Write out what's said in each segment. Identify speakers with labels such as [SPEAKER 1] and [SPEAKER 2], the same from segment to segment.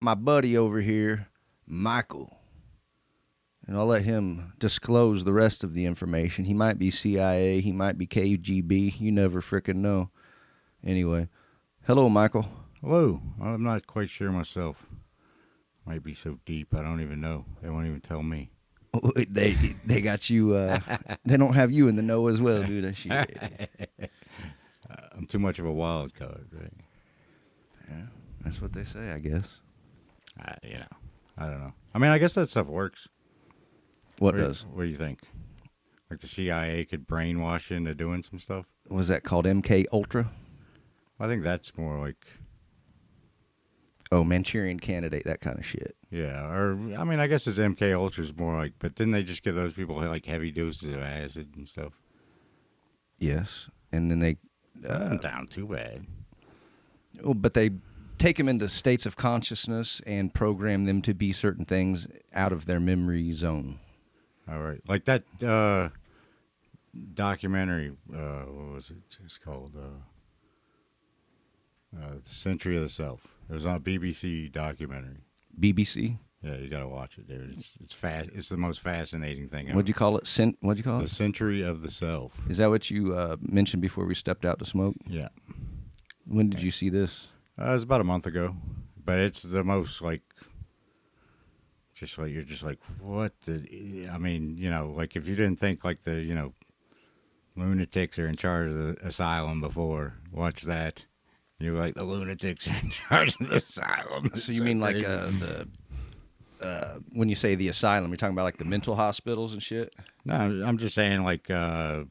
[SPEAKER 1] my buddy over here, Michael. And I'll let him disclose the rest of the information. He might be CIA, he might be KGB. You never frickin' know. Anyway, hello, Michael.
[SPEAKER 2] Hello. I'm not quite sure myself. Might be so deep, I don't even know. They won't even tell me.
[SPEAKER 1] They got you. They don't have you in the know as well, do they? Shit.
[SPEAKER 2] I'm too much of a wild card, right?
[SPEAKER 1] Yeah, that's what they say, I guess.
[SPEAKER 2] I don't know. I mean, I guess that stuff works.
[SPEAKER 1] What does?
[SPEAKER 2] What do you think? Like the CIA could brainwash you into doing some stuff?
[SPEAKER 1] Was that called MK Ultra?
[SPEAKER 2] I think that's more like...
[SPEAKER 1] Oh, Manchurian Candidate, that kind of shit.
[SPEAKER 2] Yeah, or, I mean, I guess it's MK Ultra's more like... But didn't they just give those people like heavy doses of acid and stuff?
[SPEAKER 1] Yes, and then they...
[SPEAKER 2] Doesn't sound too bad.
[SPEAKER 1] Oh, but they take them into states of consciousness and program them to be certain things out of their memory zone.
[SPEAKER 2] All right. Like that documentary, what was it? It's called The Century of the Self. It was on a BBC documentary.
[SPEAKER 1] BBC?
[SPEAKER 2] Yeah, you got to watch it, dude. It's fast. It's the most fascinating thing ever.
[SPEAKER 1] What'd you call it? What'd you call it?
[SPEAKER 2] The Century of the Self.
[SPEAKER 1] Is that what you mentioned before we stepped out to smoke?
[SPEAKER 2] Yeah.
[SPEAKER 1] When did you see this?
[SPEAKER 2] It was about a month ago. But it's the most, like... Just like, you're just like, what the... I mean, like, if you didn't think, like, the, lunatics are in charge of the asylum before, watch that. You're like, the lunatics are in charge of the asylum.
[SPEAKER 1] So you mean like when you say the asylum, you're talking about like the mental hospitals and shit?
[SPEAKER 2] No, I'm just saying like, no,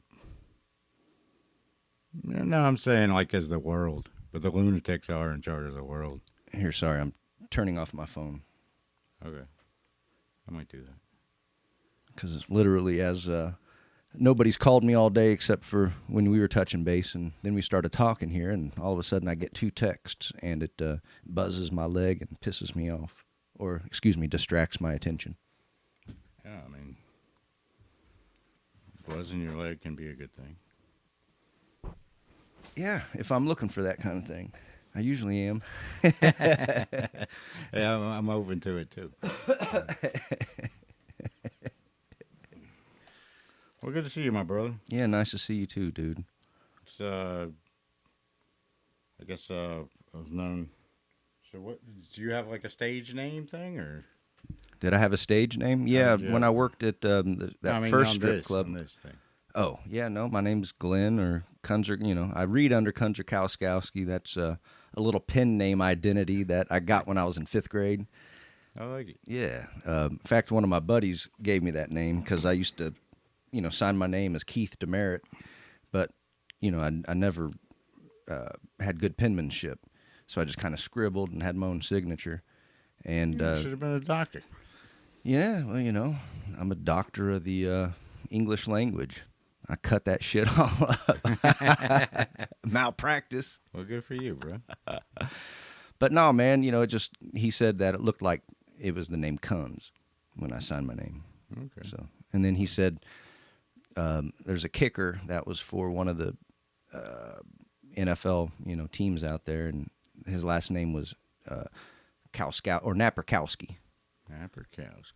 [SPEAKER 2] I'm saying like as the world. But the lunatics are in charge of the world.
[SPEAKER 1] Here, sorry, I'm turning off my phone.
[SPEAKER 2] Okay. I might do that.
[SPEAKER 1] Because it's literally as... nobody's called me all day except for when we were touching base, and then we started talking here, and all of a sudden I get 2 texts, and it buzzes my leg and pisses me off. Or, distracts my attention.
[SPEAKER 2] Yeah, I mean, buzzing your leg can be a good thing.
[SPEAKER 1] Yeah, if I'm looking for that kind of thing. I usually am.
[SPEAKER 2] Yeah, I'm open to it, too. Well, good to see you, my brother.
[SPEAKER 1] Yeah, nice to see you too, dude.
[SPEAKER 2] It's, I guess, I was known... So what, do you have like a stage name thing, or?
[SPEAKER 1] Did I have a stage name? Yeah, when I worked at first strip club.
[SPEAKER 2] This thing.
[SPEAKER 1] Oh, yeah, no, my name's Glenn, or Kunzer, I read under Kunzer Kowskowski. That's a little pen name identity that I got when I was in 5th grade.
[SPEAKER 2] I like it.
[SPEAKER 1] Yeah. In fact, one of my buddies gave me that name because I used to, sign my name as Keith Demerit, but, I never had good penmanship. So I just kind of scribbled and had my own signature. And
[SPEAKER 2] You should have been a doctor.
[SPEAKER 1] Yeah, well, I'm a doctor of the English language. I cut that shit all up. Malpractice.
[SPEAKER 2] Well, good for you, bro.
[SPEAKER 1] But no, man, he said that it looked like it was the name Kunz when I signed my name.
[SPEAKER 2] Okay.
[SPEAKER 1] So, and then he said there's a kicker that was for one of the NFL, teams out there, and his last name was Naperkowski.
[SPEAKER 2] Naperkowski.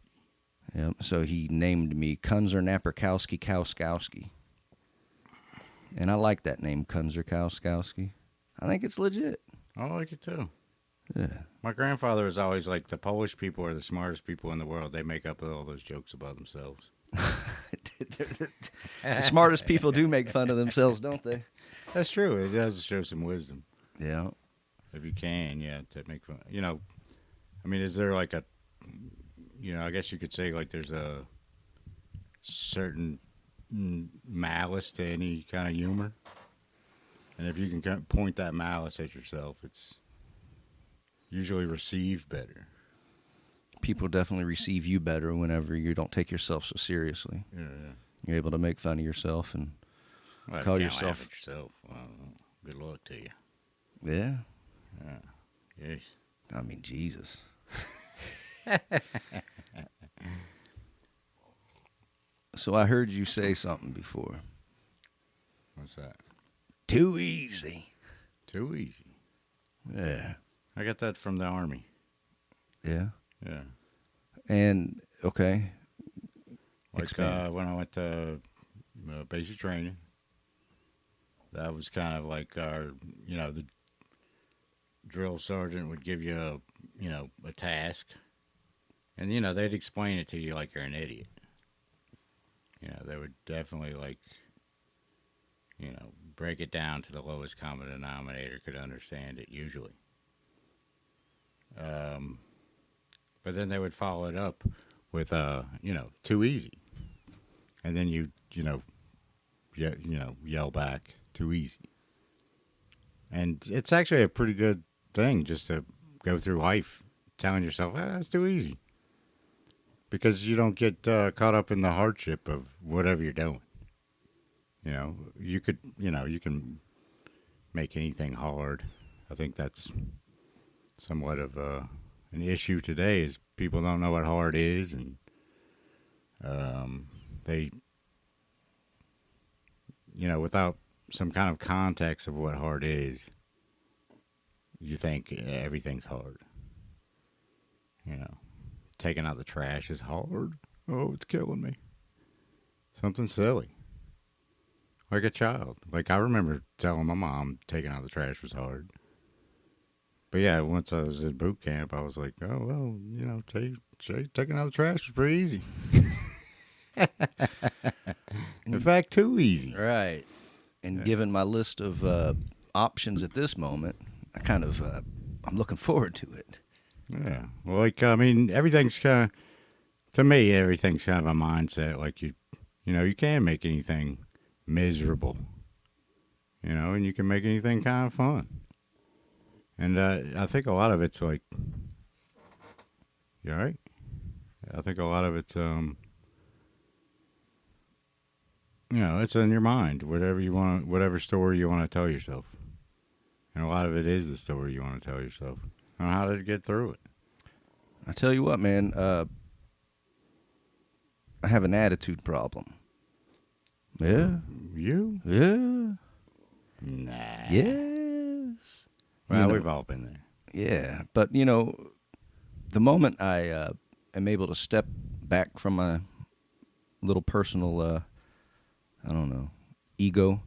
[SPEAKER 1] Yep. So he named me Kunzer Naperkowski Kowskowski. And I like that name, Kunzer Kowskowski. I think it's legit.
[SPEAKER 2] I like it too.
[SPEAKER 1] Yeah.
[SPEAKER 2] My grandfather was always like, the Polish people are the smartest people in the world. They make up all those jokes about themselves.
[SPEAKER 1] The smartest people do make fun of themselves, don't they?
[SPEAKER 2] That's true. It does show some wisdom.
[SPEAKER 1] Yeah.
[SPEAKER 2] If you can, to make fun. I mean, is there like a, I guess you could say like there's a certain malice to any kind of humor. And if you can kind of point that malice at yourself, it's usually received better.
[SPEAKER 1] People definitely receive you better whenever you don't take yourself so seriously.
[SPEAKER 2] Yeah.
[SPEAKER 1] You're able to make fun of yourself and
[SPEAKER 2] Well,
[SPEAKER 1] call
[SPEAKER 2] if you can't
[SPEAKER 1] yourself.
[SPEAKER 2] laugh at yourself. Well, good luck to you.
[SPEAKER 1] Yeah.
[SPEAKER 2] Yes.
[SPEAKER 1] I mean, Jesus. So I heard you say something before.
[SPEAKER 2] What's that?
[SPEAKER 1] Too easy.
[SPEAKER 2] Too easy.
[SPEAKER 1] Yeah.
[SPEAKER 2] I got that from the Army.
[SPEAKER 1] Yeah.
[SPEAKER 2] Yeah.
[SPEAKER 1] And okay.
[SPEAKER 2] Like
[SPEAKER 1] Expand.
[SPEAKER 2] when I went to basic training, that was kind of like our, the drill sergeant would give you a task, and they'd explain it to you like you're an idiot. They would definitely like break it down to the lowest common denominator could understand it usually. Um, but then they would follow it up with too easy, and then yell back too easy. And it's actually a pretty good thing just to go through life telling yourself, that's too easy. Because you don't get caught up in the hardship of whatever you're doing. You can make anything hard. I think that's somewhat of an issue today is people don't know what hard is, and they, without some kind of context of what hard is, you think everything's hard. Taking out the trash is hard. Oh, it's killing me. Something silly. Like a child. Like I remember telling my mom taking out the trash was hard. But yeah, once I was in boot camp, I was like, oh, well, taking out the trash was pretty easy. In fact, too easy.
[SPEAKER 1] Right. And given my list of options at this moment, I kind of I'm looking forward to it.
[SPEAKER 2] Yeah. Well, like, I mean, everything's kind of, to me, everything's kind of a mindset. Like, you can make anything miserable, and you can make anything kind of fun. And I think a lot of it's like, you all right? I think a lot of it's, it's in your mind, whatever story you want to tell yourself. And a lot of it is the story you want to tell yourself on how to get through it.
[SPEAKER 1] I tell you what, man, I have an attitude problem. Yeah.
[SPEAKER 2] You?
[SPEAKER 1] Yeah.
[SPEAKER 2] Nah.
[SPEAKER 1] Yes.
[SPEAKER 2] Well, we've all been there.
[SPEAKER 1] Yeah. But, the moment I am able to step back from my little personal, I don't know, ego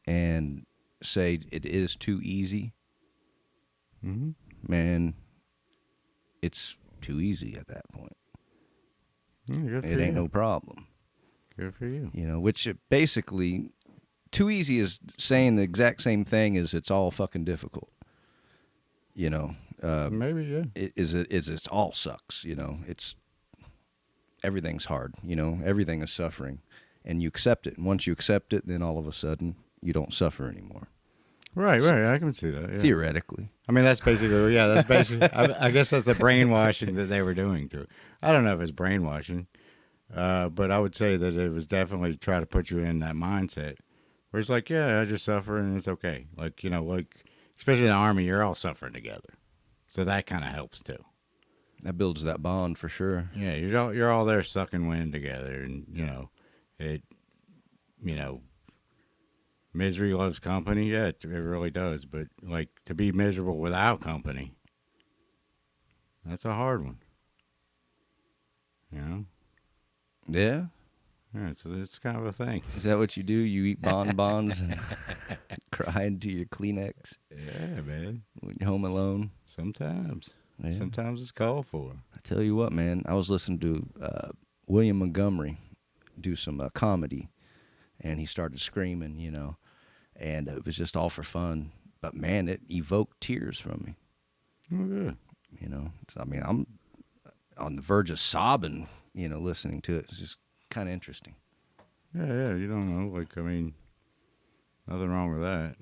[SPEAKER 1] and say it is too easy, man, it's too easy at that point. It ain't no problem.
[SPEAKER 2] Good for you.
[SPEAKER 1] Which it basically, too easy is saying the exact same thing as it's all fucking difficult.
[SPEAKER 2] Maybe, yeah.
[SPEAKER 1] It's all sucks, it's, everything's hard, everything is suffering, and you accept it. And once you accept it, then all of a sudden you don't suffer anymore.
[SPEAKER 2] Right. I can see that. Yeah.
[SPEAKER 1] Theoretically.
[SPEAKER 2] I mean, that's basically, I guess that's the brainwashing that they were doing to it. I don't know if it's brainwashing, but I would say that it was definitely try to put you in that mindset where it's like, yeah, I just suffer and it's okay. Like, especially in the Army, you're all suffering together. So that kind of helps too.
[SPEAKER 1] That builds that bond for sure.
[SPEAKER 2] Yeah, you're all there sucking wind together, and misery loves company. Yeah, it really does. But like to be miserable without company, that's a hard one.
[SPEAKER 1] Yeah.
[SPEAKER 2] Yeah, so it's kind of a thing.
[SPEAKER 1] Is that what you do? You eat bonbons and cry into your Kleenex?
[SPEAKER 2] Yeah, man.
[SPEAKER 1] When you're home alone?
[SPEAKER 2] Sometimes.
[SPEAKER 1] Yeah.
[SPEAKER 2] Sometimes it's called for.
[SPEAKER 1] I tell you what, man. I was listening to William Montgomery do some comedy, and he started screaming, and it was just all for fun. But, man, it evoked tears from me.
[SPEAKER 2] Oh, good.
[SPEAKER 1] So, I mean, I'm on the verge of sobbing, listening to it. It's just kind of interesting.
[SPEAKER 2] Yeah, you don't know. Like, I mean, nothing wrong with that.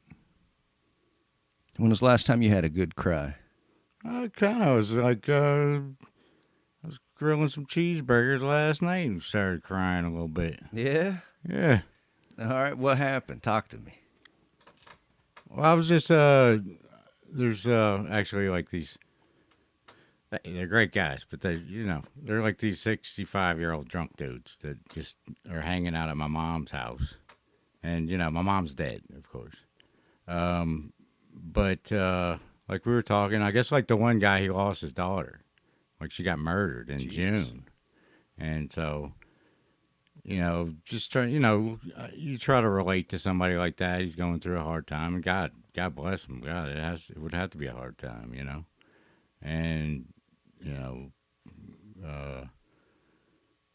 [SPEAKER 1] When was the last time you had a good cry?
[SPEAKER 2] I kind of was like, I was grilling some cheeseburgers last night and started crying a little bit.
[SPEAKER 1] Yeah?
[SPEAKER 2] Yeah.
[SPEAKER 1] All right, what happened? Talk to me.
[SPEAKER 2] Well, I was just, there's actually like these, they're great guys, but they're like these 65-year-old drunk dudes that just are hanging out at my mom's house. And, my mom's dead, of course. But like we were talking, I guess like the one guy, he lost his daughter. Like she got murdered in
[SPEAKER 1] Jesus.
[SPEAKER 2] June, and so just try. You try to relate to somebody like that. He's going through a hard time, and God bless him. God, it would have to be a hard time, and you know.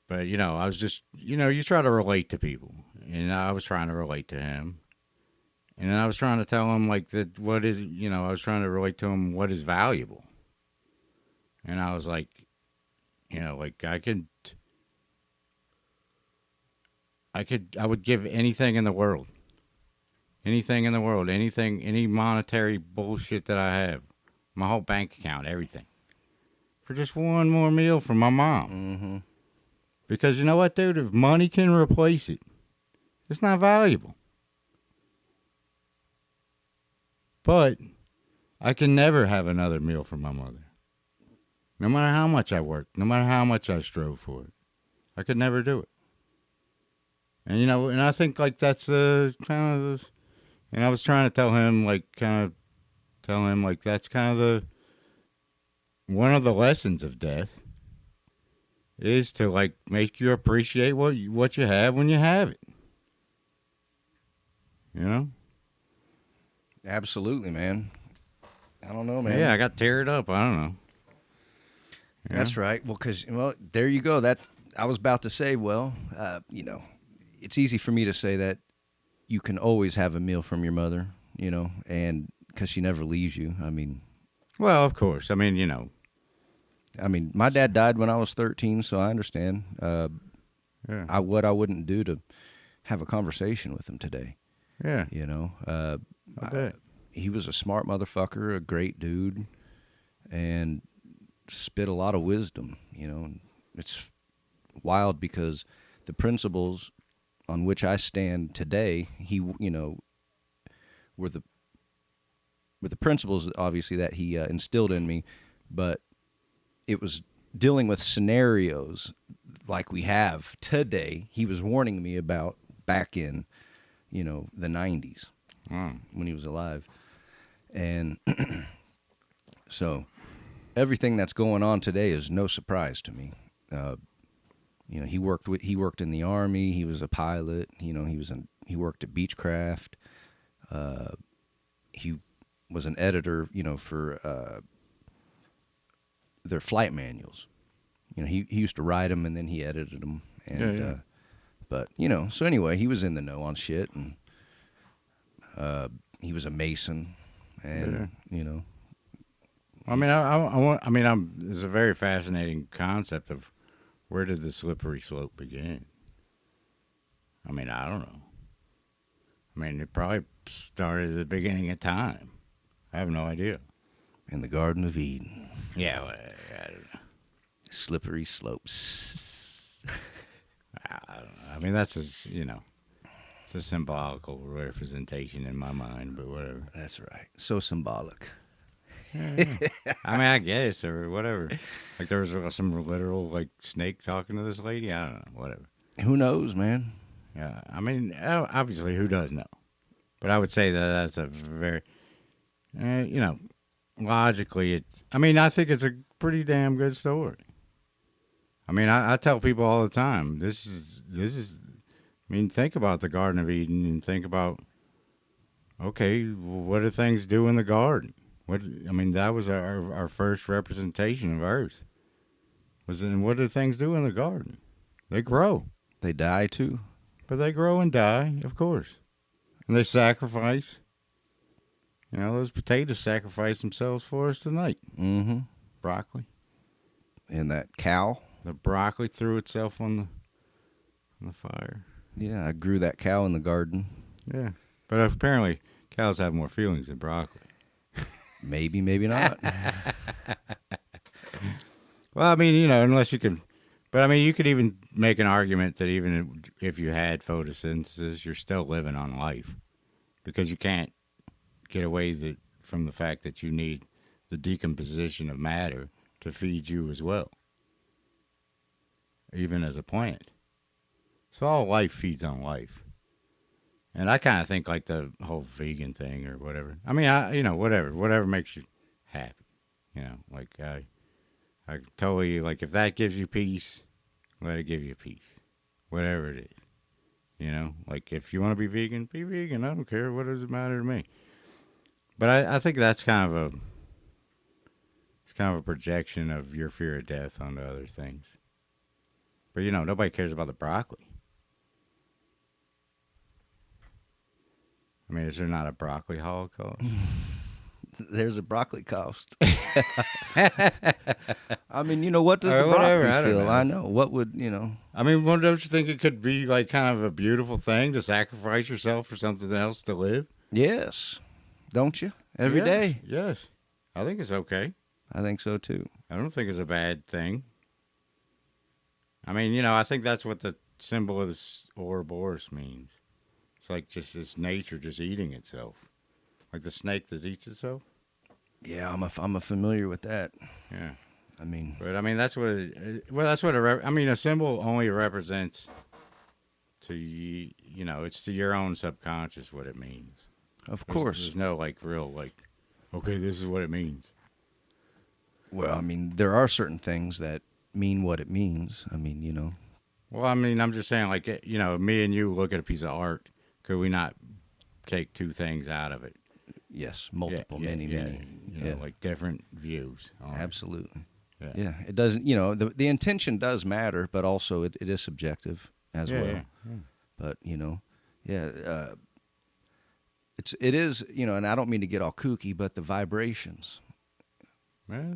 [SPEAKER 2] But I was just you try to relate to people, and I was trying to relate to him, and I was trying to tell him like that what is I was trying to relate to him what is valuable, and I was like, like I would give anything in the world, any monetary bullshit that I have, my whole bank account, everything, for just one more meal from my mom.
[SPEAKER 1] Mm-hmm.
[SPEAKER 2] Because you know what, dude? If money can replace it, it's not valuable. But I can never have another meal from my mother. No matter how much I worked, no matter how much I strove for it, I could never do it. And and I think like that's kind of, and I was trying to tell him like that's kind of one of the lessons of death is to like make you appreciate what you have when you have it.
[SPEAKER 1] Absolutely, man. I don't know, man.
[SPEAKER 2] Yeah, I got teared up. I don't know.
[SPEAKER 1] That's right. Well, there you go. That I was about to say. Well, it's easy for me to say that you can always have a meal from your mother, and because she never leaves you. I mean,
[SPEAKER 2] well, of course. I mean,
[SPEAKER 1] my dad died when I was 13, so I understand. What I wouldn't do to have a conversation with him today.
[SPEAKER 2] Yeah.
[SPEAKER 1] I bet. He was a smart motherfucker, a great dude, and spit a lot of wisdom. It's wild because the principles on which I stand today, were the principles obviously that he instilled in me, but it was dealing with scenarios like we have today. He was warning me about back in, the 90s when he was alive. And so everything that's going on today is no surprise to me. He worked in the Army. He was a pilot. He worked at Beechcraft. He was an editor, for their flight manuals. He used to write them and then he edited them. And but so anyway, he was in the know on shit, and he was a Mason, and
[SPEAKER 2] I mean, it's a very fascinating concept of where did the slippery slope begin. I mean, I don't know. I mean, it probably started at the beginning of time. I have no idea.
[SPEAKER 1] In the Garden of Eden.
[SPEAKER 2] Yeah, well, I don't know.
[SPEAKER 1] Slippery slopes.
[SPEAKER 2] I don't know. I mean, that's it's a symbolical representation in my mind, but whatever.
[SPEAKER 1] That's right. So symbolic.
[SPEAKER 2] Yeah. I mean, I guess, or whatever. Like there was some literal like snake talking to this lady. I don't know. Whatever.
[SPEAKER 1] Who knows, man?
[SPEAKER 2] Yeah. I mean, obviously, who does know? But I would say that that's a very, logically, it's. I mean, I think it's a pretty damn good story. I mean, I tell people all the time, this is. I mean, think about the Garden of Eden and think about, okay, what do things do in the garden? That was our first representation of Earth. And what do things do in the garden? They grow.
[SPEAKER 1] They die too.
[SPEAKER 2] But they grow and die, of course. And they sacrifice. Those potatoes sacrifice themselves for us tonight.
[SPEAKER 1] Mm-hmm.
[SPEAKER 2] Broccoli.
[SPEAKER 1] And that cow.
[SPEAKER 2] The broccoli threw itself on the fire.
[SPEAKER 1] Yeah, I grew that cow in the garden.
[SPEAKER 2] Yeah. But apparently cows have more feelings than broccoli.
[SPEAKER 1] Maybe, maybe not.
[SPEAKER 2] Well, I mean, unless you can. But, I mean, you could even make an argument that even if you had photosynthesis, you're still living on life. Because you can't get away from the fact that you need the decomposition of matter to feed you as well. Even as a plant. So all life feeds on life. And I kind of think like the whole vegan thing or whatever. I mean, whatever makes you happy. Like I I totally, like, if that gives you peace, let it give you peace. Whatever it is. You know? Like, if you want to be vegan, be vegan. I don't care. What does it matter to me? But I think that's kind of a... It's kind of a projection of your fear of death onto other things. But, you know, nobody cares about the broccoli. I mean, is there not a broccoli holocaust?
[SPEAKER 1] There's a broccoli cost. I mean, you know, what does
[SPEAKER 2] Or
[SPEAKER 1] the
[SPEAKER 2] whatever,
[SPEAKER 1] broccoli
[SPEAKER 2] I don't
[SPEAKER 1] feel?
[SPEAKER 2] know.
[SPEAKER 1] I know. What would, you know?
[SPEAKER 2] I mean, don't you think it could be like kind of a beautiful thing to sacrifice yourself for something else to live?
[SPEAKER 1] Yes. Don't you? Every
[SPEAKER 2] Yes,
[SPEAKER 1] day.
[SPEAKER 2] Yes. I think it's okay.
[SPEAKER 1] I think so, too.
[SPEAKER 2] I don't think it's a bad thing. I mean, you know, I think that's what the symbol of this Ouroboros means. It's like just this nature just eating itself. Like the snake that eats itself.
[SPEAKER 1] Yeah, I'm a familiar with that.
[SPEAKER 2] Yeah.
[SPEAKER 1] I mean,
[SPEAKER 2] But I mean, that's what that's what I mean, a symbol only represents to you know, it's to your own subconscious what it means.
[SPEAKER 1] of course.
[SPEAKER 2] There's no like real like, okay, this is what it means.
[SPEAKER 1] Well, I mean, there are certain things that mean what it means. I mean, you know.
[SPEAKER 2] Well, I mean, I'm just saying, like, you know, me and you look at a piece of art. Could we not take two things out of it?
[SPEAKER 1] Yes, multiple,
[SPEAKER 2] Yeah,
[SPEAKER 1] many.
[SPEAKER 2] You know, like different views. On it.
[SPEAKER 1] Absolutely.
[SPEAKER 2] Yeah.
[SPEAKER 1] Yeah, it doesn't, you know, the intention does matter, but also it is subjective as well.
[SPEAKER 2] Yeah.
[SPEAKER 1] But, you know, yeah, it is, you know, and I don't mean to get all kooky, but the vibrations,
[SPEAKER 2] Yeah,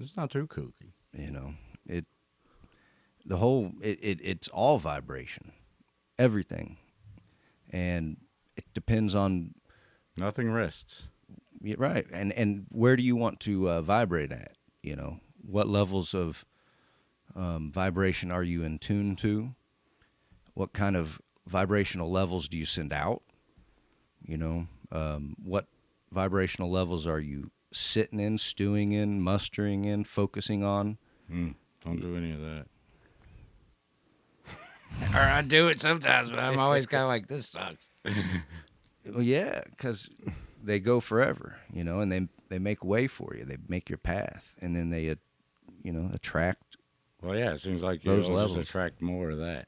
[SPEAKER 2] it's not too kooky.
[SPEAKER 1] you know, it's all vibration, everything. And it depends on,
[SPEAKER 2] Nothing rests.
[SPEAKER 1] yeah, right. And where do you want to vibrate at? You know, what levels of vibration are you in tune to? What kind of vibrational levels do you send out? You know, what vibrational levels are you sitting in, stewing in, mustering in, focusing on?
[SPEAKER 2] Don't do any of that. Or I do it sometimes, but I'm always kind of like, this sucks.
[SPEAKER 1] Well, yeah, because they go forever, you know, and they make way for you. They make your path, and then they, you know, attract.
[SPEAKER 2] Well, yeah, it seems like
[SPEAKER 1] Those
[SPEAKER 2] you'll just
[SPEAKER 1] levels.
[SPEAKER 2] attract more of that.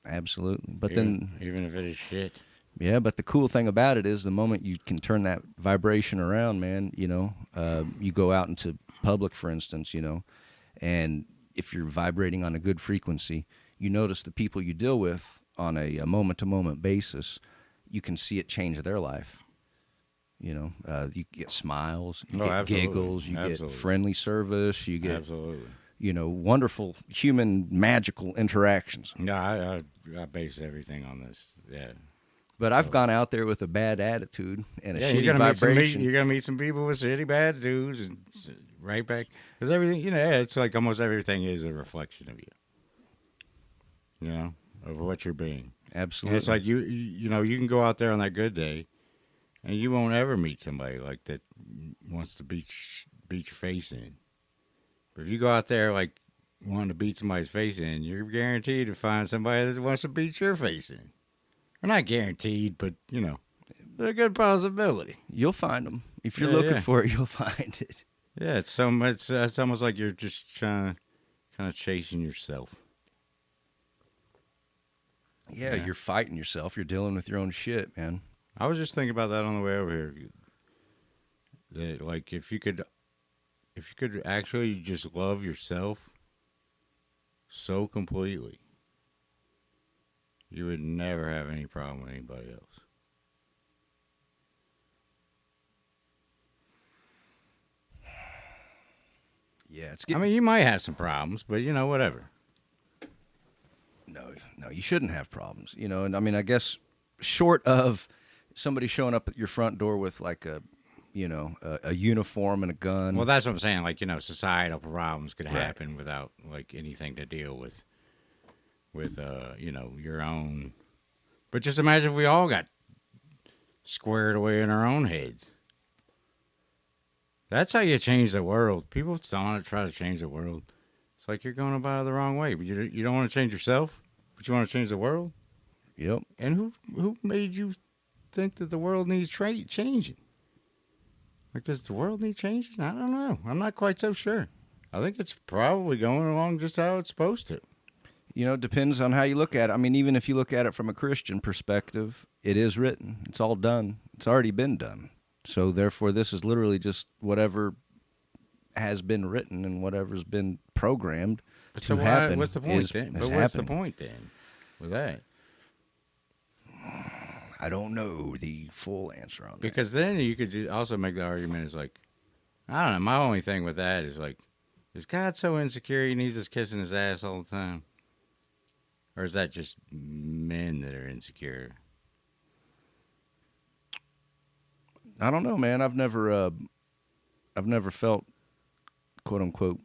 [SPEAKER 1] Absolutely. But
[SPEAKER 2] Even if it is shit.
[SPEAKER 1] yeah, but the cool thing about it is the moment you can turn that vibration around, man, you know, you go out into public, for instance, you know, and if you're vibrating on a good frequency, you notice the people you deal with on a moment-to-moment basis, you can see it change their life. You know, you get smiles, you get
[SPEAKER 2] absolutely.
[SPEAKER 1] giggles, you
[SPEAKER 2] Absolutely.
[SPEAKER 1] get friendly service, you get,
[SPEAKER 2] Absolutely.
[SPEAKER 1] you know, wonderful human magical interactions.
[SPEAKER 2] No, I base everything on this. Yeah.
[SPEAKER 1] But I've gone out there with a bad attitude and a
[SPEAKER 2] Yeah,
[SPEAKER 1] shitty
[SPEAKER 2] you're gonna
[SPEAKER 1] vibration.
[SPEAKER 2] you're gonna meet some people with shitty bad dudes, and right back because everything, you know, yeah, it's like almost everything is a reflection of you. You know, of what you're being.
[SPEAKER 1] Absolutely.
[SPEAKER 2] And it's like you know, you can go out there on that good day, and you won't ever meet somebody like that wants to beat your face in. But if you go out there like wanting to beat somebody's face in, you're guaranteed to find somebody that wants to beat your face in. Well, not guaranteed, but you know, there's a good possibility.
[SPEAKER 1] You'll find them. If you're
[SPEAKER 2] Yeah,
[SPEAKER 1] looking
[SPEAKER 2] yeah.
[SPEAKER 1] for it, you'll find it.
[SPEAKER 2] Yeah, it's almost like you're just trying to kind of chasing yourself.
[SPEAKER 1] Yeah,
[SPEAKER 2] Yeah.
[SPEAKER 1] you're fighting yourself. You're dealing with your own shit, man.
[SPEAKER 2] I was just thinking about that on the way over here. That like if you could actually just love yourself so completely, you would never have any problem with anybody else.
[SPEAKER 1] Yeah, it's
[SPEAKER 2] I mean, you might have some problems, but you know, whatever.
[SPEAKER 1] no, you shouldn't have problems, you know. And I mean, I guess short of somebody showing up at your front door with like a, you know, a uniform and a gun.
[SPEAKER 2] Well, that's what I'm saying. Like, you know, societal problems could
[SPEAKER 1] Right.
[SPEAKER 2] happen without like anything to deal with you know, your own. But just imagine if we all got squared away in our own heads. That's how you change the world. People want to try to change the world. It's like you're going about it the wrong way. But you don't want to change yourself, but you want to change the world.
[SPEAKER 1] Yep.
[SPEAKER 2] And who made you think that the world needs changing? Like, does the world need changing? I don't know. I'm not quite so sure. I think it's probably going along just how it's supposed to.
[SPEAKER 1] You know, it depends on how you look at it. I mean, even if you look at it from a Christian perspective, it is written. It's all done. It's already been done. So therefore, this is literally just whatever has been written and whatever's been programmed
[SPEAKER 2] But
[SPEAKER 1] to
[SPEAKER 2] so
[SPEAKER 1] happen.
[SPEAKER 2] what's the point
[SPEAKER 1] is,
[SPEAKER 2] then?
[SPEAKER 1] is
[SPEAKER 2] But what's the
[SPEAKER 1] happening.
[SPEAKER 2] point then with that?
[SPEAKER 1] I don't know the full answer on that.
[SPEAKER 2] Because then you could also make the argument is like, I don't know. My only thing with that is like, is God so insecure he needs us kissing his ass all the time? Or is that just men that are insecure?
[SPEAKER 1] I don't know, man. I've never felt, quote unquote,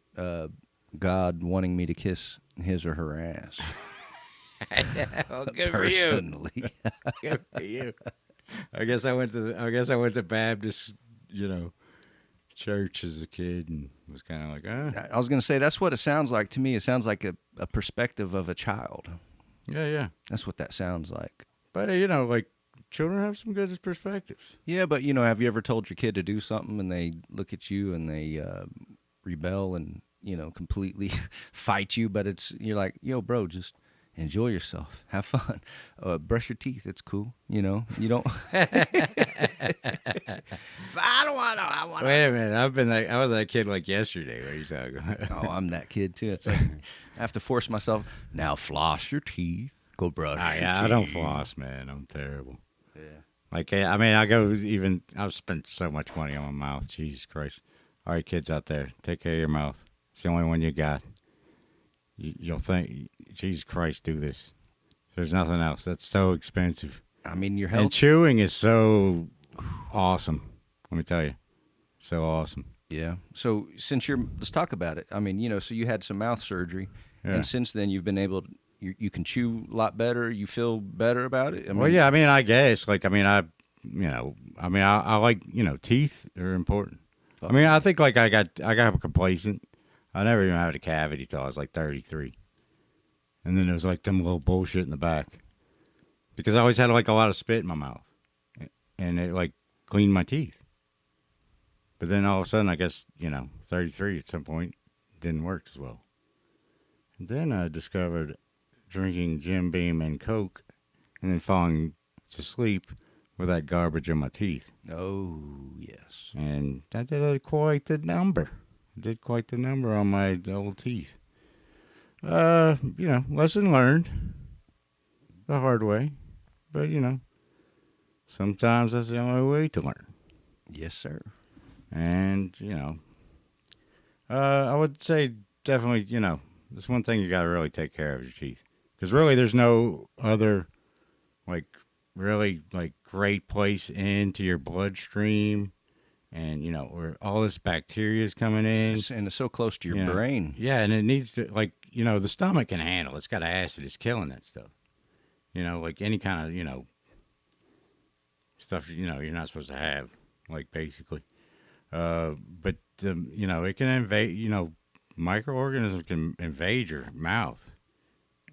[SPEAKER 1] God wanting me to kiss his or her ass.
[SPEAKER 2] Well, good
[SPEAKER 1] Personally.
[SPEAKER 2] Good for you. I guess I went to Baptist, church as a kid and was kind of like,
[SPEAKER 1] I was going to say, that's what it sounds like to me. It sounds like a perspective of a child.
[SPEAKER 2] yeah.
[SPEAKER 1] That's what that sounds like.
[SPEAKER 2] But, like, children have some good perspectives.
[SPEAKER 1] Yeah, but, have you ever told your kid to do something and they look at you and they rebel and, completely fight you? But you're like, yo, bro, just enjoy yourself. Have fun. Brush your teeth. It's cool. You don't. I don't want to. I want to.
[SPEAKER 2] Wait a minute. I was that kid like yesterday. What are you talking about?
[SPEAKER 1] Oh, I'm that kid too. It's like I have to force myself. Now floss your teeth. Go brush your teeth.
[SPEAKER 2] I don't floss, man. I'm terrible.
[SPEAKER 1] Yeah.
[SPEAKER 2] Like, I've spent so much money on my mouth. Jesus Christ. All right, kids out there, take care of your mouth. It's the only one you got. You'll think, Jesus Christ, do this. There's nothing else. That's so expensive.
[SPEAKER 1] I mean, your health.
[SPEAKER 2] And chewing is so awesome. Let me tell you. So awesome.
[SPEAKER 1] Yeah. So let's talk about it. I mean, so you had some mouth surgery,
[SPEAKER 2] Yeah.
[SPEAKER 1] and since then you've been able to, you can chew a lot better. You feel better about it.
[SPEAKER 2] Well, yeah. I guess. Like, I like, teeth are important. I think like I got complacent. I never even had a cavity till I was like 33. And then there was like them little bullshit in the back. Because I always had like a lot of spit in my mouth. And it like cleaned my teeth. But then all of a sudden, I guess, 33 at some point didn't work as well. And then I discovered drinking Jim Beam and Coke and then falling to sleep with that garbage in my teeth.
[SPEAKER 1] Oh, yes.
[SPEAKER 2] And that did quite the number. Did quite the number on my old teeth. Lesson learned the hard way. But, sometimes that's the only way to learn.
[SPEAKER 1] Yes, sir.
[SPEAKER 2] And, I would say definitely, there's one thing you got to really take care of your teeth. Because really there's no other, like, really, like, great place into your bloodstream. And, where all this bacteria is coming in.
[SPEAKER 1] And it's so close to your brain.
[SPEAKER 2] Yeah, and it needs to, like, the stomach can handle it. It's got acid. It's killing that stuff. Like any kind of, stuff, you're not supposed to have, like, basically. But, it can invade, microorganisms can invade your mouth.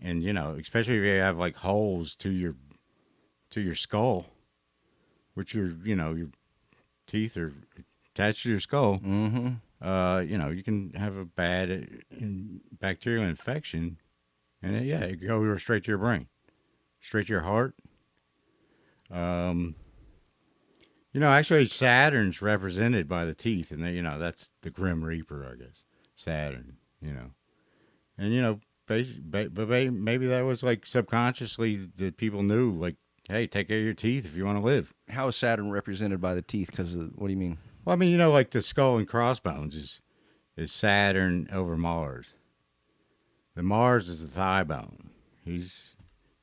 [SPEAKER 2] And, especially if you have, like, holes to your skull, which your teeth are attached to your skull.
[SPEAKER 1] Mm-hmm.
[SPEAKER 2] You can have a bad bacterial infection, and it goes straight to your brain, straight to your heart. Actually, Saturn's represented by the teeth, and that's the Grim Reaper, I guess. Saturn, and but maybe that was like subconsciously that people knew, like, hey, take care of your teeth if you want to live.
[SPEAKER 1] How is Saturn represented by the teeth? Because what do you mean?
[SPEAKER 2] Well, like the skull and crossbones is Saturn over Mars. The Mars is the thigh bone.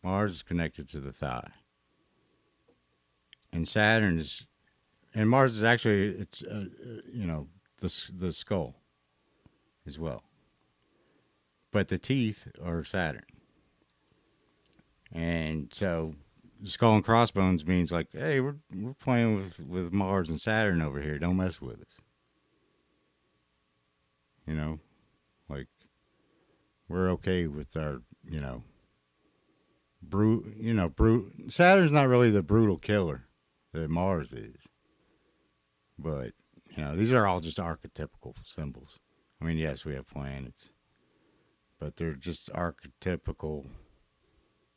[SPEAKER 2] Mars is connected to the thigh, and Mars is actually it's the skull as well. But the teeth are Saturn, and so skull and crossbones means like, hey, we're playing with Mars and Saturn over here. Don't mess with us. Like, we're okay with our, Saturn's not really the brutal killer that Mars is. But, these are all just archetypical symbols I mean, yes, we have planets, but they're just archetypical,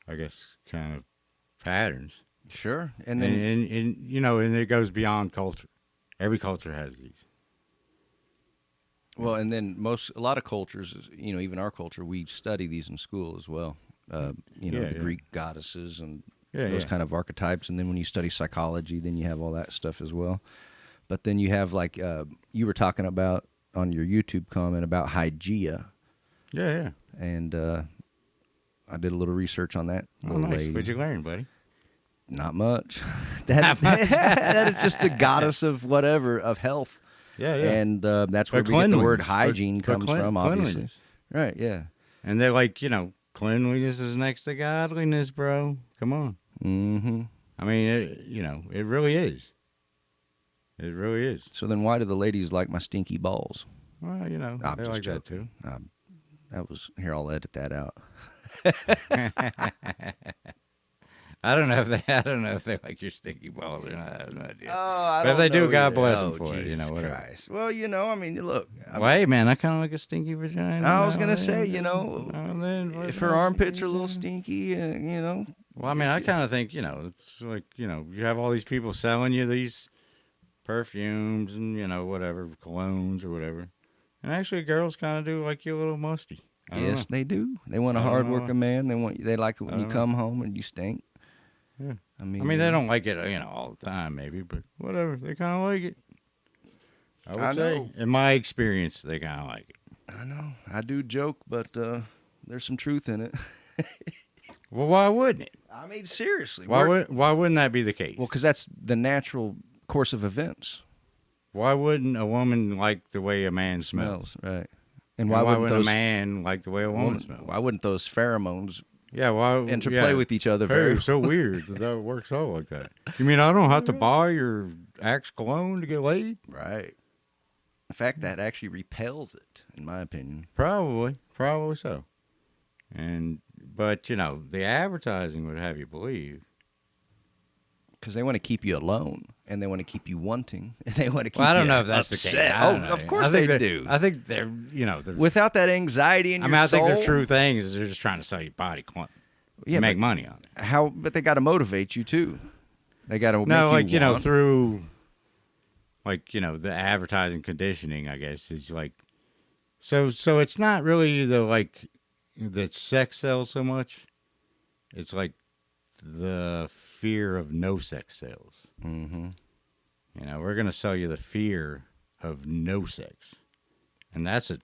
[SPEAKER 2] I guess, kind of patterns.
[SPEAKER 1] Sure.
[SPEAKER 2] And and it goes beyond culture. Every culture has these.
[SPEAKER 1] Well, and then a lot of cultures, even our culture, we study these in school as well. The Greek goddesses and those kind of archetypes. And then when you study psychology, then you have all that stuff as well. But then you have like you were talking about on your YouTube comment about Hygeia.
[SPEAKER 2] Yeah.
[SPEAKER 1] And I did a little research on that.
[SPEAKER 2] Oh, nice. Lady. What'd you learn, buddy?
[SPEAKER 1] Not much. That is just the goddess of whatever, of health.
[SPEAKER 2] Yeah.
[SPEAKER 1] And that's where we get the word hygiene comes from, obviously. Right, yeah.
[SPEAKER 2] And they're like, cleanliness is next to godliness, bro. Come on.
[SPEAKER 1] Mm-hmm.
[SPEAKER 2] I mean, it really is. It really is.
[SPEAKER 1] So then why do the ladies like my stinky balls?
[SPEAKER 2] Well, they like
[SPEAKER 1] joking.
[SPEAKER 2] that too.
[SPEAKER 1] Here, I'll edit that out.
[SPEAKER 2] I don't know if they like your stinky balls or not. I have no idea.
[SPEAKER 1] But
[SPEAKER 2] if they do, God bless them for it.
[SPEAKER 1] Jesus
[SPEAKER 2] Whatever.
[SPEAKER 1] Christ. Well, I mean, look.
[SPEAKER 2] Hey, man, I kind of like a stinky vagina.
[SPEAKER 1] I was gonna say, if her armpits are a little stinky,
[SPEAKER 2] Well, I mean, I kind of think, it's like, you have all these people selling you these perfumes and whatever, colognes or whatever, and actually, girls kind of do like you a little musty.
[SPEAKER 1] Yes, they do. They want a hard-working man. They like it when you come home and you stink.
[SPEAKER 2] Yeah.
[SPEAKER 1] I mean,
[SPEAKER 2] they don't like it, all the time, maybe, but whatever. They kind of like it. I would say, in my experience, they kind of like it.
[SPEAKER 1] I know. I do joke, but there's some truth in it.
[SPEAKER 2] Well, why wouldn't it?
[SPEAKER 1] I mean, seriously.
[SPEAKER 2] Why wouldn't that be the case?
[SPEAKER 1] Well, because that's the natural course of events.
[SPEAKER 2] Why wouldn't a woman like the way a man smells?
[SPEAKER 1] Right.
[SPEAKER 2] And why wouldn't a man like the way a woman smells?
[SPEAKER 1] Why wouldn't those pheromones
[SPEAKER 2] interplay
[SPEAKER 1] with each other? Very
[SPEAKER 2] so weird that it works out like that. You mean I don't have to buy your Axe cologne to get laid?
[SPEAKER 1] Right. In fact, that actually repels it, in my opinion.
[SPEAKER 2] Probably so. But the advertising would have you believe.
[SPEAKER 1] Because they want to keep you alone, and they want to keep you wanting, and they want to keep you
[SPEAKER 2] I don't know if that's
[SPEAKER 1] upset.
[SPEAKER 2] the case.
[SPEAKER 1] Of course they do.
[SPEAKER 2] I think they're,
[SPEAKER 1] without that anxiety in your soul.
[SPEAKER 2] I think their true thing is they're just trying to sell you body cologne. Make money on it.
[SPEAKER 1] But they got to motivate you too. They got to make you want.
[SPEAKER 2] Through, the advertising conditioning. I guess is like, so it's not really the sex sells so much. It's like the fear of no sex sales.
[SPEAKER 1] Mm-hmm.
[SPEAKER 2] We're going to sell you the fear of no sex. And that's an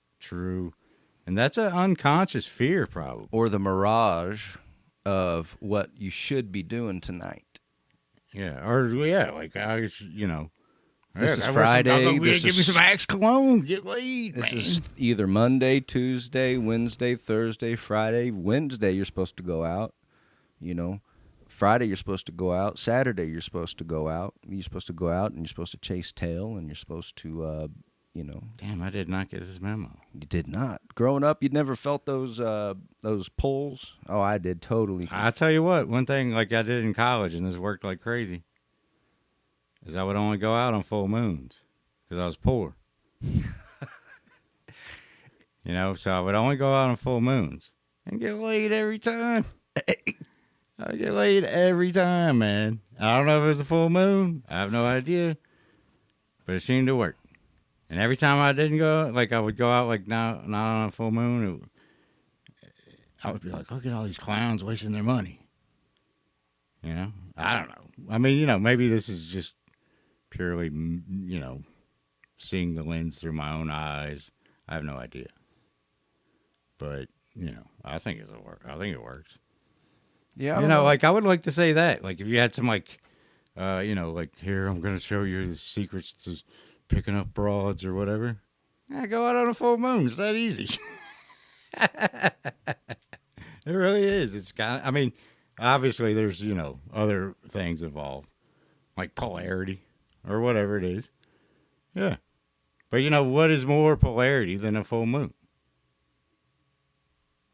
[SPEAKER 2] unconscious fear probably.
[SPEAKER 1] Or the mirage of what you should be doing tonight.
[SPEAKER 2] Yeah. Or, this
[SPEAKER 1] is Friday.
[SPEAKER 2] Give me some Axe cologne. Get laid,
[SPEAKER 1] This is either Monday, Tuesday, Wednesday, Thursday, Friday. Wednesday, you're supposed to go out, Friday, you're supposed to go out. Saturday, you're supposed to go out. You're supposed to go out, and you're supposed to chase tail, and you're supposed to,
[SPEAKER 2] Damn, I did not get this memo.
[SPEAKER 1] You did not. Growing up, you'd never felt those pulls? Oh, I did, totally.
[SPEAKER 2] I tell you what, one thing like I did in college, and this worked like crazy, is I would only go out on full moons because I was poor. So I would only go out on full moons and get laid every time. I get laid every time, man. I don't know if it was a full moon. I have no idea. But it seemed to work. And every time I didn't go, I would go out, not on a full moon, I would be like, look at all these clowns wasting their money. I don't know. I mean, maybe this is just purely, seeing the lens through my own eyes. I have no idea. But, I think it works.
[SPEAKER 1] Yeah,
[SPEAKER 2] I would like to say that. If you had some, here, I'm going to show you the secrets to picking up broads or whatever. Yeah, go out on a full moon. It's that easy. It really is. It's kind of, obviously there's, other things involved, like polarity or whatever it is. Yeah. But, what is more polarity than a full moon?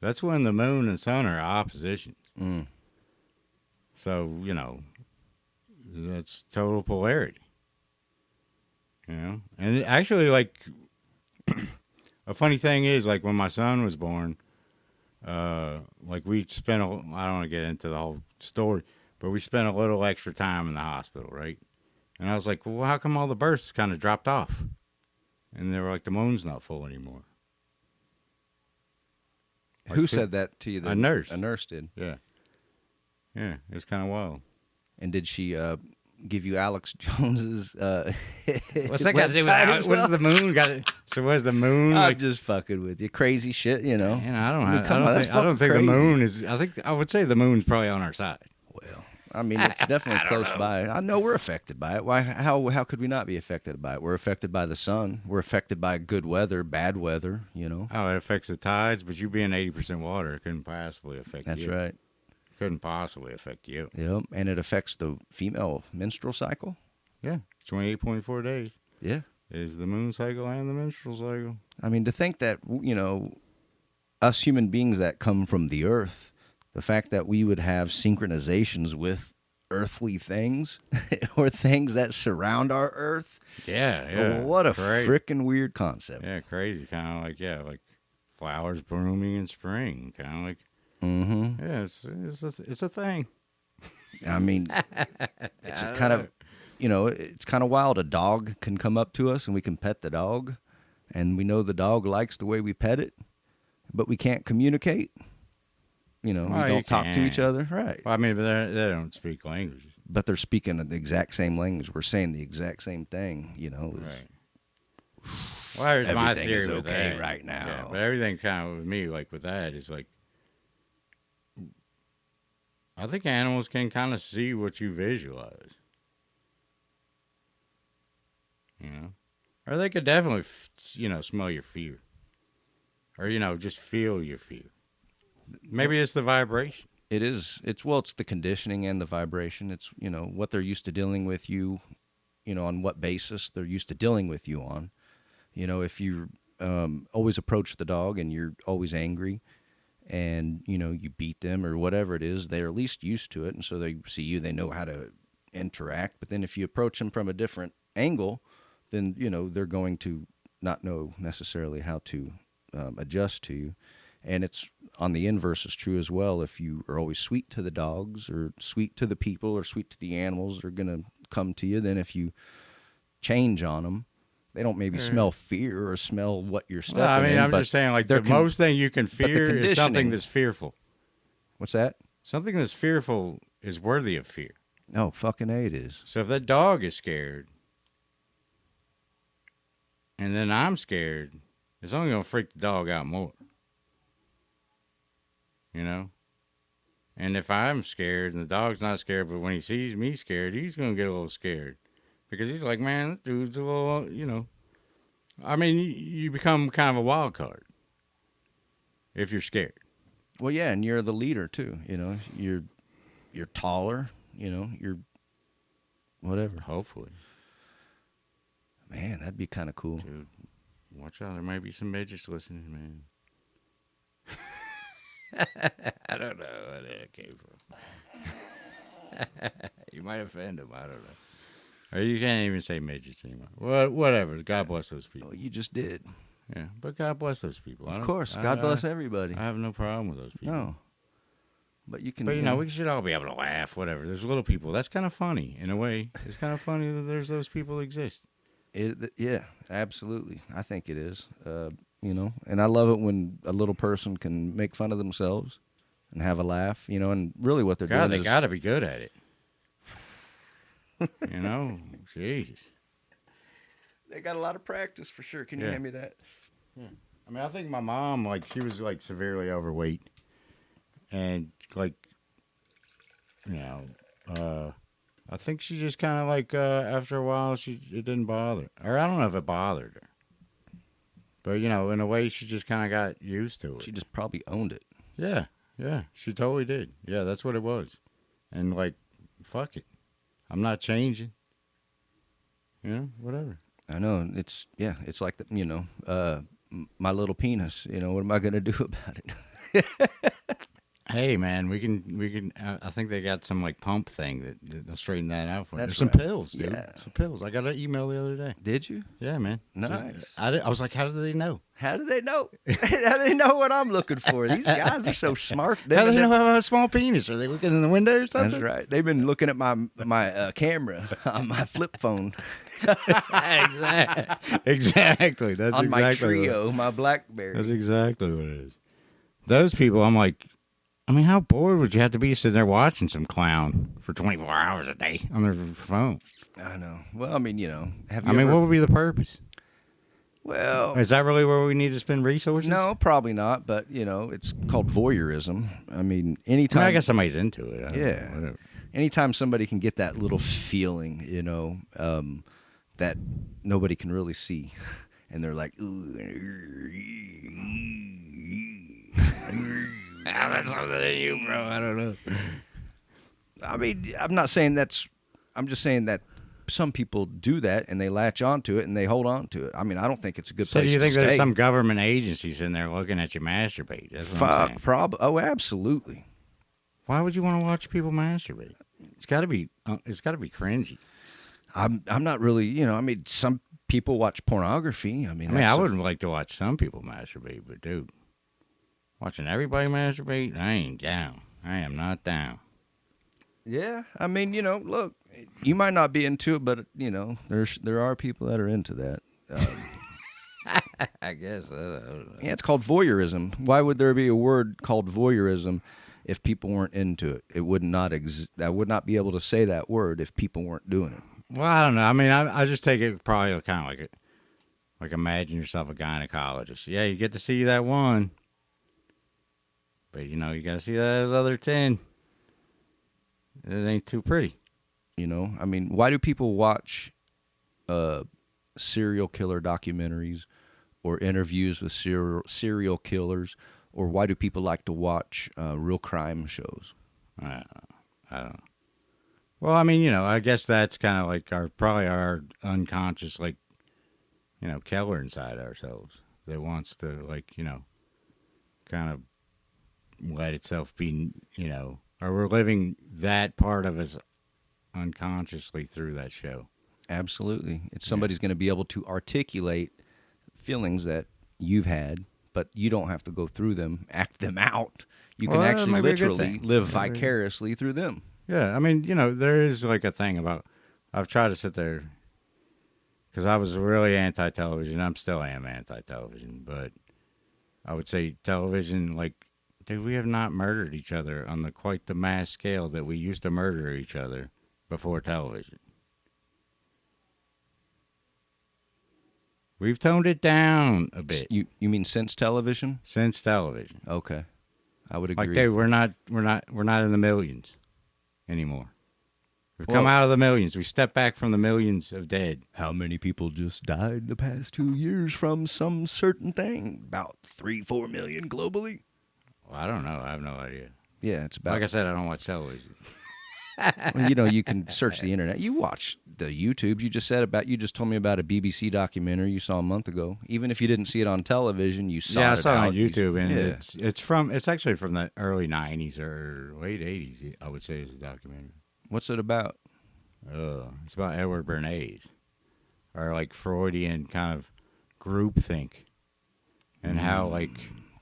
[SPEAKER 2] That's when the moon and sun are oppositions.
[SPEAKER 1] Mm.
[SPEAKER 2] So, that's total polarity. And actually, A funny thing is, like when my son was born, like we spent. I don't want to get into the whole story, but we spent a little extra time in the hospital, right? And I was like, well, how come all the births kind of dropped off? And they were like, the moon's not full anymore. Like,
[SPEAKER 1] Who said that to you?
[SPEAKER 2] A nurse.
[SPEAKER 1] A nurse did.
[SPEAKER 2] Yeah. Yeah, it was kind of wild.
[SPEAKER 1] And did she give you Alex Jones's
[SPEAKER 2] What's that got to do with Alex? What's the moon got to? So what's the moon?
[SPEAKER 1] I'm
[SPEAKER 2] like,
[SPEAKER 1] just fucking with you. Crazy shit, you know.
[SPEAKER 2] Man, I
[SPEAKER 1] that's
[SPEAKER 2] don't think the
[SPEAKER 1] crazy.
[SPEAKER 2] moon is. I would say the moon's probably on our side.
[SPEAKER 1] Well, I mean, it's definitely close by. I know we're affected by it. Why? How could we not be affected by it? We're affected by the sun. We're affected by good weather, bad weather. You know.
[SPEAKER 2] Oh, it affects the tides, but you being 80% water, it couldn't possibly affect you.
[SPEAKER 1] That's right.
[SPEAKER 2] Couldn't possibly affect you.
[SPEAKER 1] Yep, and it affects the female menstrual cycle.
[SPEAKER 2] Yeah, 28.4 days.
[SPEAKER 1] Yeah,
[SPEAKER 2] is the moon cycle and the menstrual cycle.
[SPEAKER 1] I mean, to think that, you know, us human beings that come from the earth, the fact that we would have synchronizations with earthly things or things that surround our earth.
[SPEAKER 2] Yeah.
[SPEAKER 1] What a freaking weird concept.
[SPEAKER 2] Yeah, crazy. Kind of like, like flowers blooming in spring. Kind of like, yeah, it's a thing.
[SPEAKER 1] I mean, it's a kind of, you know, it's kind of wild. A dog can come up to us and we can pet the dog, and we know the dog likes the way we pet it, but we can't communicate. You know, we don't talk to each other. Right.
[SPEAKER 2] Well, I mean, but they don't speak languages.
[SPEAKER 1] But they're speaking the exact same language. We're saying the exact same thing, you know.
[SPEAKER 2] Right. Well, here's my theory
[SPEAKER 1] is
[SPEAKER 2] with
[SPEAKER 1] okay
[SPEAKER 2] that.
[SPEAKER 1] Right now.
[SPEAKER 2] Yeah, but everything kind of with me, like with that, is like, I think animals can kind of see what you visualize. You know? Or they could definitely, smell your fear. Or, just feel your fear. Maybe it's the vibration.
[SPEAKER 1] It is. It's the conditioning and the vibration. It's, what they're used to dealing with you, on what basis they're used to dealing with you on. If you always approach the dog and you're always angry and, you beat them or whatever it is, they're at least used to it. And so they see you, they know how to interact. But then if you approach them from a different angle, then, they're going to not know necessarily how to adjust to you. And it's on the inverse is true as well. If you are always sweet to the dogs or sweet to the people or sweet to the animals, they're going to come to you. Then if you change on them, they don't maybe smell fear or smell what you're stepping in.
[SPEAKER 2] I mean, I'm just saying, like, the most thing you can fear is something that's fearful.
[SPEAKER 1] What's that?
[SPEAKER 2] Something that's fearful is worthy of fear.
[SPEAKER 1] Oh, fucking A, it is.
[SPEAKER 2] So if that dog is scared, and then I'm scared, it's only going to freak the dog out more. And if I'm scared and the dog's not scared, but when he sees me scared, he's going to get a little scared. Because he's like, man, this dude's a little, I mean, you become kind of a wild card if you're scared.
[SPEAKER 1] Well, yeah, and you're the leader, too. You're taller, you're whatever.
[SPEAKER 2] Hopefully.
[SPEAKER 1] Man, that'd be kind of cool.
[SPEAKER 2] Dude, watch out. There might be some midgets listening, man. I don't know where that came from. You might offend them. I don't know. Or you can't even say midgets anymore. Whatever. God bless those people.
[SPEAKER 1] Oh, you just did.
[SPEAKER 2] Yeah, but God bless those people.
[SPEAKER 1] Of course. God bless everybody.
[SPEAKER 2] I have no problem with those people.
[SPEAKER 1] No. But you can.
[SPEAKER 2] But, we should all be able to laugh, whatever. There's little people. That's kind of funny, in a way. It's kind of funny that there's those people exist.
[SPEAKER 1] Yeah, absolutely. I think it is. And I love it when a little person can make fun of themselves and have a laugh, and really what they're doing
[SPEAKER 2] they got to be good at it. Jesus.
[SPEAKER 1] They got a lot of practice for sure. Can you hand me that?
[SPEAKER 2] Yeah. I mean, I think my mom, she was, severely overweight. And, I think she just kind of, after a while, it didn't bother her. Or I don't know if it bothered her. But, in a way, she just kind of got used to it.
[SPEAKER 1] She just probably owned it.
[SPEAKER 2] Yeah, she totally did. Yeah, that's what it was. And, fuck it. I'm not changing. Whatever.
[SPEAKER 1] I know. It's like, my little penis. What am I going to do about it?
[SPEAKER 2] Hey man, we can. I think they got some like pump thing that they'll straighten that out for you.
[SPEAKER 1] That's
[SPEAKER 2] There's some
[SPEAKER 1] right.
[SPEAKER 2] pills, dude.
[SPEAKER 1] Yeah.
[SPEAKER 2] Some pills. I got an email the other day.
[SPEAKER 1] Did you?
[SPEAKER 2] Yeah, man.
[SPEAKER 1] Nice.
[SPEAKER 2] I was like, how do they know?
[SPEAKER 1] How do they know? How do they know what I'm looking for? These guys are so smart.
[SPEAKER 2] How do they know I have a small penis? Are they looking in the window or something?
[SPEAKER 1] That's right. They've been looking at my camera on my flip phone.
[SPEAKER 2] Exactly. That's
[SPEAKER 1] on
[SPEAKER 2] exactly
[SPEAKER 1] my
[SPEAKER 2] what-
[SPEAKER 1] Trio, my BlackBerry.
[SPEAKER 2] That's exactly what it is. Those people, I'm like, I mean, how bored would you have to be sitting there watching some clown for 24 hours a day on their phone?
[SPEAKER 1] I know. Well, I mean, have you
[SPEAKER 2] I mean,
[SPEAKER 1] ever-
[SPEAKER 2] what would be the purpose?
[SPEAKER 1] Well,
[SPEAKER 2] Is that really where we need to spend resources?
[SPEAKER 1] no, probably not. But it's called voyeurism. I mean,
[SPEAKER 2] I
[SPEAKER 1] anytime.
[SPEAKER 2] mean, I guess somebody's into it. I don't
[SPEAKER 1] Yeah.
[SPEAKER 2] know, whatever.
[SPEAKER 1] Anytime somebody can get that little feeling, that nobody can really see, and they're like, ooh.
[SPEAKER 2] That's something in you, bro. I don't know.
[SPEAKER 1] I mean, I'm not saying that's. I'm just saying that some people do that and they latch onto it and they hold on to it. I mean, I don't think it's a good
[SPEAKER 2] So
[SPEAKER 1] place
[SPEAKER 2] do you
[SPEAKER 1] to
[SPEAKER 2] think
[SPEAKER 1] stay.
[SPEAKER 2] there's some government agencies in there looking at you masturbate? That's what I'm saying.
[SPEAKER 1] Oh, absolutely.
[SPEAKER 2] Why would you want to watch people masturbate? It's got to be. It's got to be cringy.
[SPEAKER 1] I'm not really. I mean, some people watch pornography. I mean,
[SPEAKER 2] I
[SPEAKER 1] that's
[SPEAKER 2] wouldn't like to watch some people masturbate, but dude, watching everybody masturbate, I ain't down. I am not down.
[SPEAKER 1] Yeah, I mean, look, you might not be into it, but there are people that are into that.
[SPEAKER 2] I guess. I don't know.
[SPEAKER 1] Yeah, it's called voyeurism. Why would there be a word called voyeurism if people weren't into it? It would not I would not be able to say that word if people weren't doing it.
[SPEAKER 2] Well, I don't know. I mean, I just take it probably kind of like it. Like imagine yourself a gynecologist. Yeah, you get to see that one, but you got to see those other 10. It ain't too pretty.
[SPEAKER 1] I mean, why do people watch serial killer documentaries or interviews with serial killers, or why do people like to watch real crime shows?
[SPEAKER 2] I don't know. Well, I mean, I guess that's kind of like probably our unconscious, like, killer inside ourselves that wants to, like, kind of let itself be, or we're living that part of us unconsciously through that show.
[SPEAKER 1] Absolutely. It's somebody's going to be able to articulate feelings that you've had, but you don't have to go through them, act them out. You can
[SPEAKER 2] Well, that
[SPEAKER 1] actually
[SPEAKER 2] might be a good
[SPEAKER 1] literally
[SPEAKER 2] thing.
[SPEAKER 1] live vicariously through them.
[SPEAKER 2] Yeah, I mean, there is like a thing about, I've tried to sit there, because I was really anti-television. I'm still am anti-television, but I would say television, like, dude, we have not murdered each other on quite the mass scale that we used to murder each other before television. We've toned it down a bit
[SPEAKER 1] You mean since television?
[SPEAKER 2] since television.
[SPEAKER 1] Okay, I would agree.
[SPEAKER 2] Like, dude, we're not in the millions anymore. We've come
[SPEAKER 1] Well-
[SPEAKER 2] out of the millions. We stepped back from the millions of dead.
[SPEAKER 1] How many people just died the past 2 years from some certain thing? About 3-4 million globally.
[SPEAKER 2] Well, I don't know. I have no idea.
[SPEAKER 1] Yeah, it's about.
[SPEAKER 2] Like I said, I don't watch television.
[SPEAKER 1] Well, you can search the internet. You watch the YouTubes. You just told me about a BBC documentary you saw a month ago. Even if you didn't see it on television, you saw it.
[SPEAKER 2] Yeah, I saw it
[SPEAKER 1] out.
[SPEAKER 2] on YouTube, and
[SPEAKER 1] Yeah.
[SPEAKER 2] it's actually from the early '90s or late '80s. I would say is the documentary.
[SPEAKER 1] What's it about?
[SPEAKER 2] It's about Edward Bernays, or like Freudian kind of groupthink, and how like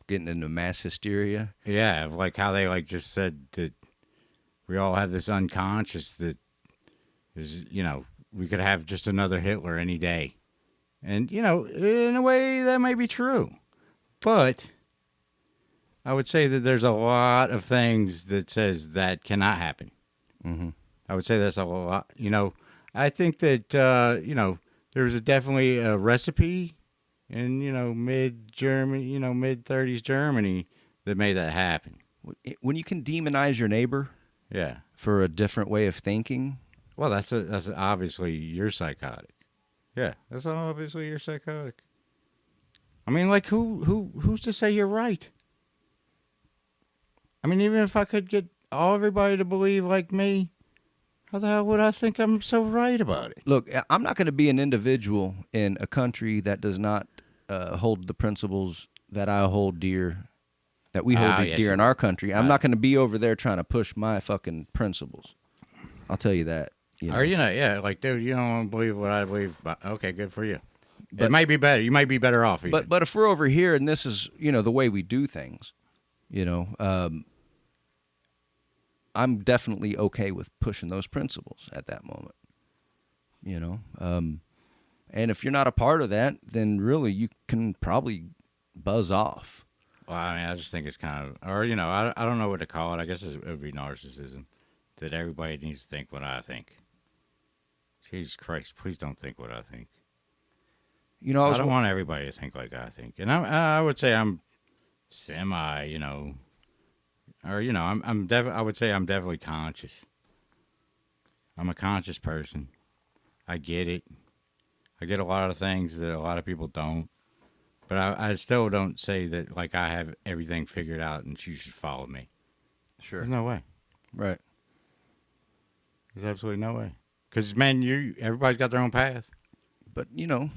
[SPEAKER 1] Getting into mass hysteria.
[SPEAKER 2] of like how they like just said that we all have this unconscious that is we could have just another Hitler any day, and in a way that may be true, but I would say that there's a lot of things that says that cannot happen.
[SPEAKER 1] Mm-hmm.
[SPEAKER 2] I would say that's a lot. I think that there's definitely a recipe in mid Germany, mid 30s Germany that made that happen.
[SPEAKER 1] When you can demonize your neighbor
[SPEAKER 2] Yeah.
[SPEAKER 1] for a different way of thinking,
[SPEAKER 2] Well, that's obviously you're psychotic. Yeah, that's obviously you're psychotic. I mean, like who's to say you're right? I mean, even if I could get everybody to believe like me, how the hell would I think I'm so right about it?
[SPEAKER 1] look, I'm not going to be an individual in a country that does not hold the principles that I hold dear that we hold
[SPEAKER 2] Yes,
[SPEAKER 1] dear
[SPEAKER 2] you
[SPEAKER 1] in
[SPEAKER 2] will.
[SPEAKER 1] our country. I'm not going to be over there trying to push my fucking principles. I'll tell you that.
[SPEAKER 2] Or yeah, like, dude, you don't believe what I believe. But okay, good for you.
[SPEAKER 1] But-
[SPEAKER 2] it might be better. You might be better off. Even.
[SPEAKER 1] But if we're over here and this is the way we do things, I'm definitely okay with pushing those principles at that moment. And if you're not a part of that, then really you can probably buzz off.
[SPEAKER 2] Well, I mean, I just think it's kind of, or I don't know what to call it. I guess it would be narcissism. That everybody needs to think what I think. Jesus Christ, please don't think what I think. I don't want everybody to think like I think. And I would say I'm semi, or I would say I'm definitely conscious. I'm a conscious person. I get it. I get a lot of things that a lot of people don't. But I still don't say that, like, I have everything figured out and you should follow me.
[SPEAKER 1] Sure.
[SPEAKER 2] There's no way.
[SPEAKER 1] Right.
[SPEAKER 2] There's absolutely no way. Because, man, everybody's got their own path.
[SPEAKER 1] But,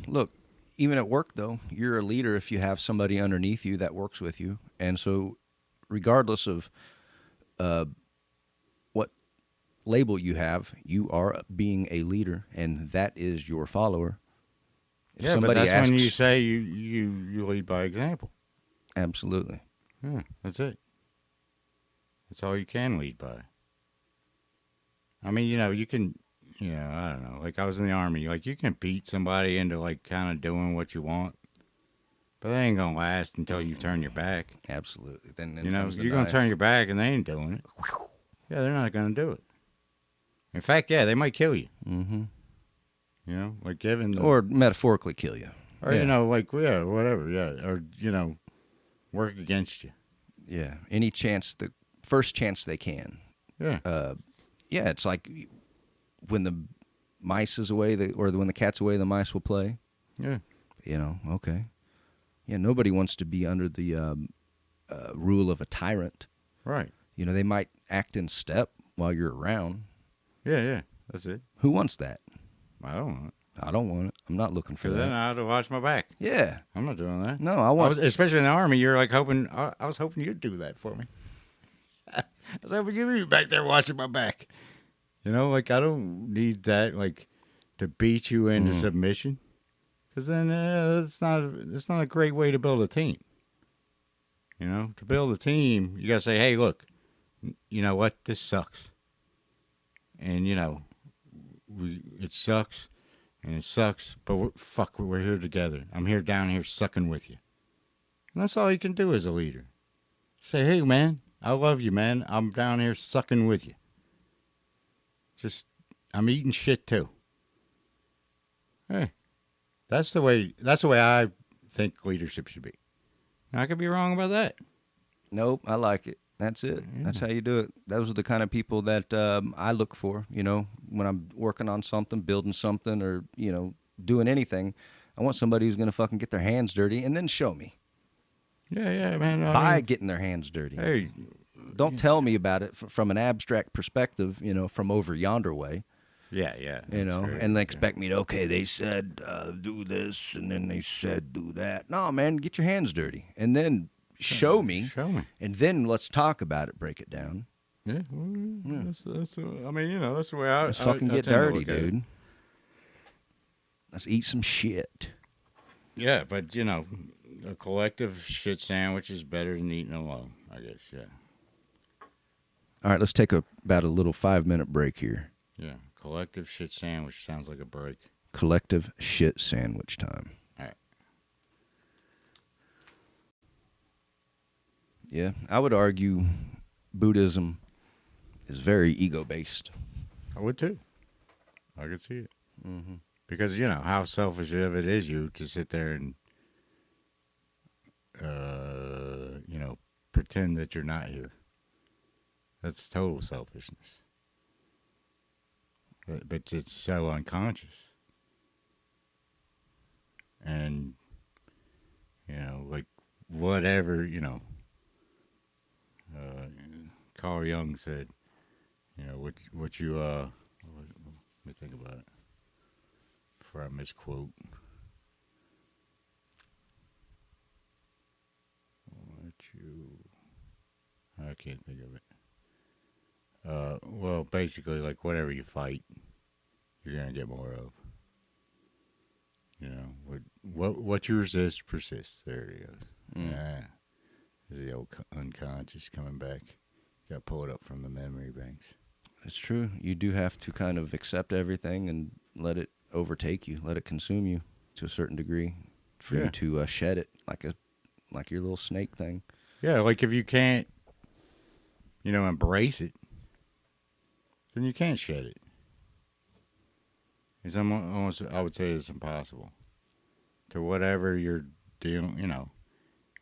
[SPEAKER 1] look, even at work, though, you're a leader if you have somebody underneath you that works with you. And so regardless of what label you have, you are being a leader, and that is your follower. If
[SPEAKER 2] Yeah, but that's when you say you lead by example.
[SPEAKER 1] Absolutely.
[SPEAKER 2] Yeah, that's it. That's all you can lead by. I mean, you can, I don't know. Like, I was in the Army. Like, you can beat somebody into, like, kind of doing what you want. But that ain't going to last until you turn your back.
[SPEAKER 1] Absolutely. Then
[SPEAKER 2] you're going to turn your back and they ain't doing it. Yeah, they're not going to do it. In fact, yeah, they might kill you.
[SPEAKER 1] Mm-hmm.
[SPEAKER 2] Like given the...
[SPEAKER 1] Or metaphorically kill you.
[SPEAKER 2] Or, whatever, yeah. Or, work against you.
[SPEAKER 1] Yeah. Any chance, the first chance they can.
[SPEAKER 2] Yeah.
[SPEAKER 1] Yeah, it's like when the mice is away, or when the cat's away, the mice will play.
[SPEAKER 2] Yeah.
[SPEAKER 1] Okay. Yeah, nobody wants to be under the rule of a tyrant.
[SPEAKER 2] Right.
[SPEAKER 1] They might act in step while you're around.
[SPEAKER 2] Yeah, that's it.
[SPEAKER 1] Who wants that?
[SPEAKER 2] I don't want it.
[SPEAKER 1] I don't want it. I'm not looking for that.
[SPEAKER 2] Because then I have to watch my back.
[SPEAKER 1] Yeah.
[SPEAKER 2] I'm not doing that.
[SPEAKER 1] No, I want...
[SPEAKER 2] especially in the Army, you're like hoping... I was hoping you'd do that for me. I was hoping you'd be back there watching my back. Like, I don't need that, like, to beat you into submission. Because then that's not a great way to build a team. To build a team, you got to say, hey, look, you know what? This sucks. And, it sucks, and it sucks, but we're here together. I'm here down here sucking with you. And that's all you can do as a leader. Say, hey, man, I love you, man. I'm down here sucking with you. I'm eating shit too. Hey, that's the way I think leadership should be. Now, I could be wrong about that.
[SPEAKER 1] Nope, I like it. That's it. Yeah. That's how you do it. Those are the kind of people that I look for, when I'm working on something, building something, or, doing anything. I want somebody who's going to fucking get their hands dirty and then show me.
[SPEAKER 2] Yeah, man.
[SPEAKER 1] By getting their hands dirty.
[SPEAKER 2] Hey.
[SPEAKER 1] Don't tell me about it from an abstract perspective, from over yonder way.
[SPEAKER 2] Yeah.
[SPEAKER 1] And they expect me to, they said do this, and then they said do that. No, man, get your hands dirty. And then show me. And then let's talk about it, break it down.
[SPEAKER 2] Yeah. Well, that's that's the way I...
[SPEAKER 1] Let's fucking get dirty, dude. Let's eat some shit.
[SPEAKER 2] Yeah, but, a collective shit sandwich is better than eating alone, I guess, yeah.
[SPEAKER 1] All right, let's take about a little 5-minute break here.
[SPEAKER 2] Yeah, collective shit sandwich sounds like a break.
[SPEAKER 1] Collective shit sandwich time.
[SPEAKER 2] All right.
[SPEAKER 1] Yeah, I would argue Buddhism is very ego-based.
[SPEAKER 2] I would too. I could see it. Mm-hmm. Because, how selfish of it is you to sit there and, pretend that you're not here. That's total selfishness. But it's so unconscious. And, like, whatever, Carl Jung said, what you, let me think about it before I misquote. can't think of it. Well, basically, like whatever you fight, you're gonna get more of. You know, what you resist persists. There it goes. Yeah, there's the old unconscious coming back. Got to pull it up from the memory banks.
[SPEAKER 1] It's true. You do have to kind of accept everything and let it overtake you, let it consume you to a certain degree, for you to shed it like your little snake thing.
[SPEAKER 2] Yeah, like if you can't, embrace it, then you can't shed it. It's almost, I would say, it's impossible. To whatever you're dealing,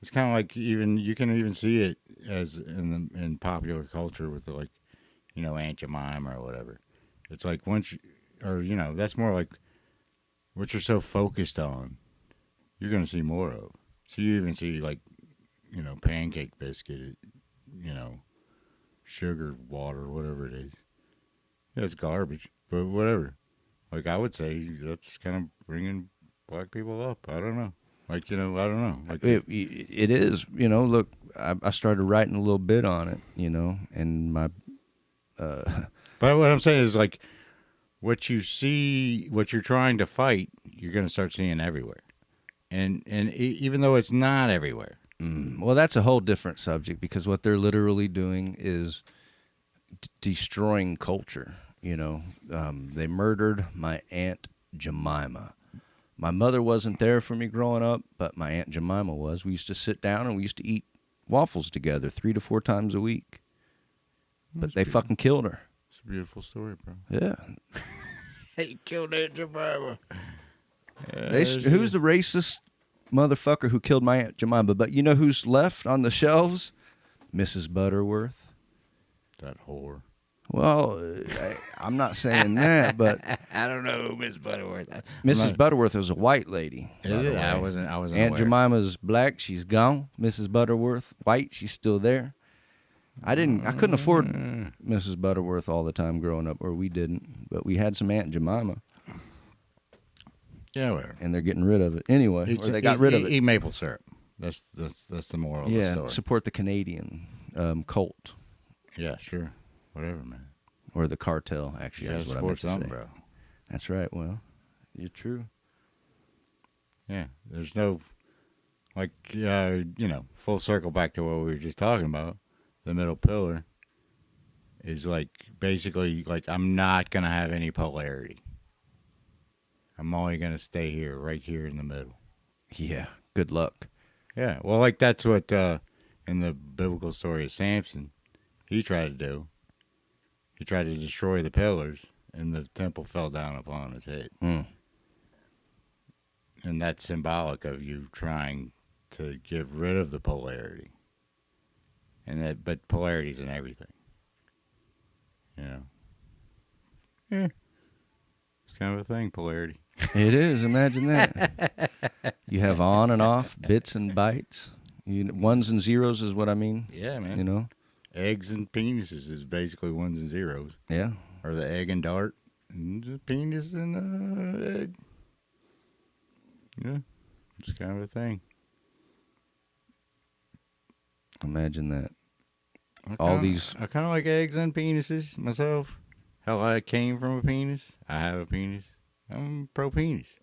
[SPEAKER 2] it's kind of like you can even see it as in popular culture with Aunt Jemima or whatever. It's like that's more like what you're so focused on, you're gonna see more of. So you even see pancake biscuit, sugar water, whatever it is. Yeah, it's garbage, but whatever. Like, I would say that's kind of bringing black people up. I don't know. I don't know. Like
[SPEAKER 1] it is. Look, I started writing a little bit on it, and my...
[SPEAKER 2] But what I'm saying is, like, what you see, what you're trying to fight, you're going to start seeing everywhere. And even though it's not everywhere.
[SPEAKER 1] Well, that's a whole different subject, because what they're literally doing is destroying culture. They murdered my Aunt Jemima. My mother wasn't there for me growing up, but my Aunt Jemima was. We used to sit down and we used to eat waffles together 3 to 4 times a week. But they fucking killed her.
[SPEAKER 2] It's a beautiful story, bro.
[SPEAKER 1] Yeah.
[SPEAKER 2] They killed Aunt Jemima.
[SPEAKER 1] Who's the racist motherfucker who killed my Aunt Jemima? But you know who's left on the shelves? Mrs. Butterworth.
[SPEAKER 2] That whore.
[SPEAKER 1] Well, I'm not saying that, but
[SPEAKER 2] I don't know who Miss Butterworth.
[SPEAKER 1] Mrs. Butterworth was a white lady.
[SPEAKER 2] Is it? I wasn't.
[SPEAKER 1] Aunt
[SPEAKER 2] aware.
[SPEAKER 1] Jemima's black. She's gone. Mrs. Butterworth, white. She's still there. I couldn't afford Mrs. Butterworth all the time growing up, or we didn't. But we had some Aunt Jemima.
[SPEAKER 2] Yeah, whatever.
[SPEAKER 1] And they're getting rid of it anyway. Or they got rid of it.
[SPEAKER 2] Eat maple syrup. That's the moral of the story.
[SPEAKER 1] Support the Canadian cult.
[SPEAKER 2] Yeah, sure. Whatever, man.
[SPEAKER 1] Or the cartel, actually.
[SPEAKER 2] Yeah,
[SPEAKER 1] is what I
[SPEAKER 2] support
[SPEAKER 1] meant to say.
[SPEAKER 2] bro.
[SPEAKER 1] That's right. Well, you're true.
[SPEAKER 2] Yeah, there's no, full circle back to what we were just talking about. The middle pillar is basically I'm not going to have any polarity. I'm only going to stay here, right here in the middle.
[SPEAKER 1] Yeah, good luck.
[SPEAKER 2] Yeah, well, that's what, in the biblical story of Samson, he tried to do. He tried to destroy the pillars, and the temple fell down upon his head.
[SPEAKER 1] Mm.
[SPEAKER 2] And that's symbolic of you trying to get rid of the polarity. But polarity's in everything. Yeah. It's kind of a thing, polarity.
[SPEAKER 1] It is. Imagine that. You have on and off, bits and bytes. Ones and zeros is what I mean.
[SPEAKER 2] Yeah, man. Eggs and penises is basically ones and zeros.
[SPEAKER 1] Yeah.
[SPEAKER 2] Or the egg and dart. And the penis and egg. Yeah. It's kind of a thing.
[SPEAKER 1] Imagine that.
[SPEAKER 2] I kind of like eggs and penises myself. Hell, I came from a penis. I have a penis. I'm pro-penis.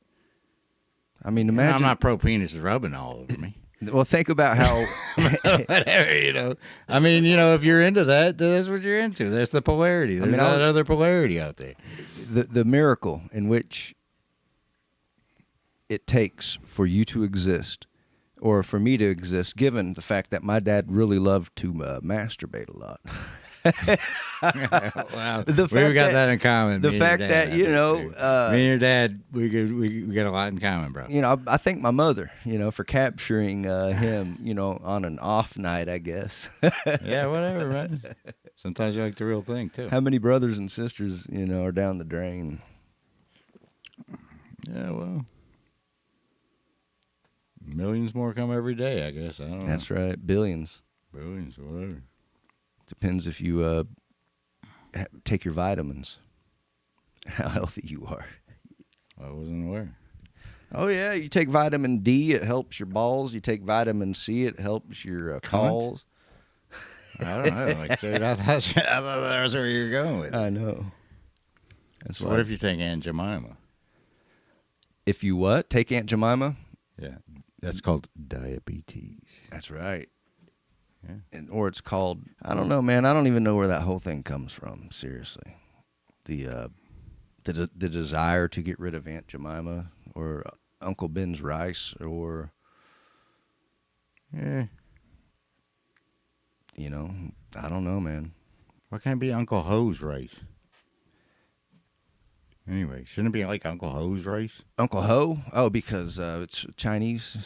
[SPEAKER 1] I mean, imagine...
[SPEAKER 2] I'm not pro-penis rubbing all over me.
[SPEAKER 1] Well, think about how...
[SPEAKER 2] Whatever, I mean, if you're into that, that's what you're into. That's the polarity. There's other polarity out there.
[SPEAKER 1] The miracle in which it takes for you to exist, or for me to exist, given the fact that my dad really loved to masturbate a lot.
[SPEAKER 2] Wow, we got that in common.
[SPEAKER 1] The fact that me and
[SPEAKER 2] your dad, we got a lot in common, bro.
[SPEAKER 1] I thank my mother, for capturing him, on an off night, I guess.
[SPEAKER 2] Yeah, whatever, man. Sometimes you like the real thing too.
[SPEAKER 1] How many brothers and sisters, are down the drain?
[SPEAKER 2] Yeah, well, millions more come every day, I guess. I don't know.
[SPEAKER 1] That's right, billions,
[SPEAKER 2] whatever.
[SPEAKER 1] Depends if you take your vitamins, how healthy you are.
[SPEAKER 2] I wasn't aware.
[SPEAKER 1] Oh, yeah. You take vitamin D, it helps your balls. You take vitamin C, it helps your calls.
[SPEAKER 2] I don't know. Like, dude, I thought that was where you were going with it.
[SPEAKER 1] I know. That's
[SPEAKER 2] So what if you take Aunt Jemima?
[SPEAKER 1] If you what? Take Aunt Jemima?
[SPEAKER 2] Yeah. That's called diabetes.
[SPEAKER 1] That's right.
[SPEAKER 2] Yeah.
[SPEAKER 1] Or it's called, I don't know, man. I don't even know where that whole thing comes from, seriously. The desire to get rid of Aunt Jemima or Uncle Ben's rice or,
[SPEAKER 2] Yeah.
[SPEAKER 1] you know, I don't know, man.
[SPEAKER 2] Why can't it be Uncle Ho's rice? Anyway, shouldn't it be like Uncle Ho's rice?
[SPEAKER 1] Uncle Ho? Oh, because it's Chinese.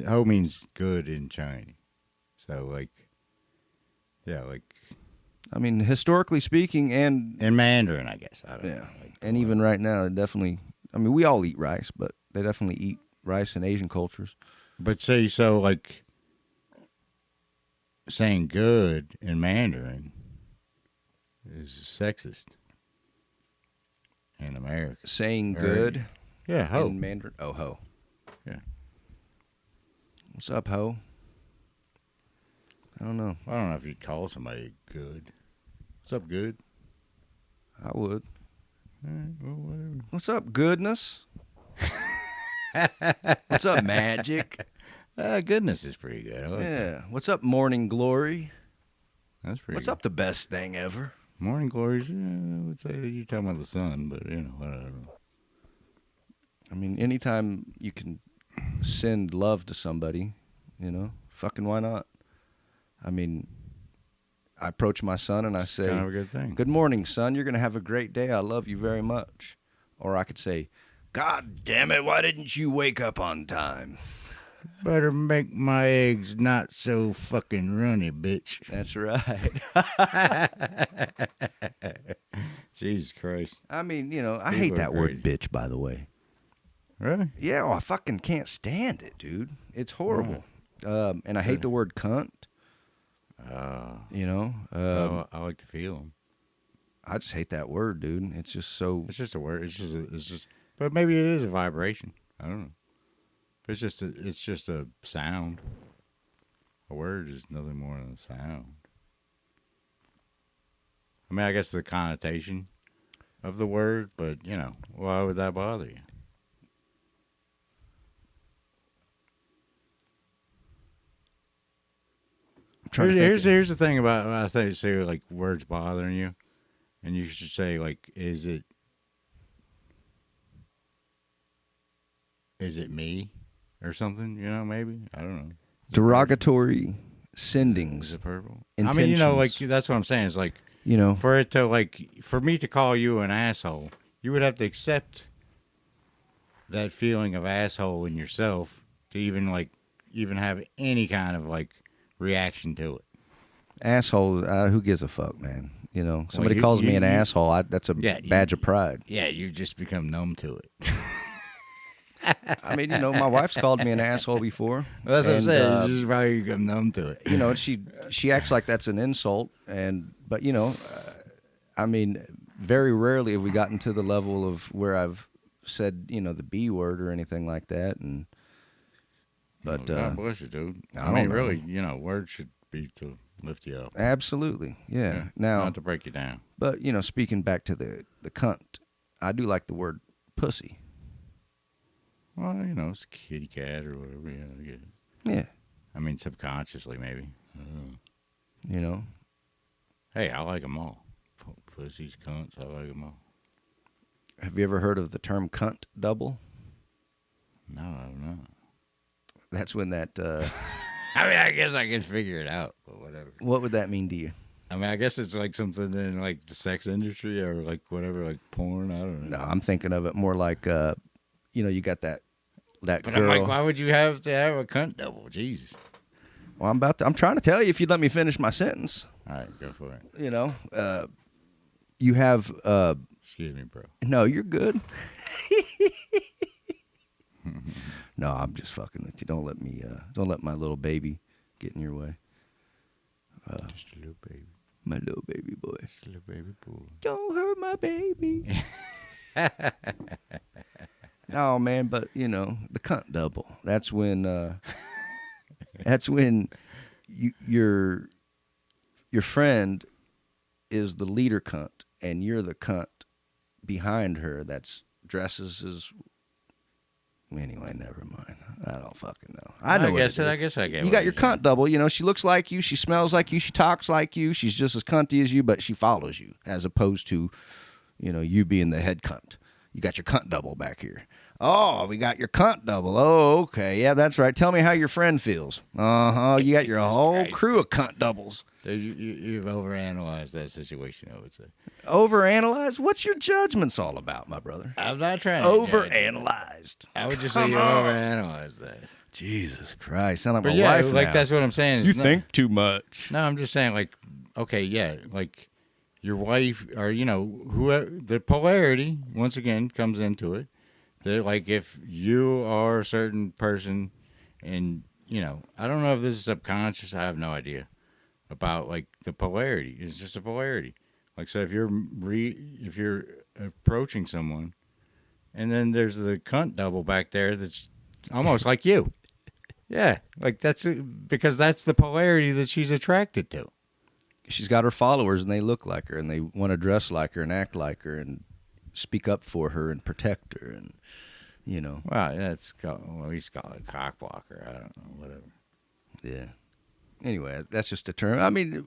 [SPEAKER 2] Ho means good in Chinese. So, like, yeah, like.
[SPEAKER 1] I mean, historically speaking, and
[SPEAKER 2] In Mandarin, I guess. I don't know. Like,
[SPEAKER 1] and even right now, it definitely. I mean, we all eat rice, but they definitely eat rice in Asian cultures.
[SPEAKER 2] But say so, like, saying good in Mandarin is sexist in America.
[SPEAKER 1] Saying
[SPEAKER 2] Or-
[SPEAKER 1] good
[SPEAKER 2] Yeah, ho.
[SPEAKER 1] in Mandarin. Oh, ho.
[SPEAKER 2] Yeah.
[SPEAKER 1] What's up, ho? I don't know.
[SPEAKER 2] I don't know if you'd call somebody good. What's up, good?
[SPEAKER 1] I would.
[SPEAKER 2] All right, well, whatever.
[SPEAKER 1] What's up, goodness? What's up, magic?
[SPEAKER 2] Goodness is pretty good. I like that.
[SPEAKER 1] Yeah. What's up, morning glory?
[SPEAKER 2] That's pretty
[SPEAKER 1] What's
[SPEAKER 2] good.
[SPEAKER 1] up, the best thing ever?
[SPEAKER 2] Morning glories. Yeah, I would say that you're talking about the sun, but, whatever.
[SPEAKER 1] I mean, anytime you can send love to somebody, fucking why not? I mean, I approach my son and I say,
[SPEAKER 2] Kind of a good thing.
[SPEAKER 1] good morning, son. You're going to have a great day. I love you very much. Or I could say, God damn it, why didn't you wake up on time?
[SPEAKER 2] Better make my eggs not so fucking runny, bitch.
[SPEAKER 1] That's right.
[SPEAKER 2] Jesus Christ.
[SPEAKER 1] I mean, I
[SPEAKER 2] People
[SPEAKER 1] hate
[SPEAKER 2] are
[SPEAKER 1] that word
[SPEAKER 2] crazy.
[SPEAKER 1] bitch, by the way.
[SPEAKER 2] Really?
[SPEAKER 1] Yeah, I fucking can't stand it, dude. It's horrible. And I hate the word cunt.
[SPEAKER 2] I like to feel them.
[SPEAKER 1] I just hate that word, dude. It's just so.
[SPEAKER 2] It's just a word. It's just. But maybe it is a vibration. I don't know. But it's just a sound. A word is nothing more than a sound. I mean, I guess the connotation of the word, but why would that bother you? Here's the thing about I thought you say like words bothering you, and you should say like, is it me or something? Maybe I don't know.
[SPEAKER 1] derogatory
[SPEAKER 2] Is
[SPEAKER 1] sendings.
[SPEAKER 2] it purple?
[SPEAKER 1] Intentions.
[SPEAKER 2] I mean, like that's what I'm saying. It's like for it to for me to call you an asshole, you would have to accept that feeling of asshole in yourself to even have any kind of reaction to it.
[SPEAKER 1] Asshole, who gives a fuck, man? Somebody
[SPEAKER 2] you-
[SPEAKER 1] calls me
[SPEAKER 2] you-
[SPEAKER 1] an
[SPEAKER 2] you-
[SPEAKER 1] asshole, that's a badge of pride.
[SPEAKER 2] Yeah, you just become numb to it.
[SPEAKER 1] I mean, my wife's called me an asshole before.
[SPEAKER 2] Well, that's what I'm
[SPEAKER 1] and,
[SPEAKER 2] saying. You just probably become numb to it.
[SPEAKER 1] She acts like that's an insult, but I mean, very rarely have we gotten to the level of where I've said the B word or anything like that, but
[SPEAKER 2] God bless you, dude.
[SPEAKER 1] I
[SPEAKER 2] I
[SPEAKER 1] don't
[SPEAKER 2] mean,
[SPEAKER 1] know.
[SPEAKER 2] really, words should be to lift you up.
[SPEAKER 1] absolutely, yeah. Now,
[SPEAKER 2] not to break you down.
[SPEAKER 1] but speaking back to the cunt, I do like the word pussy.
[SPEAKER 2] Well, it's kitty cat or whatever. Yeah, I get it.
[SPEAKER 1] Yeah,
[SPEAKER 2] I mean, subconsciously, maybe. I don't know. Hey, I like them all. Pussies, cunts, I like them all.
[SPEAKER 1] Have you ever heard of the term cunt double?
[SPEAKER 2] No, I'm not.
[SPEAKER 1] That's when that.
[SPEAKER 2] I mean, I guess I can figure it out, but whatever.
[SPEAKER 1] What would that mean to you?
[SPEAKER 2] I mean, I guess it's like something in the sex industry or whatever, like porn. I don't know.
[SPEAKER 1] No, I'm thinking of it more like, you got that
[SPEAKER 2] But
[SPEAKER 1] girl.
[SPEAKER 2] I'm like, why would you have to have a cunt double? Jesus.
[SPEAKER 1] Well, I'm trying to tell you if you'd let me finish my sentence.
[SPEAKER 2] All right, go for it.
[SPEAKER 1] You have.
[SPEAKER 2] Excuse me, bro.
[SPEAKER 1] No, you're good. No, I'm just fucking with you. Don't let my little baby get in your way.
[SPEAKER 2] Just a little baby.
[SPEAKER 1] My little baby boy.
[SPEAKER 2] Just a little baby boy.
[SPEAKER 1] Don't hurt my baby. No, man, but the cunt double. That's when. That's when you're your friend is the leader cunt, and you're the cunt behind her that's dresses as. Anyway, never mind. I don't fucking know. I know.
[SPEAKER 2] I guess I get.
[SPEAKER 1] You got your cunt double. You know, she looks like you, she smells like you, she talks like you, she's just as cunty as you, but she follows you, as opposed to, you know, you being the head cunt. You got your cunt double back here. Oh, we got your cunt double. Oh, okay. Yeah, that's right. Tell me how your friend feels. Uh-huh. You got your whole crew of cunt doubles.
[SPEAKER 2] You've overanalyzed that situation, I would say.
[SPEAKER 1] Overanalyzed? What's your judgments all about, my brother?
[SPEAKER 2] I'm not trying to
[SPEAKER 1] overanalyzed.
[SPEAKER 2] I would just say you overanalyzed that.
[SPEAKER 1] Jesus Christ. Sound like
[SPEAKER 2] but
[SPEAKER 1] my
[SPEAKER 2] yeah,
[SPEAKER 1] wife
[SPEAKER 2] like
[SPEAKER 1] now.
[SPEAKER 2] that's what I'm saying.
[SPEAKER 1] You think too much.
[SPEAKER 2] No, I'm just saying, like, okay, yeah, like your wife, or, you know, whoever, the polarity, once again, comes into it. That, like, if you are a certain person, and, you know, I don't know if this is subconscious, I have no idea about, like, the polarity. It's just a polarity. Like, so if you're approaching someone, and then there's the cunt double back there that's almost like you. Yeah, like that's because that's the polarity that she's attracted to.
[SPEAKER 1] She's got her followers, and they look like her, and they want to dress like her and act like her and speak up for her and protect her, and, you know.
[SPEAKER 2] Well, he's called a cock blocker. I don't know, whatever.
[SPEAKER 1] Yeah. Anyway, that's just a term. I mean,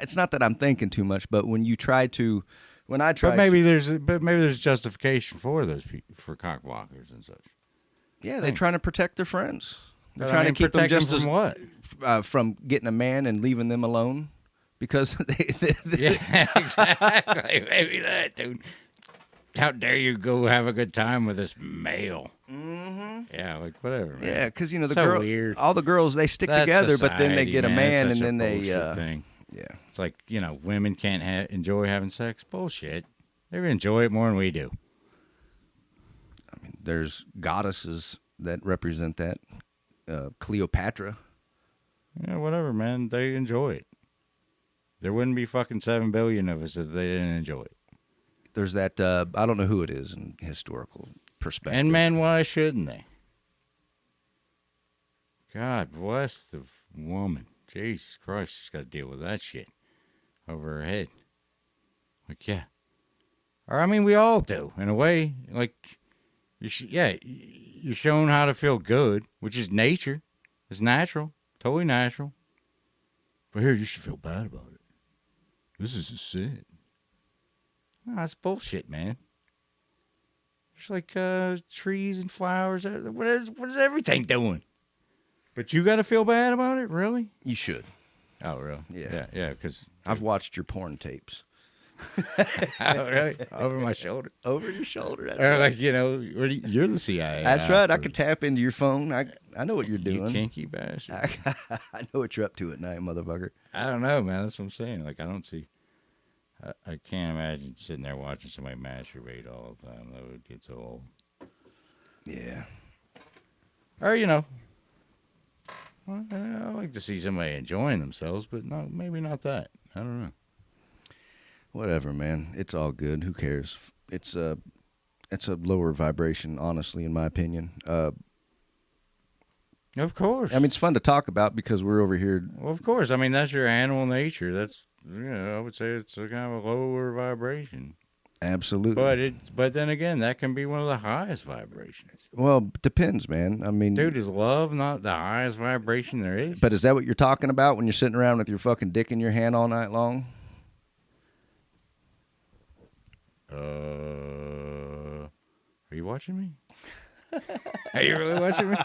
[SPEAKER 1] it's not that I'm thinking too much, but when I try,
[SPEAKER 2] but maybe there's justification for those people, for cock blockers and such.
[SPEAKER 1] Yeah, they're trying to protect their friends. They're
[SPEAKER 2] But
[SPEAKER 1] trying to keep them just
[SPEAKER 2] from
[SPEAKER 1] as
[SPEAKER 2] what?
[SPEAKER 1] From getting a man and leaving them alone, because
[SPEAKER 2] yeah, exactly. Maybe that, dude. How dare you go have a good time with this male? Mm-hmm. Yeah, like whatever. Man.
[SPEAKER 1] Yeah, because, you know,
[SPEAKER 2] weird.
[SPEAKER 1] all the girls, they stick
[SPEAKER 2] That's
[SPEAKER 1] together,
[SPEAKER 2] society,
[SPEAKER 1] but then they get a man,
[SPEAKER 2] It's
[SPEAKER 1] and then they
[SPEAKER 2] thing.
[SPEAKER 1] Yeah,
[SPEAKER 2] it's like, you know, women can't enjoy having sex. Bullshit. They enjoy it more than we do.
[SPEAKER 1] I mean, there's goddesses that represent that. Cleopatra.
[SPEAKER 2] Yeah, whatever, man. They enjoy it. There wouldn't be fucking 7 billion of us if they didn't enjoy it.
[SPEAKER 1] There's that, I don't know who it is in historical perspective.
[SPEAKER 2] And, man, why shouldn't they? God bless the woman. Jesus Christ, she's got to deal with that shit over her head. Like, yeah. Or, I mean, we all do, in a way. Like, you're shown how to feel good, which is nature. It's natural. Totally natural. But here, you should feel bad about it. This is a sin. No, that's bullshit, man. It's like trees and flowers. What is everything doing? But you got to feel bad about it? Really?
[SPEAKER 1] You should.
[SPEAKER 2] Oh, really?
[SPEAKER 1] Yeah.
[SPEAKER 2] Yeah, because
[SPEAKER 1] I've watched your porn tapes.
[SPEAKER 2] Oh, really? Over my shoulder.
[SPEAKER 1] Over your shoulder. That's
[SPEAKER 2] Or
[SPEAKER 1] right.
[SPEAKER 2] like, you know, you're the CIA.
[SPEAKER 1] That's right. I could tap into your phone. I know what you're
[SPEAKER 2] You
[SPEAKER 1] doing.
[SPEAKER 2] kinky bastard.
[SPEAKER 1] I know what you're up to at night, motherfucker.
[SPEAKER 2] I don't know, man. That's what I'm saying. Like, I don't see. I can't imagine sitting there watching somebody masturbate all the time. That would get so old.
[SPEAKER 1] Yeah.
[SPEAKER 2] Or, you know, well, I like to see somebody enjoying themselves, but maybe not that. I don't know.
[SPEAKER 1] Whatever, man. It's all good. Who cares? It's a lower vibration, honestly, in my opinion.
[SPEAKER 2] Of course.
[SPEAKER 1] I mean, it's fun to talk about because we're over here.
[SPEAKER 2] Well, of course. I mean, that's your animal nature. That's, you know, I would say it's a kind of a lower vibration.
[SPEAKER 1] Absolutely.
[SPEAKER 2] But then again, that can be one of the highest vibrations.
[SPEAKER 1] Well, depends, man. I mean,
[SPEAKER 2] Dude, is love not the highest vibration there is?
[SPEAKER 1] but is that what you're talking about when you're sitting around with your fucking dick in your hand all night long?
[SPEAKER 2] Are you watching me? Are you really watching me?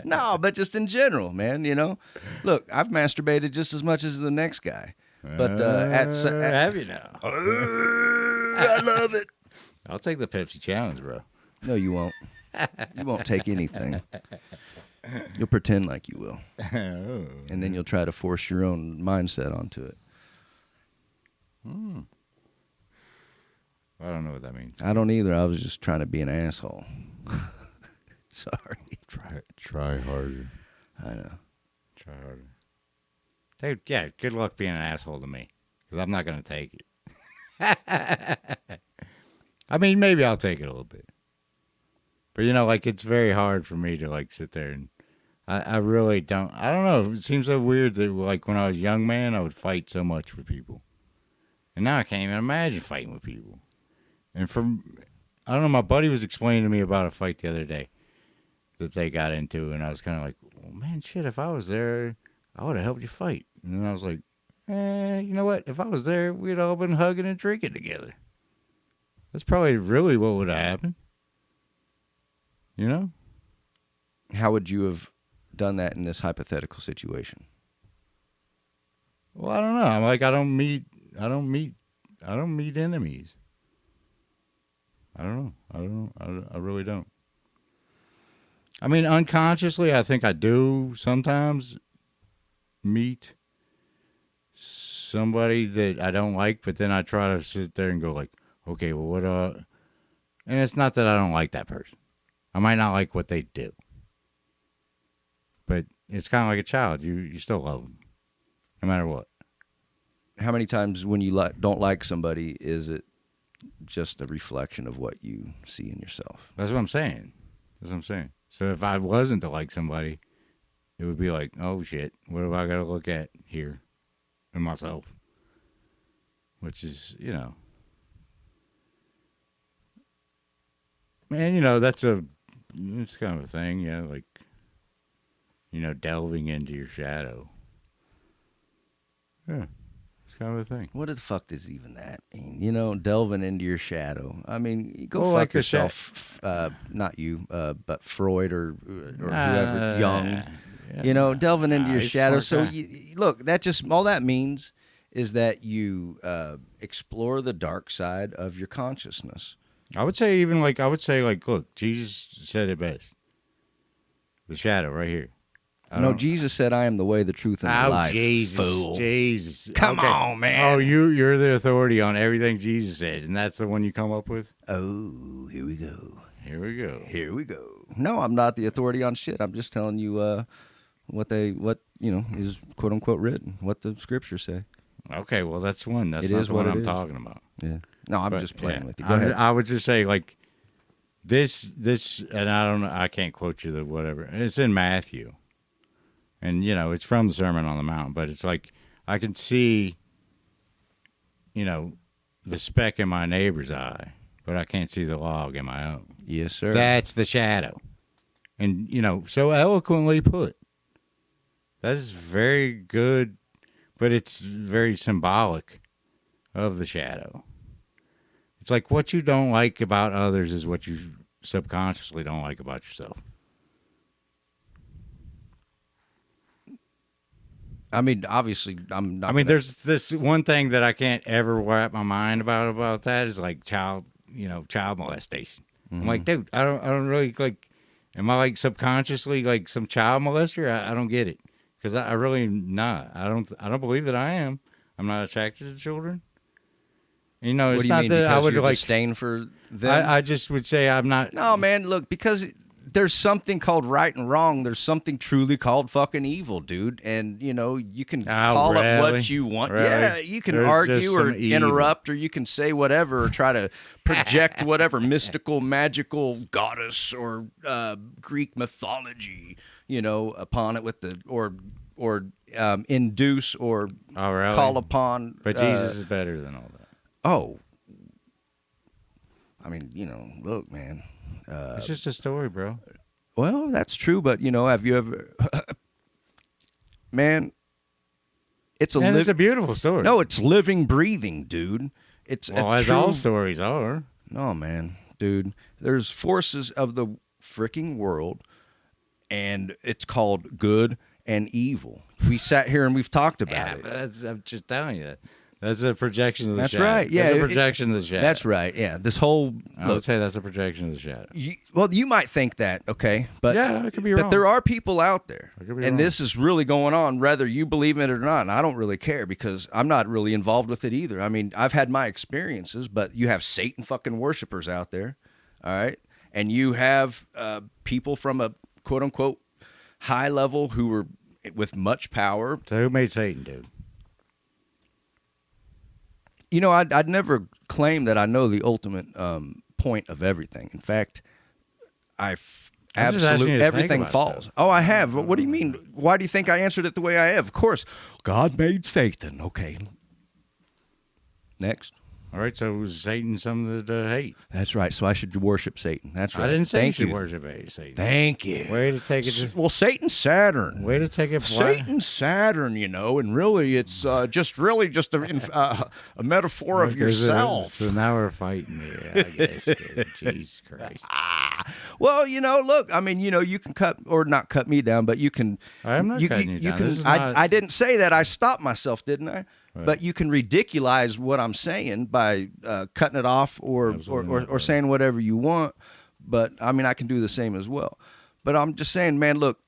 [SPEAKER 1] No, but just in general, man. You know, look, I've masturbated just as much as the next guy. But
[SPEAKER 2] have you now?
[SPEAKER 1] I love it.
[SPEAKER 2] I'll take the Pepsi challenge, bro.
[SPEAKER 1] No, you won't. You won't take anything. You'll pretend like you will, and then you'll try to force your own mindset onto it.
[SPEAKER 2] I don't know what that means.
[SPEAKER 1] I don't either. I was just trying to be an asshole. Sorry.
[SPEAKER 2] Try harder.
[SPEAKER 1] I know.
[SPEAKER 2] Try harder. Dude, yeah, good luck being an asshole to me, because I'm not going to take it. I mean, maybe I'll take it a little bit. But, you know, like, it's very hard for me to, like, sit there and I really don't. I don't know. It seems so weird that like when I was a young man, I would fight so much with people, and now I can't even imagine fighting with people. And I don't know. My buddy was explaining to me about a fight the other day that they got into, and I was kind of like, well, man, shit. If I was there, I would have helped you fight. And then I was like, you know what? If I was there, we'd all been hugging and drinking together. That's probably really what would have happened. You know?
[SPEAKER 1] How would you have done that in this hypothetical situation?
[SPEAKER 2] Well, I don't know. I'm like, I don't meet enemies. I don't know. I really don't. I mean, unconsciously, I think I do sometimes meet somebody that I don't like, but then I try to sit there and go like, okay, well, what, and it's not that I don't like that person. I might not like what they do, but it's kind of like a child. You still love them, no matter what.
[SPEAKER 1] How many times when you don't like somebody, is it just a reflection of what you see in yourself?
[SPEAKER 2] That's what I'm saying. So if I wasn't to like somebody, it would be like, oh shit, what have I got to look at here in myself? Which is, man, it's kind of a thing, like, delving into your shadow. Yeah. Kind of a thing.
[SPEAKER 1] What the fuck does even that mean? Delving into your shadow. I mean, go fuck
[SPEAKER 2] like
[SPEAKER 1] yourself. Not you, but Freud or whoever, Jung. Delving into your shadow. So look, all that means is that you explore the dark side of your consciousness.
[SPEAKER 2] I would say look, Jesus said it best. The shadow right here.
[SPEAKER 1] No, Jesus said, "I am the way, the truth, and the life."
[SPEAKER 2] Jesus.
[SPEAKER 1] Come on, man.
[SPEAKER 2] Oh, you're the authority on everything Jesus said, and that's the one you come up with?
[SPEAKER 1] Oh, here we go. No, I'm not the authority on shit. I'm just telling you what is quote unquote written, what the scriptures say.
[SPEAKER 2] Okay, well that's one. That's not the one I'm talking about.
[SPEAKER 1] Yeah. No, I'm just playing with you. Go ahead.
[SPEAKER 2] I would just say like this, and I don't know. I can't quote you the whatever. It's in Matthew. And, it's from the Sermon on the Mount, but it's like I can see, the speck in my neighbor's eye, but I can't see the log in my own.
[SPEAKER 1] Yes, sir.
[SPEAKER 2] That's the shadow. And, so eloquently put. That is very good, but it's very symbolic of the shadow. It's like what you don't like about others is what you subconsciously don't like about yourself.
[SPEAKER 1] I mean, obviously, I'm not.
[SPEAKER 2] There's this one thing that I can't ever wrap my mind about that is like child molestation. Mm-hmm. I'm like, dude, I don't really like. Am I like subconsciously like some child molester? I don't get it because I really not. I don't believe that I am. I'm not attracted to children. It's
[SPEAKER 1] what do you
[SPEAKER 2] not
[SPEAKER 1] mean,
[SPEAKER 2] that
[SPEAKER 1] because
[SPEAKER 2] I would
[SPEAKER 1] you're
[SPEAKER 2] like
[SPEAKER 1] disdain for them.
[SPEAKER 2] I just would say I'm not.
[SPEAKER 1] No, man. Look, because there's something called right and wrong. There's something truly called fucking evil, dude. And, you can call it what you want.
[SPEAKER 2] Really?
[SPEAKER 1] Yeah, you can argue or interrupt or you can say whatever or try to project whatever mystical, magical goddess or Greek mythology, upon it with or induce or call upon.
[SPEAKER 2] But Jesus is better than all that.
[SPEAKER 1] Oh. I mean, look, man.
[SPEAKER 2] It's just a story, bro.
[SPEAKER 1] Well, that's true, but have you ever, man? It's a beautiful story. No, it's living, breathing, dude. It's
[SPEAKER 2] as all stories are.
[SPEAKER 1] No, man, dude. There's forces of the freaking world, and it's called good and evil. We sat here and we've talked about it.
[SPEAKER 2] But I'm just telling you that. That's a projection of the shadow.
[SPEAKER 1] That's right. Yeah,
[SPEAKER 2] that's a projection of the shadow.
[SPEAKER 1] That's right. Yeah, this whole.
[SPEAKER 2] I would say that's a projection of the shadow.
[SPEAKER 1] You might think that, okay, but
[SPEAKER 2] yeah, I could be wrong.
[SPEAKER 1] But there are people out there,
[SPEAKER 2] and
[SPEAKER 1] wrong. This is really going on, whether you believe it or not. And I don't really care because I'm not really involved with it either. I mean, I've had my experiences, but you have Satan fucking worshipers out there, all right, and you have people from a quote unquote high level who are with much power.
[SPEAKER 2] So who made Satan, dude?
[SPEAKER 1] I'd never claim that I know the ultimate point of everything. In fact,
[SPEAKER 2] I'm just asking you
[SPEAKER 1] Absolute.
[SPEAKER 2] to think
[SPEAKER 1] Everything
[SPEAKER 2] about
[SPEAKER 1] falls.
[SPEAKER 2] stuff.
[SPEAKER 1] Oh, I have. What do you mean? Why do you think I answered it the way I have? Of course, God made Satan. Okay. Next.
[SPEAKER 2] All right, so was Satan something to hate?
[SPEAKER 1] That's right. So I should worship Satan. That's right.
[SPEAKER 2] I didn't say
[SPEAKER 1] Thank
[SPEAKER 2] you should worship Satan.
[SPEAKER 1] Thank you.
[SPEAKER 2] Way to take it.
[SPEAKER 1] Well, Satan's Saturn.
[SPEAKER 2] Way to take it.
[SPEAKER 1] Satan's Saturn, and really it's just a metaphor of yourself.
[SPEAKER 2] So now we're fighting here, I guess. Dude. Jesus Christ.
[SPEAKER 1] Well, look, I mean, you can cut or not cut me down, but you can.
[SPEAKER 2] I'm not cutting you down. This is
[SPEAKER 1] I didn't say that. I stopped myself, didn't I? Right. But you can ridiculize what I'm saying by cutting it off or saying whatever you want. But I mean, I can do the same as well. But I'm just saying, man, look.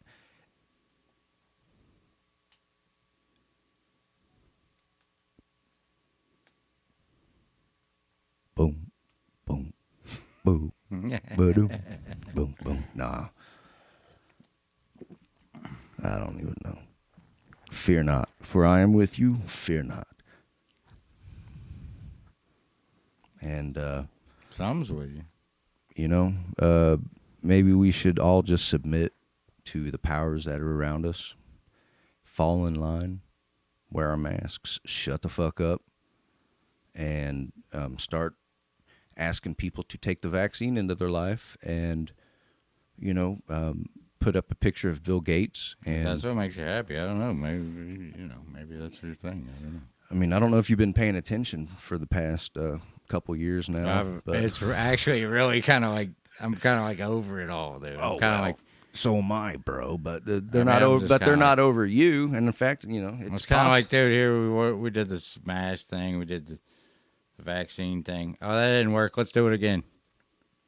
[SPEAKER 1] Boom, boom, boom, boom, boom, boom. Nah, I don't even know. Fear not, for I am with you. Fear not. And
[SPEAKER 2] some's with you.
[SPEAKER 1] Maybe we should all just submit to the powers that are around us. Fall in line, wear our masks, shut the fuck up, and start asking people to take the vaccine into their life, and put up a picture of Bill Gates. And
[SPEAKER 2] if that's what makes you happy. I don't know. Maybe that's your thing. I don't know.
[SPEAKER 1] I mean, I don't know if you've been paying attention for the past couple years now. But
[SPEAKER 2] it's actually really kind of like I'm kind of like over it all, dude. I'm kind of like.
[SPEAKER 1] So am I, bro. But they're not over. But they're not over you. And in fact,
[SPEAKER 2] it's kind of like, dude. Here we did the smash thing. We did the vaccine thing. Oh, that didn't work. Let's do it again.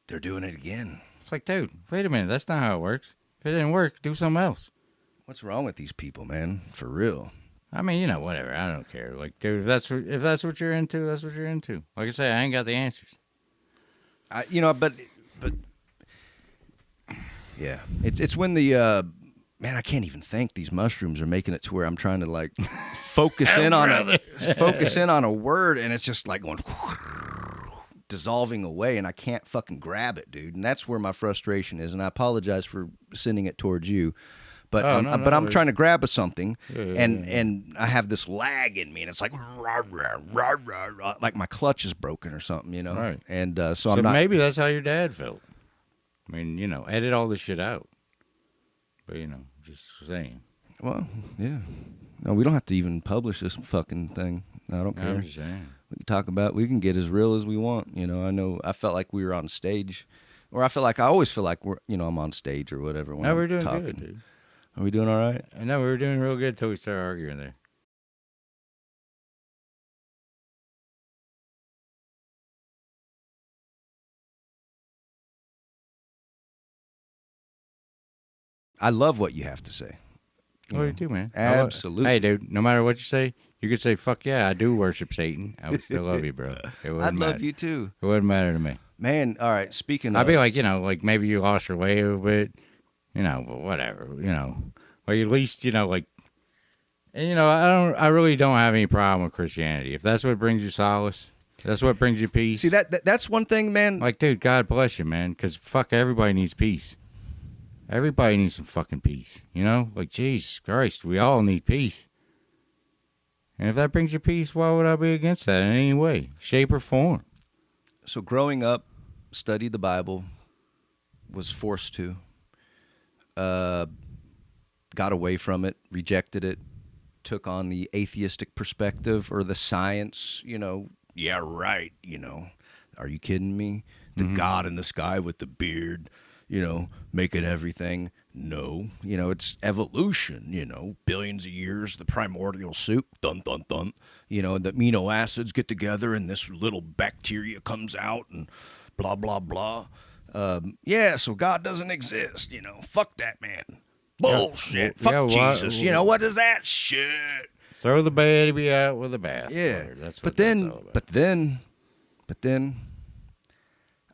[SPEAKER 1] They're doing it again.
[SPEAKER 2] It's like, dude, wait a minute. That's not how it works. If it didn't work, do something else.
[SPEAKER 1] What's wrong with these people, man? For real.
[SPEAKER 2] I mean, whatever. I don't care. Like, dude, if that's what you're into, that's what you're into. Like I say, I ain't got the answers.
[SPEAKER 1] But yeah, it's when the man, I can't even think. These mushrooms are making it to where I'm trying to like focus in on a word, and it's just like going dissolving away, and I can't fucking grab it, dude. And that's where my frustration is. And I apologize for sending it towards you. But I'm trying to grab something, and I have this lag in me, and it's like rah, rah, rah, rah, rah, like my clutch is broken or something, Right. And so I'm not.
[SPEAKER 2] Maybe that's how your dad felt. I mean, edit all this shit out. But just saying.
[SPEAKER 1] Well, yeah. No, we don't have to even publish this fucking thing. I don't care.
[SPEAKER 2] I'm just saying.
[SPEAKER 1] We can talk about. We can get as real as we want. I know. I felt like we were on stage, or I always feel like we're. I'm on stage or whatever. When
[SPEAKER 2] we're
[SPEAKER 1] I'm
[SPEAKER 2] doing
[SPEAKER 1] talking.
[SPEAKER 2] Good, dude.
[SPEAKER 1] Are we doing all right?
[SPEAKER 2] No, we were doing real good until we started arguing there.
[SPEAKER 1] I love what you have to say.
[SPEAKER 2] Oh, you do, man.
[SPEAKER 1] Absolutely.
[SPEAKER 2] Hey, dude, no matter what you say, you could say, fuck yeah, I do worship Satan. I would still love you, bro.
[SPEAKER 1] I'd love you, too.
[SPEAKER 2] It wouldn't matter to me.
[SPEAKER 1] Man, all right, speaking
[SPEAKER 2] I'd be like, like maybe you lost your way a little bit, but whatever, Or at least, like, and, I really don't have any problem with Christianity. If that's what brings you solace, that's what brings you peace.
[SPEAKER 1] See, that's one thing, man.
[SPEAKER 2] Like, dude, God bless you, man, because fuck, everybody needs peace. Everybody needs some fucking peace, Like, Jesus Christ, we all need peace. And if that brings you peace, why would I be against that in any way, shape, or form?
[SPEAKER 1] So growing up, studied the Bible, was forced to, got away from it, rejected it, took on the atheistic perspective or the science, yeah, right, are you kidding me? The God in the sky with the beard, making everything. No, it's evolution, billions of years, the primordial soup, dun, dun, dun. The amino acids get together and this little bacteria comes out and blah, blah, blah. Yeah, so God doesn't exist, fuck that, man. Bullshit. Fuck Jesus. What is that shit?
[SPEAKER 2] Throw the baby out with the bath.
[SPEAKER 1] Yeah.
[SPEAKER 2] That's what that's all about.
[SPEAKER 1] But then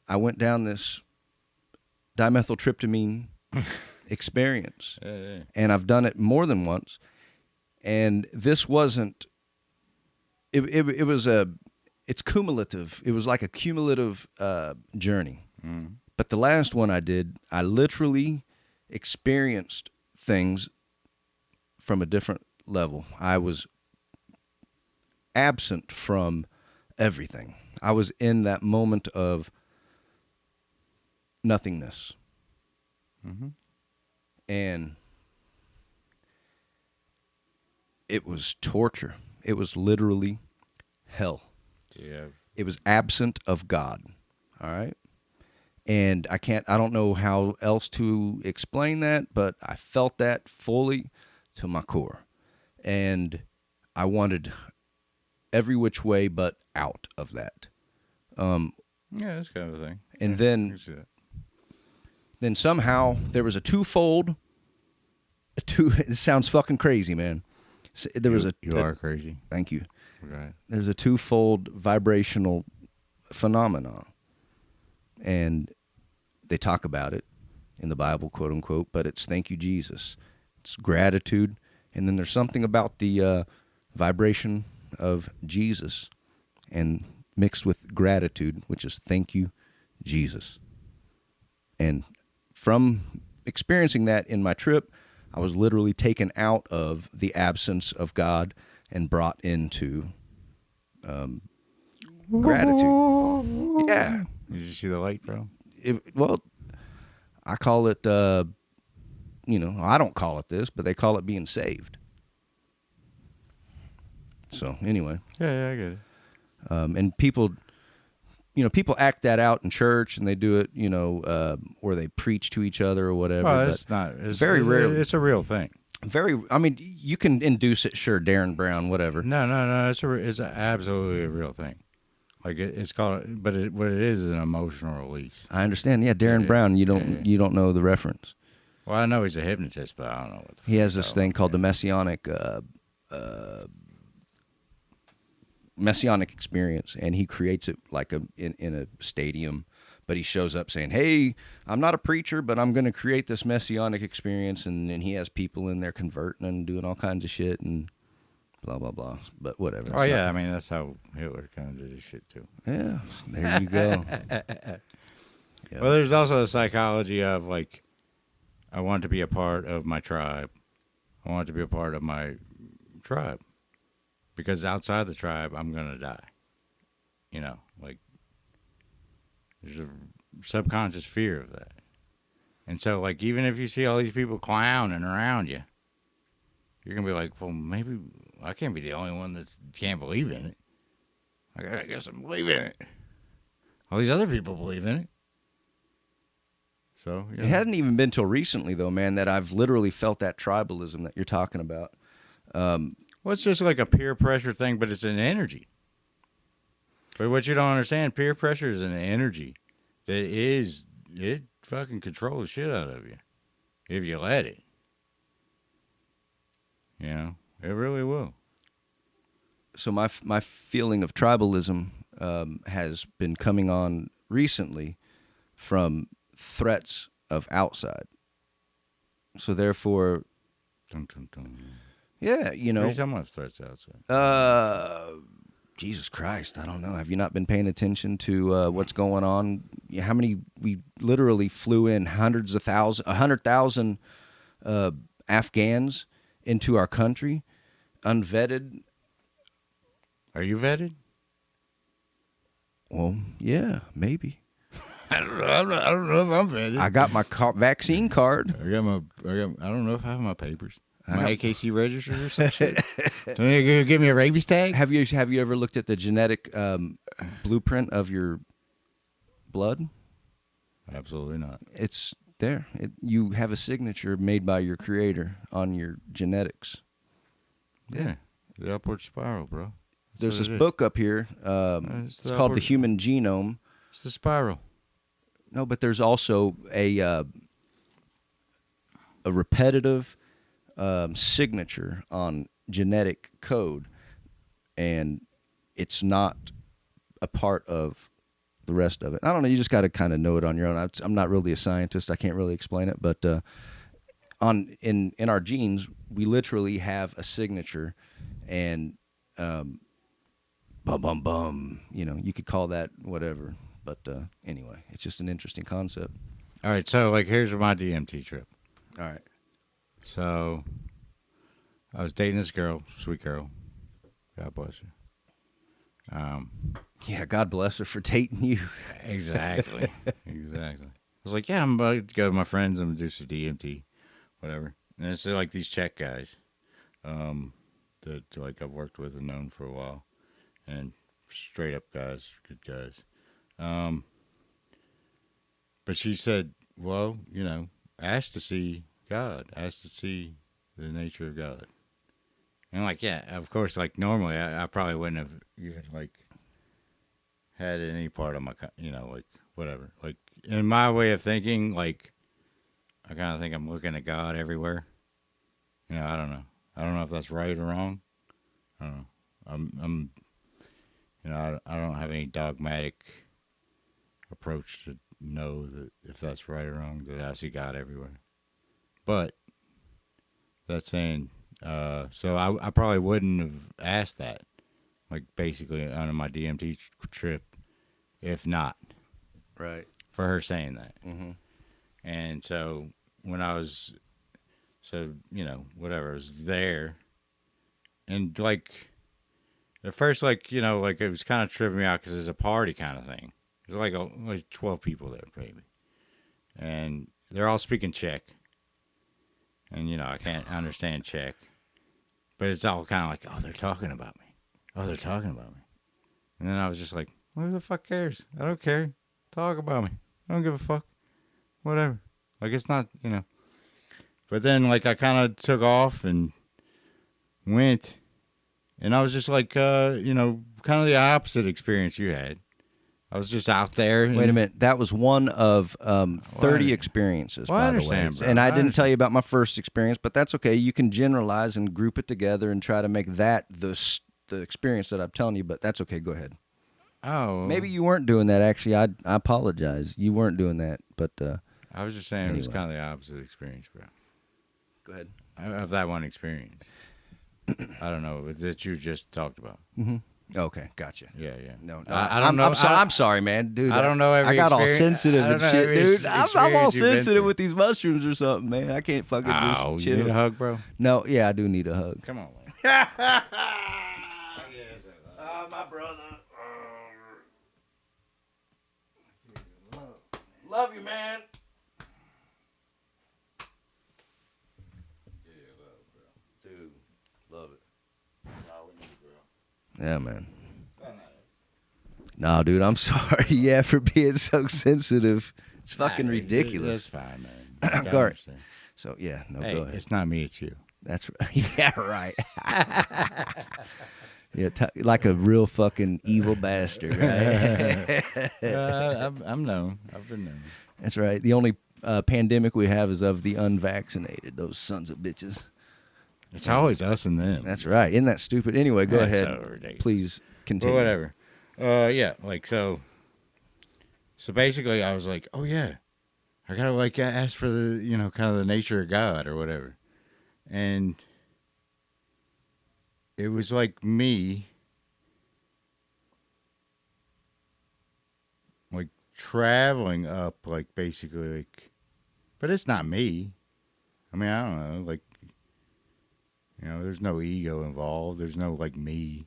[SPEAKER 1] I went down this dimethyltryptamine experience.
[SPEAKER 2] Yeah.
[SPEAKER 1] And I've done it more than once. And this wasn't it's cumulative. It was like a cumulative journey. But the last one I did, I literally experienced things from a different level. I was absent from everything. I was in that moment of nothingness.
[SPEAKER 2] Mm-hmm.
[SPEAKER 1] And it was torture. It was literally hell.
[SPEAKER 2] Yeah.
[SPEAKER 1] It was absent of God. All right. And I don't know how else to explain that, but I felt that fully to my core. And I wanted every which way but out of that.
[SPEAKER 2] Yeah, that's kind of a thing.
[SPEAKER 1] And
[SPEAKER 2] yeah,
[SPEAKER 1] then somehow there was a twofold. It sounds fucking crazy, man.
[SPEAKER 2] You are crazy.
[SPEAKER 1] Thank you.
[SPEAKER 2] Right.
[SPEAKER 1] There's a twofold vibrational phenomenon, and they talk about it in the Bible, quote unquote. But it's thank you, Jesus. It's gratitude, and then there's something about the vibration of Jesus, and mixed with gratitude, which is thank you, Jesus. And from experiencing that in my trip, I was literally taken out of the absence of God and brought into gratitude. Yeah.
[SPEAKER 2] Did you see the light, bro?
[SPEAKER 1] Well, I call it, I don't call it this, but they call it being saved. So anyway.
[SPEAKER 2] Yeah, I get it.
[SPEAKER 1] And people act that out in church, and they do it, or they preach to each other or whatever.
[SPEAKER 2] Well, it's not. It's
[SPEAKER 1] very rare.
[SPEAKER 2] It's a real thing.
[SPEAKER 1] You can induce it, sure, Darren Brown, whatever.
[SPEAKER 2] No. It's absolutely a real thing. Like it's called, but what it is an emotional release.
[SPEAKER 1] I understand. Yeah, Darren Brown. You don't know the reference.
[SPEAKER 2] Well, I know he's a hypnotist, but I don't know what.
[SPEAKER 1] He has this thing called the messianic experience, and he creates it like in a stadium, but he shows up saying, hey, I'm not a preacher, but I'm going to create this messianic experience, and he has people in there converting and doing all kinds of shit and blah blah blah, but whatever.
[SPEAKER 2] Oh yeah, I mean that's how Hitler kind of did his shit too.
[SPEAKER 1] Yeah, there you go.
[SPEAKER 2] Yeah. Well, there's also the psychology of like, I want to be a part of my tribe. I want to be a part of my tribe. Because outside the tribe, I'm going to die. Like, there's a subconscious fear of that. And so, like, even if you see all these people clowning around you, you're going to be like, well, maybe I can't be the only one that can't believe in it. I guess I believe in it. All these other people believe in it. So,
[SPEAKER 1] It hadn't even been till recently, though, man, that I've literally felt that tribalism that you're talking about.
[SPEAKER 2] Well, it's just like a peer pressure thing, but it's an energy. But what you don't understand, peer pressure is an energy it fucking controls the shit out of you if you let it. It really will.
[SPEAKER 1] So my feeling of tribalism has been coming on recently from threats of outside. So therefore,
[SPEAKER 2] Dun, dun, dun.
[SPEAKER 1] Yeah,
[SPEAKER 2] What are you talking about threats outside?
[SPEAKER 1] Jesus Christ, I don't know. Have you not been paying attention to what's going on? How many, we literally flew in 100,000 Afghans into our country, unvetted.
[SPEAKER 2] Are you vetted?
[SPEAKER 1] Well, yeah, maybe.
[SPEAKER 2] I don't know if I'm vetted.
[SPEAKER 1] I got my vaccine card.
[SPEAKER 2] I don't know if I have my papers. My AKC registered or some shit. Don't you give me a rabies tag?
[SPEAKER 1] Have you ever looked at the genetic blueprint of your blood?
[SPEAKER 2] Absolutely not.
[SPEAKER 1] It's there. You have a signature made by your creator on your genetics.
[SPEAKER 2] Yeah. The upward spiral, bro.
[SPEAKER 1] There's this book up here. It's called The Human Genome.
[SPEAKER 2] It's the spiral.
[SPEAKER 1] No, but there's also a repetitive signature on genetic code, and it's not a part of the rest of it. I don't know. You just got to kind of know it on your own. I'm not really a scientist. I can't really explain it, but in our genes, we literally have a signature, and bum bum bum. You could call that whatever. But anyway, it's just an interesting concept.
[SPEAKER 2] All right, so like here's my DMT trip.
[SPEAKER 1] All right.
[SPEAKER 2] So I was dating this girl, sweet girl. God bless her.
[SPEAKER 1] Yeah, God bless her for dating you.
[SPEAKER 2] Exactly. Exactly. I was like, yeah, I'm about to go with my friends. I'm going to do some DMT, whatever. And it's like these Czech guys that like I've worked with and known for a while. And straight up guys, good guys. But she said, well, you know, ask to see God. Ask to see the nature of God. And like, yeah, of course, like normally I probably wouldn't have even like had any part of my, you know, like whatever. Like in my way of thinking, like I kind of think I'm looking at God everywhere. You know, I don't know. I don't know if that's right or wrong. I don't know. I'm you know, I don't have any dogmatic approach to know that if that's right or wrong, that I see God everywhere. But that's saying, so I probably wouldn't have asked that, like basically on my DMT trip, if not
[SPEAKER 1] Right.
[SPEAKER 2] for her saying that.
[SPEAKER 1] Mm-hmm.
[SPEAKER 2] And so when I was, so you know, whatever, I was there, and like at first, like you know, like it was kind of tripping me out because it's a party kind of thing. There's like 12 people there, maybe, and they're all speaking Czech. And, you know, I can't understand Czech. But it's all kind of like, oh, they're talking about me. Oh, they're talking about me. And then I was just like, who the fuck cares? I don't care. Talk about me. I don't give a fuck. Whatever. Like, it's not, you know. But then, like, I kind of took off and went. And I was just like, you know, kind of the opposite experience you had. I was just out there.
[SPEAKER 1] Wait a minute. That was one of 30 experiences,
[SPEAKER 2] Well, I
[SPEAKER 1] by the way.
[SPEAKER 2] understand, bro.
[SPEAKER 1] And I
[SPEAKER 2] I
[SPEAKER 1] didn't
[SPEAKER 2] understand.
[SPEAKER 1] tell you about my first experience, but that's okay. You can generalize and group it together and try to make that the experience that I'm telling you, but that's okay. Go ahead.
[SPEAKER 2] Oh.
[SPEAKER 1] Maybe you weren't doing that, actually. I apologize. You weren't doing that, but...
[SPEAKER 2] I was just saying it was
[SPEAKER 1] anyway.
[SPEAKER 2] kind of the opposite experience, bro.
[SPEAKER 1] Go ahead.
[SPEAKER 2] Of that one experience. I don't know that you just talked about.
[SPEAKER 1] Mm-hmm. Okay, gotcha.
[SPEAKER 2] Yeah.
[SPEAKER 1] No,
[SPEAKER 2] I don't know.
[SPEAKER 1] I'm sorry, man, dude.
[SPEAKER 2] I don't know every
[SPEAKER 1] I got all
[SPEAKER 2] experience-
[SPEAKER 1] sensitive
[SPEAKER 2] I
[SPEAKER 1] and
[SPEAKER 2] don't know
[SPEAKER 1] shit,
[SPEAKER 2] every
[SPEAKER 1] dude. I'm all
[SPEAKER 2] experience you've been
[SPEAKER 1] sensitive
[SPEAKER 2] through.
[SPEAKER 1] with these mushrooms or something, man. I can't fucking
[SPEAKER 2] Oh,
[SPEAKER 1] just
[SPEAKER 2] you
[SPEAKER 1] chill.
[SPEAKER 2] need a hug, bro?
[SPEAKER 1] No, yeah, I do need a hug.
[SPEAKER 2] Come on, man.
[SPEAKER 1] My brother. Love you, man. Dude, love it. Yeah, man. No, dude, I'm sorry. Yeah, for being so sensitive. It's fucking ridiculous.
[SPEAKER 2] That's fine, man.
[SPEAKER 1] Go ahead.
[SPEAKER 2] Understand.
[SPEAKER 1] So yeah, no,
[SPEAKER 2] Hey,
[SPEAKER 1] go ahead.
[SPEAKER 2] it's not me, it's you.
[SPEAKER 1] That's right. Yeah, right. Yeah, like a real fucking evil bastard, right?
[SPEAKER 2] I'm known. I've been known.
[SPEAKER 1] That's right. The only pandemic we have is of the unvaccinated. Those sons of bitches.
[SPEAKER 2] It's always us and them.
[SPEAKER 1] That's right. Isn't that stupid? Anyway, go
[SPEAKER 2] That's
[SPEAKER 1] ahead.
[SPEAKER 2] so ridiculous.
[SPEAKER 1] Please continue.
[SPEAKER 2] But whatever. Yeah, like so basically I was like, oh yeah, I gotta like ask for the, you know, kind of the nature of God or whatever. And it was like me like traveling up, like basically like, but it's not me. I mean, I don't know, like, you know, there's no ego involved. There's no like me.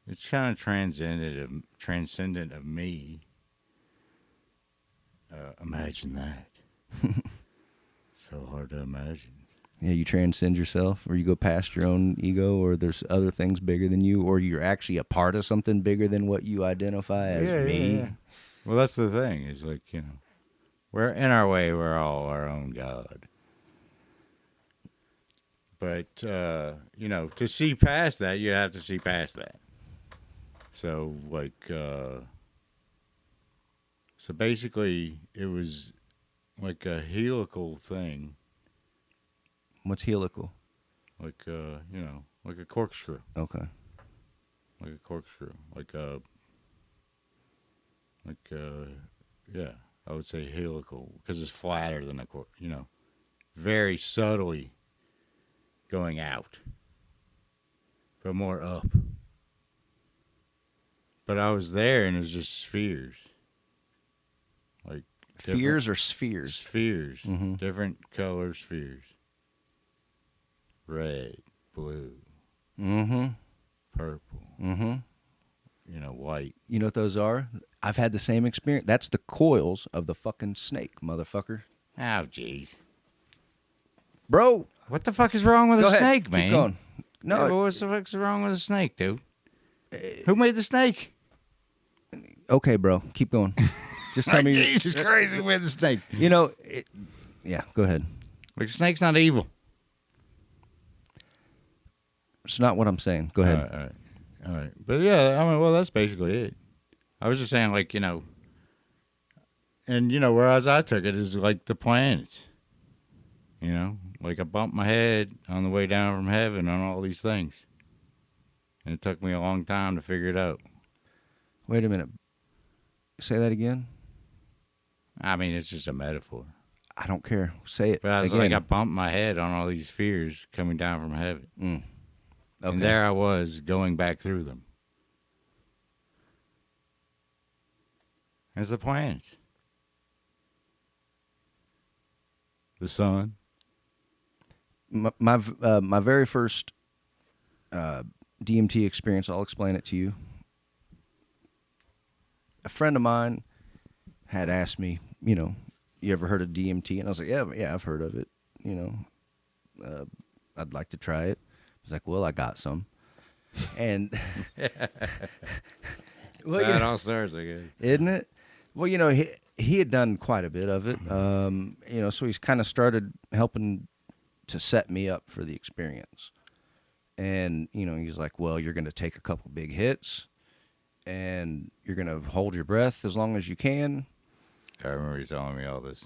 [SPEAKER 2] It's kind of transcendent of me. Imagine that. So hard to imagine.
[SPEAKER 1] Yeah, you transcend yourself, or you go past your own ego, or there's other things bigger than you, or you're actually a part of something bigger than what you identify as me.
[SPEAKER 2] Yeah. Well, that's the thing. Is like, you know, we're in our way. We're all our own God. But you know, to see past that, you have to see past that. So like, so basically, it was like a helical thing,
[SPEAKER 1] What's helical?
[SPEAKER 2] like you know, like a corkscrew,
[SPEAKER 1] Okay.
[SPEAKER 2] like a corkscrew, yeah, I would say helical because it's flatter than a you know, very subtly going out, but more up. But I was there, and it was just spheres. Like
[SPEAKER 1] Fears or spheres?
[SPEAKER 2] Spheres.
[SPEAKER 1] Mm-hmm.
[SPEAKER 2] Different color spheres. Red, blue,
[SPEAKER 1] Mm-hmm.
[SPEAKER 2] purple,
[SPEAKER 1] Mm-hmm.
[SPEAKER 2] White.
[SPEAKER 1] You know what those are? I've had the same experience. That's the coils of the fucking snake, motherfucker.
[SPEAKER 2] Oh, jeez.
[SPEAKER 1] Bro.
[SPEAKER 2] What the fuck is wrong with
[SPEAKER 1] Go
[SPEAKER 2] a
[SPEAKER 1] ahead.
[SPEAKER 2] snake,
[SPEAKER 1] Keep
[SPEAKER 2] man?
[SPEAKER 1] going. No.
[SPEAKER 2] Yeah, but what the fuck's wrong with a snake, dude? Who made the snake?
[SPEAKER 1] Okay, bro. Keep going. Just tell me.
[SPEAKER 2] Jesus Christ, who made the snake?
[SPEAKER 1] Yeah, go ahead.
[SPEAKER 2] Like, the snake's not evil.
[SPEAKER 1] It's not what I'm saying. Go ahead.
[SPEAKER 2] All right. But yeah, I mean, well, that's basically it. I was just saying, like, and whereas I took it is like the planets. Like I bumped my head on the way down from heaven on all these things. And it took me a long time to figure it out.
[SPEAKER 1] Wait a minute. Say that again.
[SPEAKER 2] I mean, it's just a metaphor.
[SPEAKER 1] I don't care. Say it
[SPEAKER 2] But I was
[SPEAKER 1] again.
[SPEAKER 2] like, I bumped my head on all these spheres coming down from heaven.
[SPEAKER 1] Okay.
[SPEAKER 2] And there I was going back through them. There's the planets. The sun.
[SPEAKER 1] My very first DMT experience, I'll explain it to you. A friend of mine had asked me, you ever heard of DMT? And I was like, yeah, I've heard of it. I'd like to try it. I was like, well, I got some. And
[SPEAKER 2] Well, it all starts, I guess.
[SPEAKER 1] Isn't it? Well, he had done quite a bit of it. So he's kind of started helping to set me up for the experience. And, he's like, well, you're going to take a couple big hits and you're going to hold your breath as long as you can.
[SPEAKER 2] I remember you telling me all this.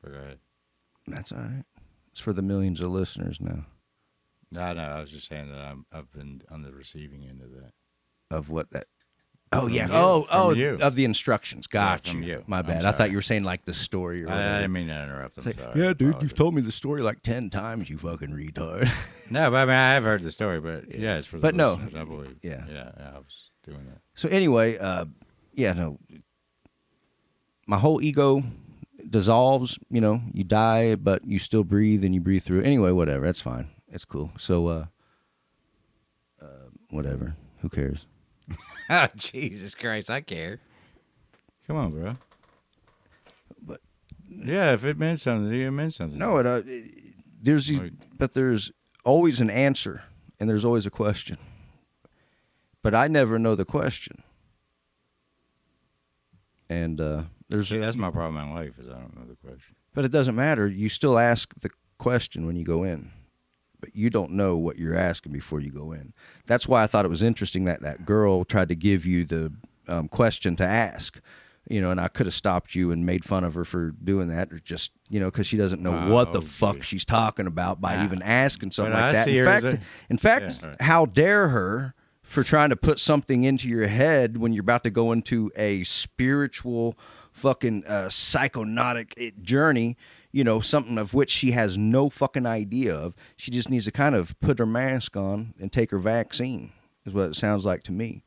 [SPEAKER 2] But go ahead.
[SPEAKER 1] That's all right. It's for the millions of listeners now.
[SPEAKER 2] No, I was just saying that I've been on the receiving end of that.
[SPEAKER 1] Of what that? Oh,
[SPEAKER 2] From
[SPEAKER 1] yeah.
[SPEAKER 2] you.
[SPEAKER 1] Oh,
[SPEAKER 2] From you.
[SPEAKER 1] Of the instructions. Got
[SPEAKER 2] Yeah, from you.
[SPEAKER 1] My
[SPEAKER 2] I'm
[SPEAKER 1] bad. I
[SPEAKER 2] sorry.
[SPEAKER 1] thought you were saying like the story or whatever.
[SPEAKER 2] I didn't mean to interrupt. I'm
[SPEAKER 1] It's like,
[SPEAKER 2] sorry.
[SPEAKER 1] yeah,
[SPEAKER 2] I
[SPEAKER 1] dude, you've
[SPEAKER 2] apologize.
[SPEAKER 1] told me the story like 10 times, you fucking retard.
[SPEAKER 2] No, but I mean, I have heard the story, but yeah, it's for the
[SPEAKER 1] But no.
[SPEAKER 2] listeners, I believe.
[SPEAKER 1] Yeah.
[SPEAKER 2] Yeah, I was doing that.
[SPEAKER 1] So anyway, my whole ego dissolves, you die, but you still breathe and you breathe through. Anyway, whatever, that's fine. It's cool. So, whatever, who cares?
[SPEAKER 2] Oh, Jesus Christ, I care. Come on, bro.
[SPEAKER 1] But
[SPEAKER 2] yeah, if it meant something to you, it meant something.
[SPEAKER 1] No, there's
[SPEAKER 2] Like-
[SPEAKER 1] but there's always an answer and there's always a question. But I never know the question. And
[SPEAKER 2] See, that's my problem in life is I don't know the question.
[SPEAKER 1] but it doesn't matter. You still ask the question when you go in. But you don't know what you're asking before you go in. That's why I thought it was interesting that girl tried to give you the question to ask. And I could have stopped you and made fun of her for doing that, or just, because she doesn't know what the fuck she's talking about by even asking something
[SPEAKER 2] But
[SPEAKER 1] like
[SPEAKER 2] I
[SPEAKER 1] that.
[SPEAKER 2] see
[SPEAKER 1] In
[SPEAKER 2] her as
[SPEAKER 1] fact,
[SPEAKER 2] Yeah, all right.
[SPEAKER 1] how dare her for trying to put something into your head when you're about to go into a spiritual fucking psychonautic journey, something of which she has no fucking idea of. She just needs to kind of put her mask on and take her vaccine, is what it sounds like to me.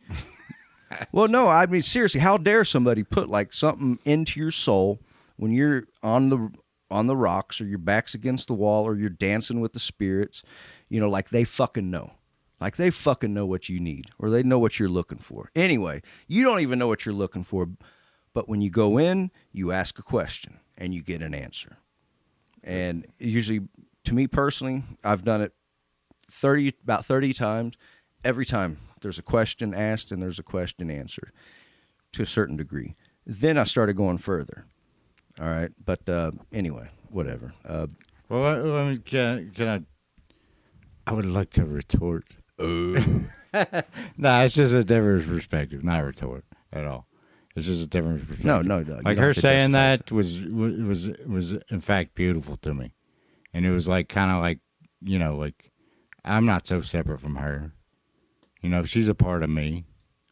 [SPEAKER 1] Well, no, I mean, seriously, how dare somebody put like something into your soul when you're on the rocks or your back's against the wall or you're dancing with the spirits, like they fucking know. Like they fucking know what you need or they know what you're looking for. Anyway, you don't even know what you're looking for, but when you go in, you ask a question and you get an answer. And usually, to me personally, I've done it about 30 times. Every time there's a question asked and there's a question answered to a certain degree. Then I started going further. All right. But anyway, whatever.
[SPEAKER 2] Well, I mean, can I would like to retort. No, it's just a different perspective, not retort at all. It's just a different perspective.
[SPEAKER 1] No.
[SPEAKER 2] Like her saying that was in fact beautiful to me, and it was like kind of like like I'm not so separate from her. She's a part of me.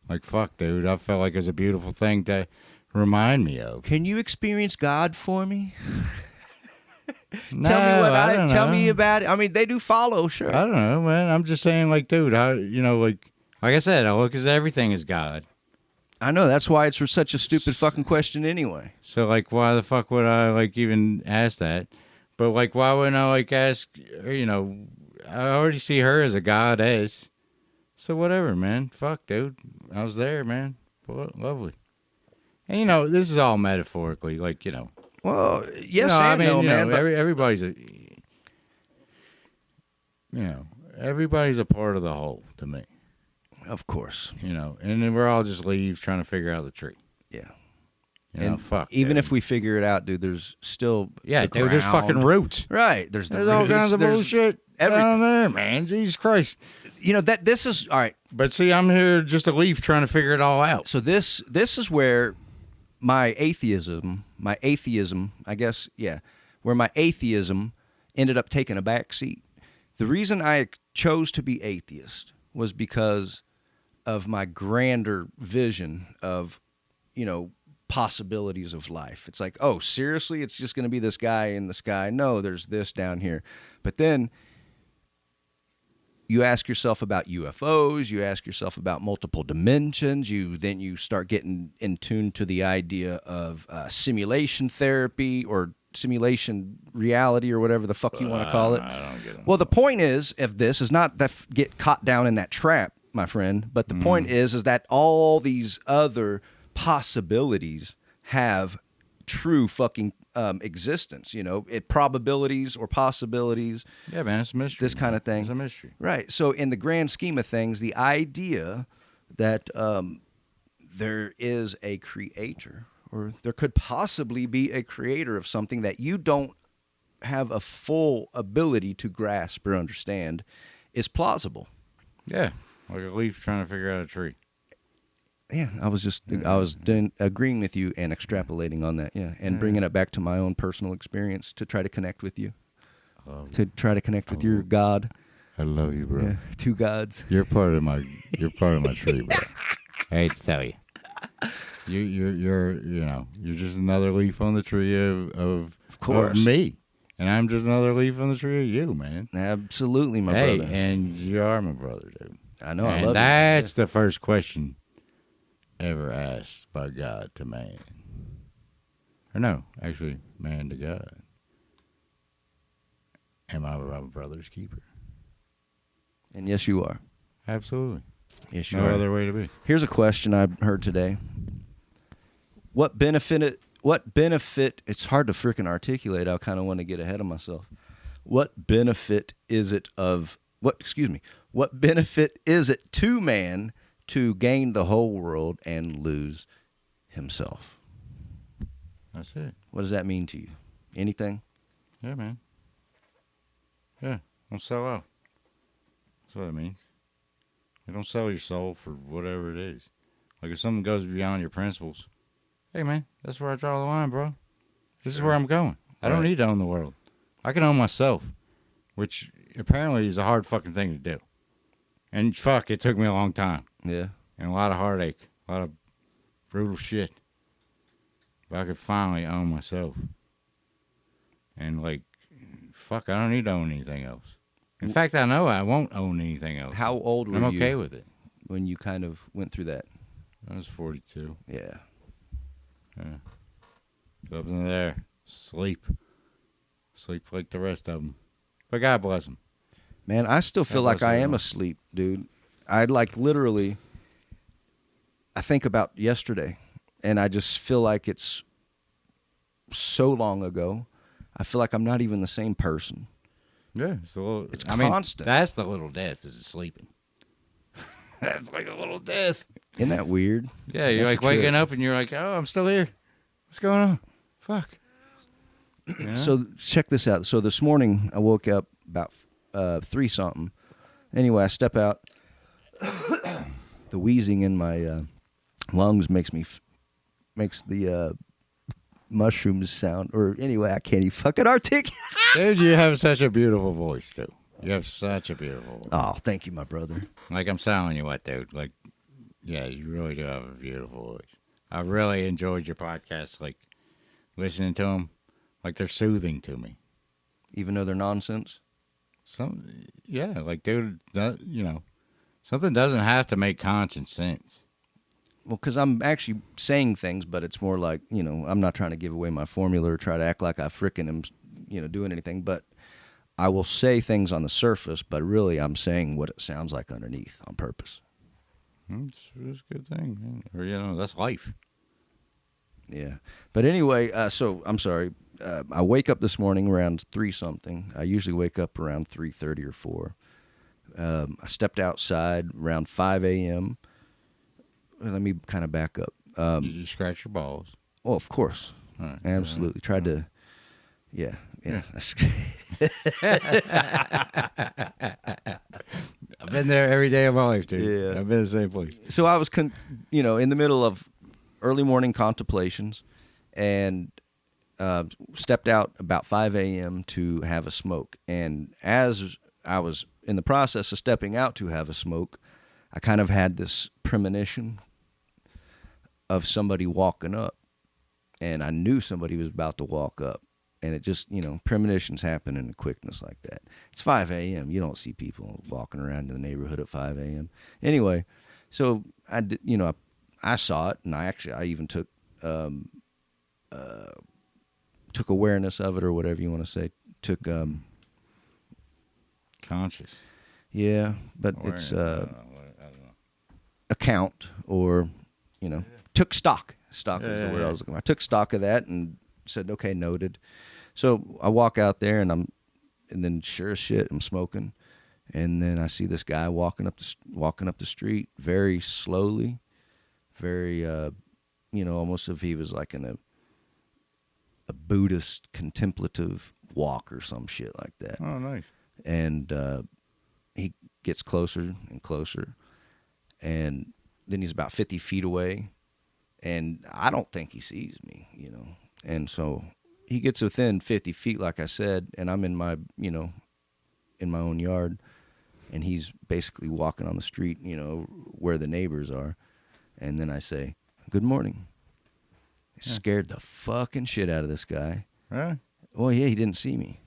[SPEAKER 2] Like fuck, dude, I felt like it was a beautiful thing to remind me of.
[SPEAKER 1] Can you experience God for me?
[SPEAKER 2] No,
[SPEAKER 1] Tell
[SPEAKER 2] don't
[SPEAKER 1] tell
[SPEAKER 2] know.
[SPEAKER 1] me about it. I mean, they do follow, sure.
[SPEAKER 2] I don't know, man. I'm just saying, like, dude, like Like I said, I look as everything is God.
[SPEAKER 1] I know, that's why it's such a stupid fucking question anyway.
[SPEAKER 2] So, like, why the fuck would I, like, even ask that? But, like, why wouldn't I, like, ask, you know, I already see her as a goddess. So, whatever, man. Fuck, dude. I was there, man. Well, lovely. And, you know, this is all metaphorically, like, you know.
[SPEAKER 1] Well, yes
[SPEAKER 2] you know,
[SPEAKER 1] and
[SPEAKER 2] I mean,
[SPEAKER 1] no,
[SPEAKER 2] you
[SPEAKER 1] man.
[SPEAKER 2] know,
[SPEAKER 1] But
[SPEAKER 2] everybody's a, you know, everybody's a part of the whole to me.
[SPEAKER 1] of course.
[SPEAKER 2] You know, and then we're all just leaves trying to figure out the tree.
[SPEAKER 1] Yeah.
[SPEAKER 2] You know,
[SPEAKER 1] And
[SPEAKER 2] fuck.
[SPEAKER 1] even
[SPEAKER 2] dude.
[SPEAKER 1] if we figure it out, dude, there's still
[SPEAKER 2] Yeah,
[SPEAKER 1] the
[SPEAKER 2] dude, there's
[SPEAKER 1] ground.
[SPEAKER 2] fucking roots.
[SPEAKER 1] Right. There's
[SPEAKER 2] all kinds of bullshit
[SPEAKER 1] everything.
[SPEAKER 2] down there, man. Jesus Christ.
[SPEAKER 1] You know, that this is all right.
[SPEAKER 2] But see, I'm here just a leaf trying to figure it all out.
[SPEAKER 1] So this is where my atheism, I guess, yeah, where my atheism ended up taking a back seat. The reason I chose to be atheist was because of my grander vision of, you know, possibilities of life. It's like, oh, seriously? It's just going to be this guy in the sky? No, there's this down here. But then you ask yourself about UFOs, you ask yourself about multiple dimensions, then you start getting in tune to the idea of simulation therapy or simulation reality or whatever the fuck you want to call it.
[SPEAKER 2] I don't get it.
[SPEAKER 1] Well, the point is of this is not that get caught down in that trap, my friend, but the point is that all these other possibilities have true fucking existence, you know, probabilities or possibilities.
[SPEAKER 2] Yeah, man, it's a mystery.
[SPEAKER 1] This kind of thing.
[SPEAKER 2] It's a mystery.
[SPEAKER 1] Right. So in the grand scheme of things, the idea that there is a creator, or there could possibly be a creator of something that you don't have a full ability to grasp or understand, is plausible.
[SPEAKER 2] Yeah, like a leaf trying to figure out a tree.
[SPEAKER 1] Yeah, I was agreeing with you and extrapolating on that, yeah, and bringing it back to my own personal experience to try to connect with you, try to connect with your God.
[SPEAKER 2] I love you, bro.
[SPEAKER 1] Yeah, two gods.
[SPEAKER 2] You're part of my tree, bro. I hate to tell you. You're just another leaf on the tree of me. And I'm just another leaf on the tree of you, man.
[SPEAKER 1] Absolutely, my
[SPEAKER 2] hey,
[SPEAKER 1] brother.
[SPEAKER 2] and you are my brother, dude.
[SPEAKER 1] I know,
[SPEAKER 2] and
[SPEAKER 1] I love
[SPEAKER 2] that's the first question ever asked by God to man. Or no, actually, man to God. Am I my brother's keeper?
[SPEAKER 1] And yes, you are.
[SPEAKER 2] Absolutely.
[SPEAKER 1] Yes, you
[SPEAKER 2] No
[SPEAKER 1] are.
[SPEAKER 2] other way to be.
[SPEAKER 1] Here's a question I heard today. What benefit, it's hard to freaking articulate. I kind of want to get ahead of myself. What benefit is it to man to gain the whole world and lose himself?
[SPEAKER 2] That's it.
[SPEAKER 1] What does that mean to you? Anything?
[SPEAKER 2] Yeah, man. Yeah, don't sell out. That's what it means. You don't sell your soul for whatever it is. Like if something goes beyond your principles, hey, man, that's where I draw the line, bro. This is where I'm going. I don't need to own the world. I can own myself, which apparently is a hard fucking thing to do. And fuck, it took me a long time.
[SPEAKER 1] Yeah.
[SPEAKER 2] And a lot of heartache, a lot of brutal shit. But I could finally own myself. And like, fuck, I don't need to own anything else. In fact, I know I won't own anything else.
[SPEAKER 1] How old were
[SPEAKER 2] I'm
[SPEAKER 1] you
[SPEAKER 2] okay with it.
[SPEAKER 1] when you kind of went through that?
[SPEAKER 2] I was 42.
[SPEAKER 1] Yeah.
[SPEAKER 2] Up in there. Sleep like the rest of them. But God bless them.
[SPEAKER 1] Man, I still feel like I am
[SPEAKER 2] all.
[SPEAKER 1] asleep, dude. I literally, I think about yesterday, and I just feel like it's so long ago. I feel like I'm not even the same person.
[SPEAKER 2] Yeah,
[SPEAKER 1] it's constant.
[SPEAKER 2] That's the little death is sleeping. That's like a little death.
[SPEAKER 1] Isn't that weird?
[SPEAKER 2] Yeah, you're like waking up and you're like, oh, I'm still here. What's going on? Fuck. You know?
[SPEAKER 1] So check this out. So this morning I woke up about 3-something. Anyway, I step out. The wheezing in my lungs makes the mushrooms sound. Or anyway, I can't even fucking articulate.
[SPEAKER 2] Dude, you have such a beautiful voice too. You have such a beautiful voice.
[SPEAKER 1] Oh, thank you, my brother.
[SPEAKER 2] Like I'm telling you what, dude. Like, yeah, you really do have a beautiful voice. I really enjoyed your podcast. Like listening to them, like they're soothing to me.
[SPEAKER 1] Even though they're nonsense.
[SPEAKER 2] Yeah, like dude, Something doesn't have to make conscious sense.
[SPEAKER 1] Well, because I'm actually saying things, but it's more like, I'm not trying to give away my formula or try to act like I frickin' am, doing anything. But I will say things on the surface, but really I'm saying what it sounds like underneath on purpose.
[SPEAKER 2] It's a good thing. Or, that's life.
[SPEAKER 1] Yeah. But anyway, so I'm sorry. I wake up this morning around 3-something. I usually wake up around 3:30 or 4. I stepped outside around 5 a.m. Let me kind of back up.
[SPEAKER 2] Did you scratch your balls?
[SPEAKER 1] Oh, of course.
[SPEAKER 2] Right.
[SPEAKER 1] Absolutely. Tried to, yeah.
[SPEAKER 2] I've been there every day of my life, dude.
[SPEAKER 1] Yeah.
[SPEAKER 2] I've been in the same place.
[SPEAKER 1] So I was, in the middle of early morning contemplations and stepped out about 5 a.m. to have a smoke. And as I was in the process of stepping out to have a smoke, I kind of had this premonition of somebody walking up, and I knew somebody was about to walk up, and it just, premonitions happen in a quickness like that. It's 5 a.m. You don't see people walking around in the neighborhood at 5 a.m. Anyway, so I did, I saw it, and I even took awareness of it, or whatever you want to say. Took
[SPEAKER 2] conscious.
[SPEAKER 1] Yeah, but it's
[SPEAKER 2] I don't know.
[SPEAKER 1] account, or took stock. Stock is the word I was looking for. I took stock of that and said, okay, noted. So I walk out there, and then sure as shit, I'm smoking, and then I see this guy walking up the street very slowly, very almost as if he was like in a Buddhist contemplative walk or some shit like that.
[SPEAKER 2] Oh, nice.
[SPEAKER 1] And he gets closer and closer, and then he's about 50 feet away, and I don't think he sees me, And so he gets within 50 feet, like I said, and I'm in my, in my own yard, and he's basically walking on the street, where the neighbors are. And then I say, good morning. It scared the fucking shit out of this guy.
[SPEAKER 2] Really?
[SPEAKER 1] Well, yeah, he didn't see me.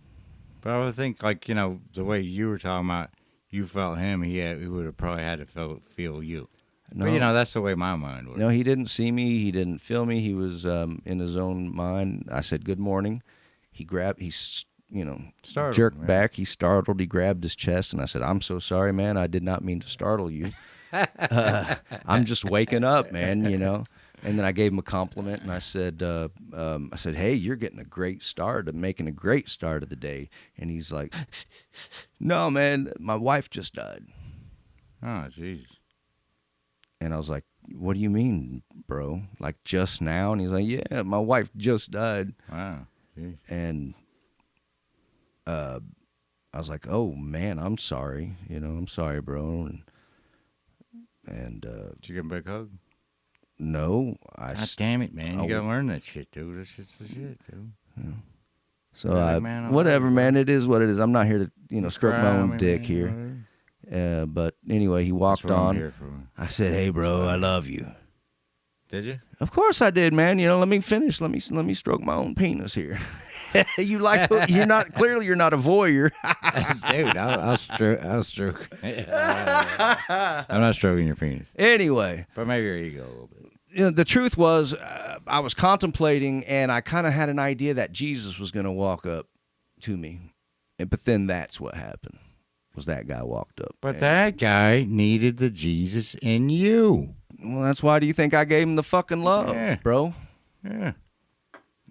[SPEAKER 2] But I would think, the way you were talking about, you felt him, he would have probably had to feel you.
[SPEAKER 1] No,
[SPEAKER 2] But, that's the way my mind works.
[SPEAKER 1] No, he didn't see me. He didn't feel me. He was in his own mind. I said, good morning. He
[SPEAKER 2] Startled,
[SPEAKER 1] jerked back. He startled. He grabbed his chest, and I said, I'm so sorry, man. I did not mean to startle you. I'm just waking up, man, And then I gave him a compliment, and I said, hey, you're getting a great start, making a great start of the day. And he's like, no, man, my wife just died.
[SPEAKER 2] Oh, Jesus.
[SPEAKER 1] And I was like, what do you mean, bro? Like just now? And he's like, yeah, my wife just died.
[SPEAKER 2] Wow. Jeez.
[SPEAKER 1] And I was like, oh, man, I'm sorry. I'm sorry, bro. And
[SPEAKER 2] did you give him a big hug?
[SPEAKER 1] No.
[SPEAKER 2] God damn it, man. You got to learn that shit, dude. That's just the shit, dude.
[SPEAKER 1] Yeah. So, whatever, man. It is what it is. I'm not here to, stroke my own dick here.
[SPEAKER 2] Whatever.
[SPEAKER 1] But anyway, he walked
[SPEAKER 2] That's what I'm
[SPEAKER 1] on.
[SPEAKER 2] here for.
[SPEAKER 1] I said, hey, bro, I love you.
[SPEAKER 2] Did you?
[SPEAKER 1] Of course I did, man. Let me finish. Let me stroke my own penis here. You're not a voyeur.
[SPEAKER 2] Dude, I'll stroke. I'm not stroking your penis.
[SPEAKER 1] Anyway.
[SPEAKER 2] But maybe your ego a little bit.
[SPEAKER 1] The truth was, I was contemplating, and I kind of had an idea that Jesus was going to walk up to me. But then that's what happened, was that guy walked up.
[SPEAKER 2] But that guy needed the Jesus in you.
[SPEAKER 1] Well, that's why do you think I gave him the fucking love, bro?
[SPEAKER 2] Yeah.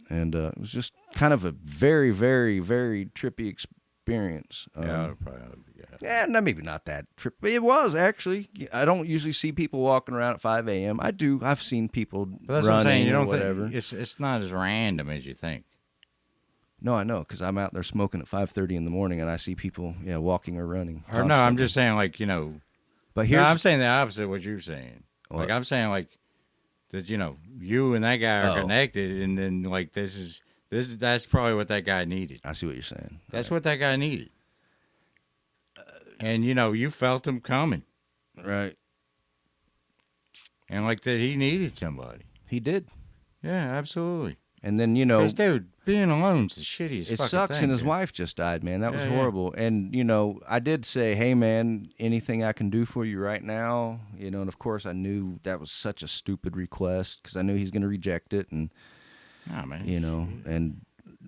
[SPEAKER 1] And it was just kind of a very, very, very trippy experience. Yeah, no, maybe not that trippy. It was, actually. I don't usually see people walking around at 5 a.m. I do. I've seen people
[SPEAKER 2] but that's
[SPEAKER 1] running
[SPEAKER 2] what I'm saying. You don't
[SPEAKER 1] whatever.
[SPEAKER 2] Think it's not as random as you think.
[SPEAKER 1] No, I know, because I'm out there smoking at 5:30 in the morning, and I see people, walking or running.
[SPEAKER 2] Or no, I'm just saying,
[SPEAKER 1] But here's,
[SPEAKER 2] I'm saying the opposite of what you're saying.
[SPEAKER 1] What?
[SPEAKER 2] I'm saying, that, you and that guy are connected, and then, that's probably what that guy needed.
[SPEAKER 1] I see what you're saying.
[SPEAKER 2] That's what that guy needed. And, you felt him coming.
[SPEAKER 1] Right.
[SPEAKER 2] And, that he needed somebody.
[SPEAKER 1] He did.
[SPEAKER 2] Yeah, absolutely.
[SPEAKER 1] And then,
[SPEAKER 2] Because, dude, being alone's the shittiest
[SPEAKER 1] it
[SPEAKER 2] fucking
[SPEAKER 1] sucks,
[SPEAKER 2] thing,
[SPEAKER 1] and his
[SPEAKER 2] dude.
[SPEAKER 1] wife just died, man. That was
[SPEAKER 2] Yeah.
[SPEAKER 1] horrible. And, I did say, hey, man, anything I can do for you right now? And, of course, I knew that was such a stupid request because I knew he's going to reject it. And,
[SPEAKER 2] Nah, man.
[SPEAKER 1] and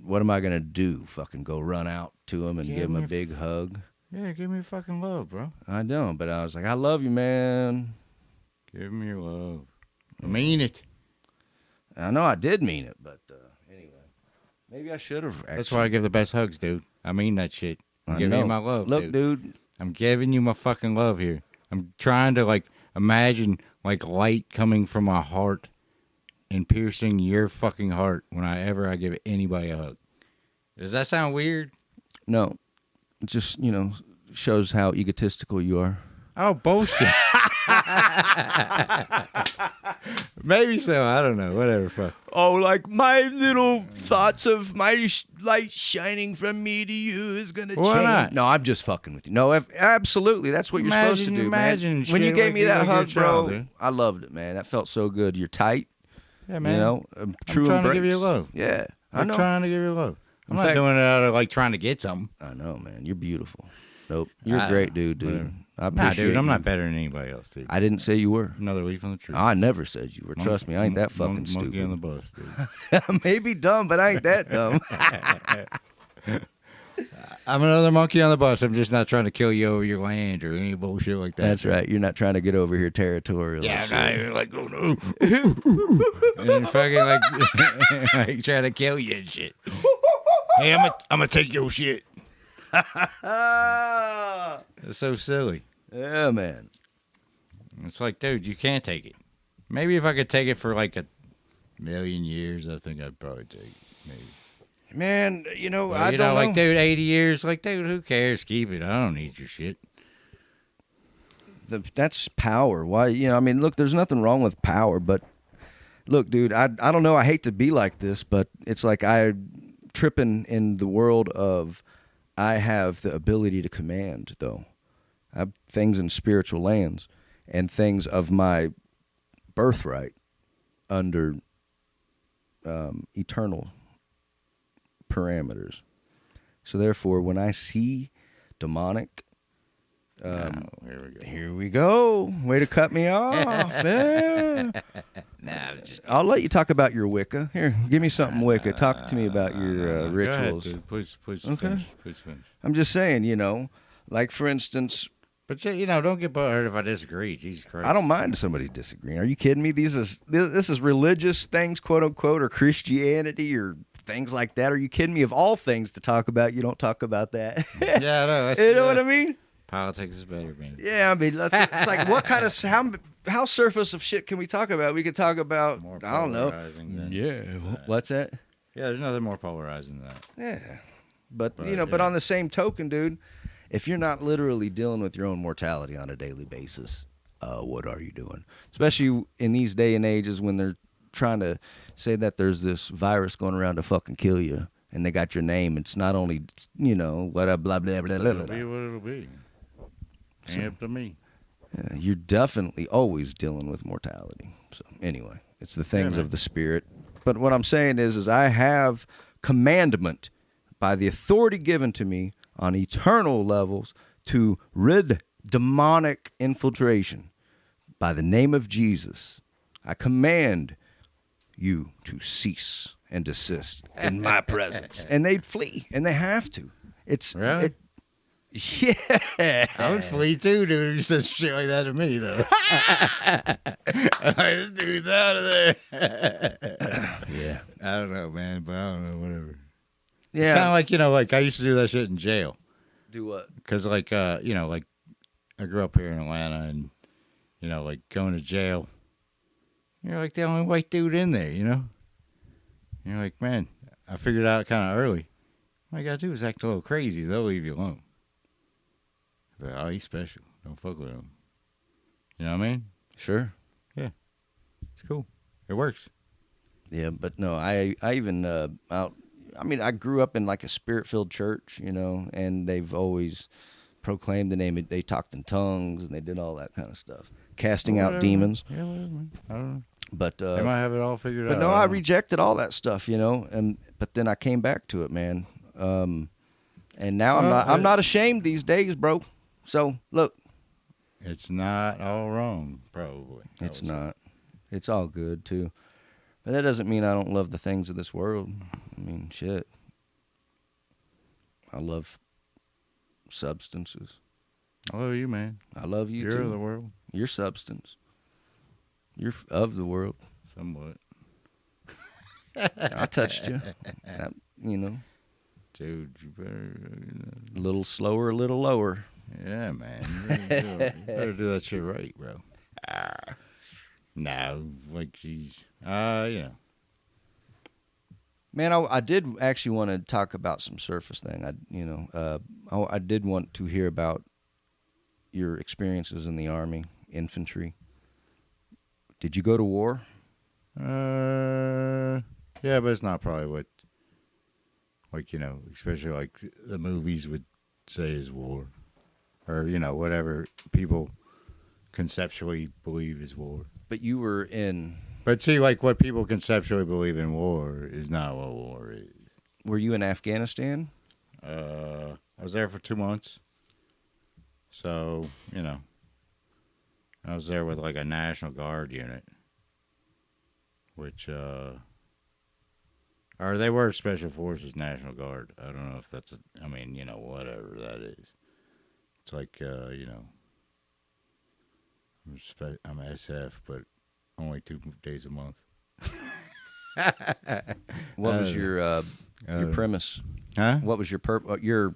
[SPEAKER 1] what am I going to do? Fucking go run out to him and
[SPEAKER 2] Give
[SPEAKER 1] give him a
[SPEAKER 2] me a
[SPEAKER 1] big hug?
[SPEAKER 2] Yeah, give me fucking love, bro.
[SPEAKER 1] I don't, but I was like, I love you, man.
[SPEAKER 2] Give me your love. I mean it.
[SPEAKER 1] I know I did mean it, but anyway. Maybe I should have actually.
[SPEAKER 2] That's why I give the best hugs, dude. I mean that shit. I'm
[SPEAKER 1] I
[SPEAKER 2] giving you
[SPEAKER 1] know.
[SPEAKER 2] my love,
[SPEAKER 1] Look, dude.
[SPEAKER 2] I'm giving you my fucking love here. I'm trying to, imagine, light coming from my heart and piercing your fucking heart whenever I give anybody a hug. Does that sound weird?
[SPEAKER 1] No. It just, shows how egotistical you are.
[SPEAKER 2] Oh, bullshit. Maybe so. I don't know. Whatever. Fuck.
[SPEAKER 1] Oh, like my little thoughts of my light shining from me to you is going to change.
[SPEAKER 2] Why not?
[SPEAKER 1] No, I'm just fucking with you. No, absolutely. That's what you're supposed to do,
[SPEAKER 2] imagine
[SPEAKER 1] man. When you
[SPEAKER 2] shit
[SPEAKER 1] gave
[SPEAKER 2] like
[SPEAKER 1] me
[SPEAKER 2] you
[SPEAKER 1] that
[SPEAKER 2] like your
[SPEAKER 1] hug,
[SPEAKER 2] child,
[SPEAKER 1] bro,
[SPEAKER 2] dude.
[SPEAKER 1] I loved it, man. That felt so good. You're tight.
[SPEAKER 2] Yeah, man.
[SPEAKER 1] A true
[SPEAKER 2] I'm trying
[SPEAKER 1] embrace.
[SPEAKER 2] to give you love.
[SPEAKER 1] Yeah, I
[SPEAKER 2] I'm
[SPEAKER 1] know.
[SPEAKER 2] trying to give you love. I'm
[SPEAKER 1] In
[SPEAKER 2] not
[SPEAKER 1] fact-
[SPEAKER 2] doing it out of, trying to get something.
[SPEAKER 1] I know, man. You're beautiful. Nope. You're a
[SPEAKER 2] I-
[SPEAKER 1] great dude.
[SPEAKER 2] whatever.
[SPEAKER 1] I appreciate
[SPEAKER 2] Nah, dude, I'm
[SPEAKER 1] you.
[SPEAKER 2] not better than anybody else, dude.
[SPEAKER 1] I didn't say you were.
[SPEAKER 2] Another leaf on the tree.
[SPEAKER 1] I never said you were. Trust me, I ain't that fucking
[SPEAKER 2] Monkey on the
[SPEAKER 1] stupid.
[SPEAKER 2] bus, dude.
[SPEAKER 1] Maybe dumb, but I ain't that dumb.
[SPEAKER 2] I'm another monkey on the bus. I'm just not trying to kill you over your land or any bullshit like that.
[SPEAKER 1] That's right. You're not trying to get over here territorial.
[SPEAKER 2] Yeah,
[SPEAKER 1] and
[SPEAKER 2] I'm
[SPEAKER 1] shit.
[SPEAKER 2] not even oh no. And fucking like trying to kill you and shit. Hey, I'm gonna take your shit. It's so silly.
[SPEAKER 1] Yeah, man.
[SPEAKER 2] It's like, dude, you can't take it. Maybe if I could take it for a million years, I think I'd probably take it. Maybe.
[SPEAKER 1] Man, I
[SPEAKER 2] But,
[SPEAKER 1] don't know.
[SPEAKER 2] dude, 80 years, dude, who cares? Keep it. I don't need your shit.
[SPEAKER 1] That's power. Why? Look, there's nothing wrong with power, but look, dude, I don't know. I hate to be like this, but it's like I'm tripping in the world of I have the ability to command, though. I have things in spiritual lands and things of my birthright under eternal parameters. So therefore, when I see demonic,
[SPEAKER 2] Here we go.
[SPEAKER 1] here we go. Way to cut me off. Yeah. I'll let you talk about your Wicca. Here, give me something Wicca. Talk to me about your rituals.
[SPEAKER 2] Go ahead, dude. Please
[SPEAKER 1] Okay.
[SPEAKER 2] finish. Please finish.
[SPEAKER 1] I'm just saying, like for instance,
[SPEAKER 2] But don't get butthurt if I disagree. Jesus Christ.
[SPEAKER 1] I don't mind somebody disagreeing. Are you kidding me? This is religious things, quote unquote, or Christianity or things like that. Are you kidding me? Of all things to talk about, you don't talk about that.
[SPEAKER 2] Yeah, I know. That's,
[SPEAKER 1] You know what I mean?
[SPEAKER 2] Politics is better, man.
[SPEAKER 1] Yeah, it's like what kind of how surface of shit can we talk about? We could talk about
[SPEAKER 2] More
[SPEAKER 1] I don't know.
[SPEAKER 2] polarizing than-
[SPEAKER 1] Yeah, what's that?
[SPEAKER 2] Yeah, there's nothing more polarizing than that.
[SPEAKER 1] Yeah, but
[SPEAKER 2] But,
[SPEAKER 1] but
[SPEAKER 2] yeah.
[SPEAKER 1] on the same token, dude, if you're not literally dealing with your own mortality on a daily basis, what are you doing? Especially in these day and ages when they're trying to say that there's this virus going around to fucking kill you, and they got your name. It's not only what a blah blah blah blah
[SPEAKER 2] It'll
[SPEAKER 1] blah.
[SPEAKER 2] be what it'll be. Ain't up to me.
[SPEAKER 1] Yeah, you're definitely always dealing with mortality. So anyway, it's the things
[SPEAKER 2] man.
[SPEAKER 1] of the spirit. But what I'm saying is I have commandment by the authority given to me on eternal levels to rid demonic infiltration. By the name of Jesus, I command you to cease and desist in my presence. And they'd flee, and they have to. It's
[SPEAKER 2] Really?
[SPEAKER 1] yeah.
[SPEAKER 2] I would flee too, dude. If you said shit like that to me, though. This dude's out of there.
[SPEAKER 1] Yeah.
[SPEAKER 2] I don't know, man, but I don't know, whatever.
[SPEAKER 1] Yeah.
[SPEAKER 2] It's kind of like I used to do that shit in jail.
[SPEAKER 1] Do what?
[SPEAKER 2] Because, I grew up here in Atlanta and, going to jail. You're like the only white dude in there, You're like, man, I figured out kind of early. All you got to do is act a little crazy. They'll leave you alone. But, oh, he's special. Don't fuck with him. You know what I mean?
[SPEAKER 1] Sure.
[SPEAKER 2] It's cool. It works.
[SPEAKER 1] Yeah, but no, I even I grew up in like a spirit-filled church, and they've always proclaimed the name. They talked in tongues and they did all that kind of stuff, casting out
[SPEAKER 2] Whatever,
[SPEAKER 1] demons.
[SPEAKER 2] man. Yeah, whatever, man. I don't know.
[SPEAKER 1] But
[SPEAKER 2] they might have it all figured
[SPEAKER 1] but
[SPEAKER 2] out.
[SPEAKER 1] no, I
[SPEAKER 2] don't know.
[SPEAKER 1] rejected all that stuff, but then I came back to it, man. And now I'm not ashamed these days, bro. So look,
[SPEAKER 2] It's not all wrong, probably.
[SPEAKER 1] it's not. It's all good too. But that doesn't mean I don't love the things of this world. I mean, shit. I love substances.
[SPEAKER 2] I love you, man.
[SPEAKER 1] I love you
[SPEAKER 2] You're
[SPEAKER 1] too.
[SPEAKER 2] the world.
[SPEAKER 1] You're substance. You're of the world.
[SPEAKER 2] Somewhat.
[SPEAKER 1] I touched you.
[SPEAKER 2] Dude, you better.
[SPEAKER 1] A little slower, a little lower.
[SPEAKER 2] Yeah, man. You better do that shit right, bro. No, like, geez.
[SPEAKER 1] Man, I did actually want to talk about some surface thing. I did want to hear about your experiences in the Army, infantry. Did you go to war?
[SPEAKER 2] Yeah, but it's not probably what, especially like the movies would say is war. Or, whatever people conceptually believe is war.
[SPEAKER 1] But you were in...
[SPEAKER 2] But see, like, what people conceptually believe in war is not what war is.
[SPEAKER 1] Were you in Afghanistan?
[SPEAKER 2] I was there for 2 months. So, I was there with, like, a National Guard unit. Which, or they were Special Forces National Guard. I don't know if that's, whatever that is. It's like, I'm SF, but only 2 days a month.
[SPEAKER 1] What was your premise?
[SPEAKER 2] Huh?
[SPEAKER 1] What was your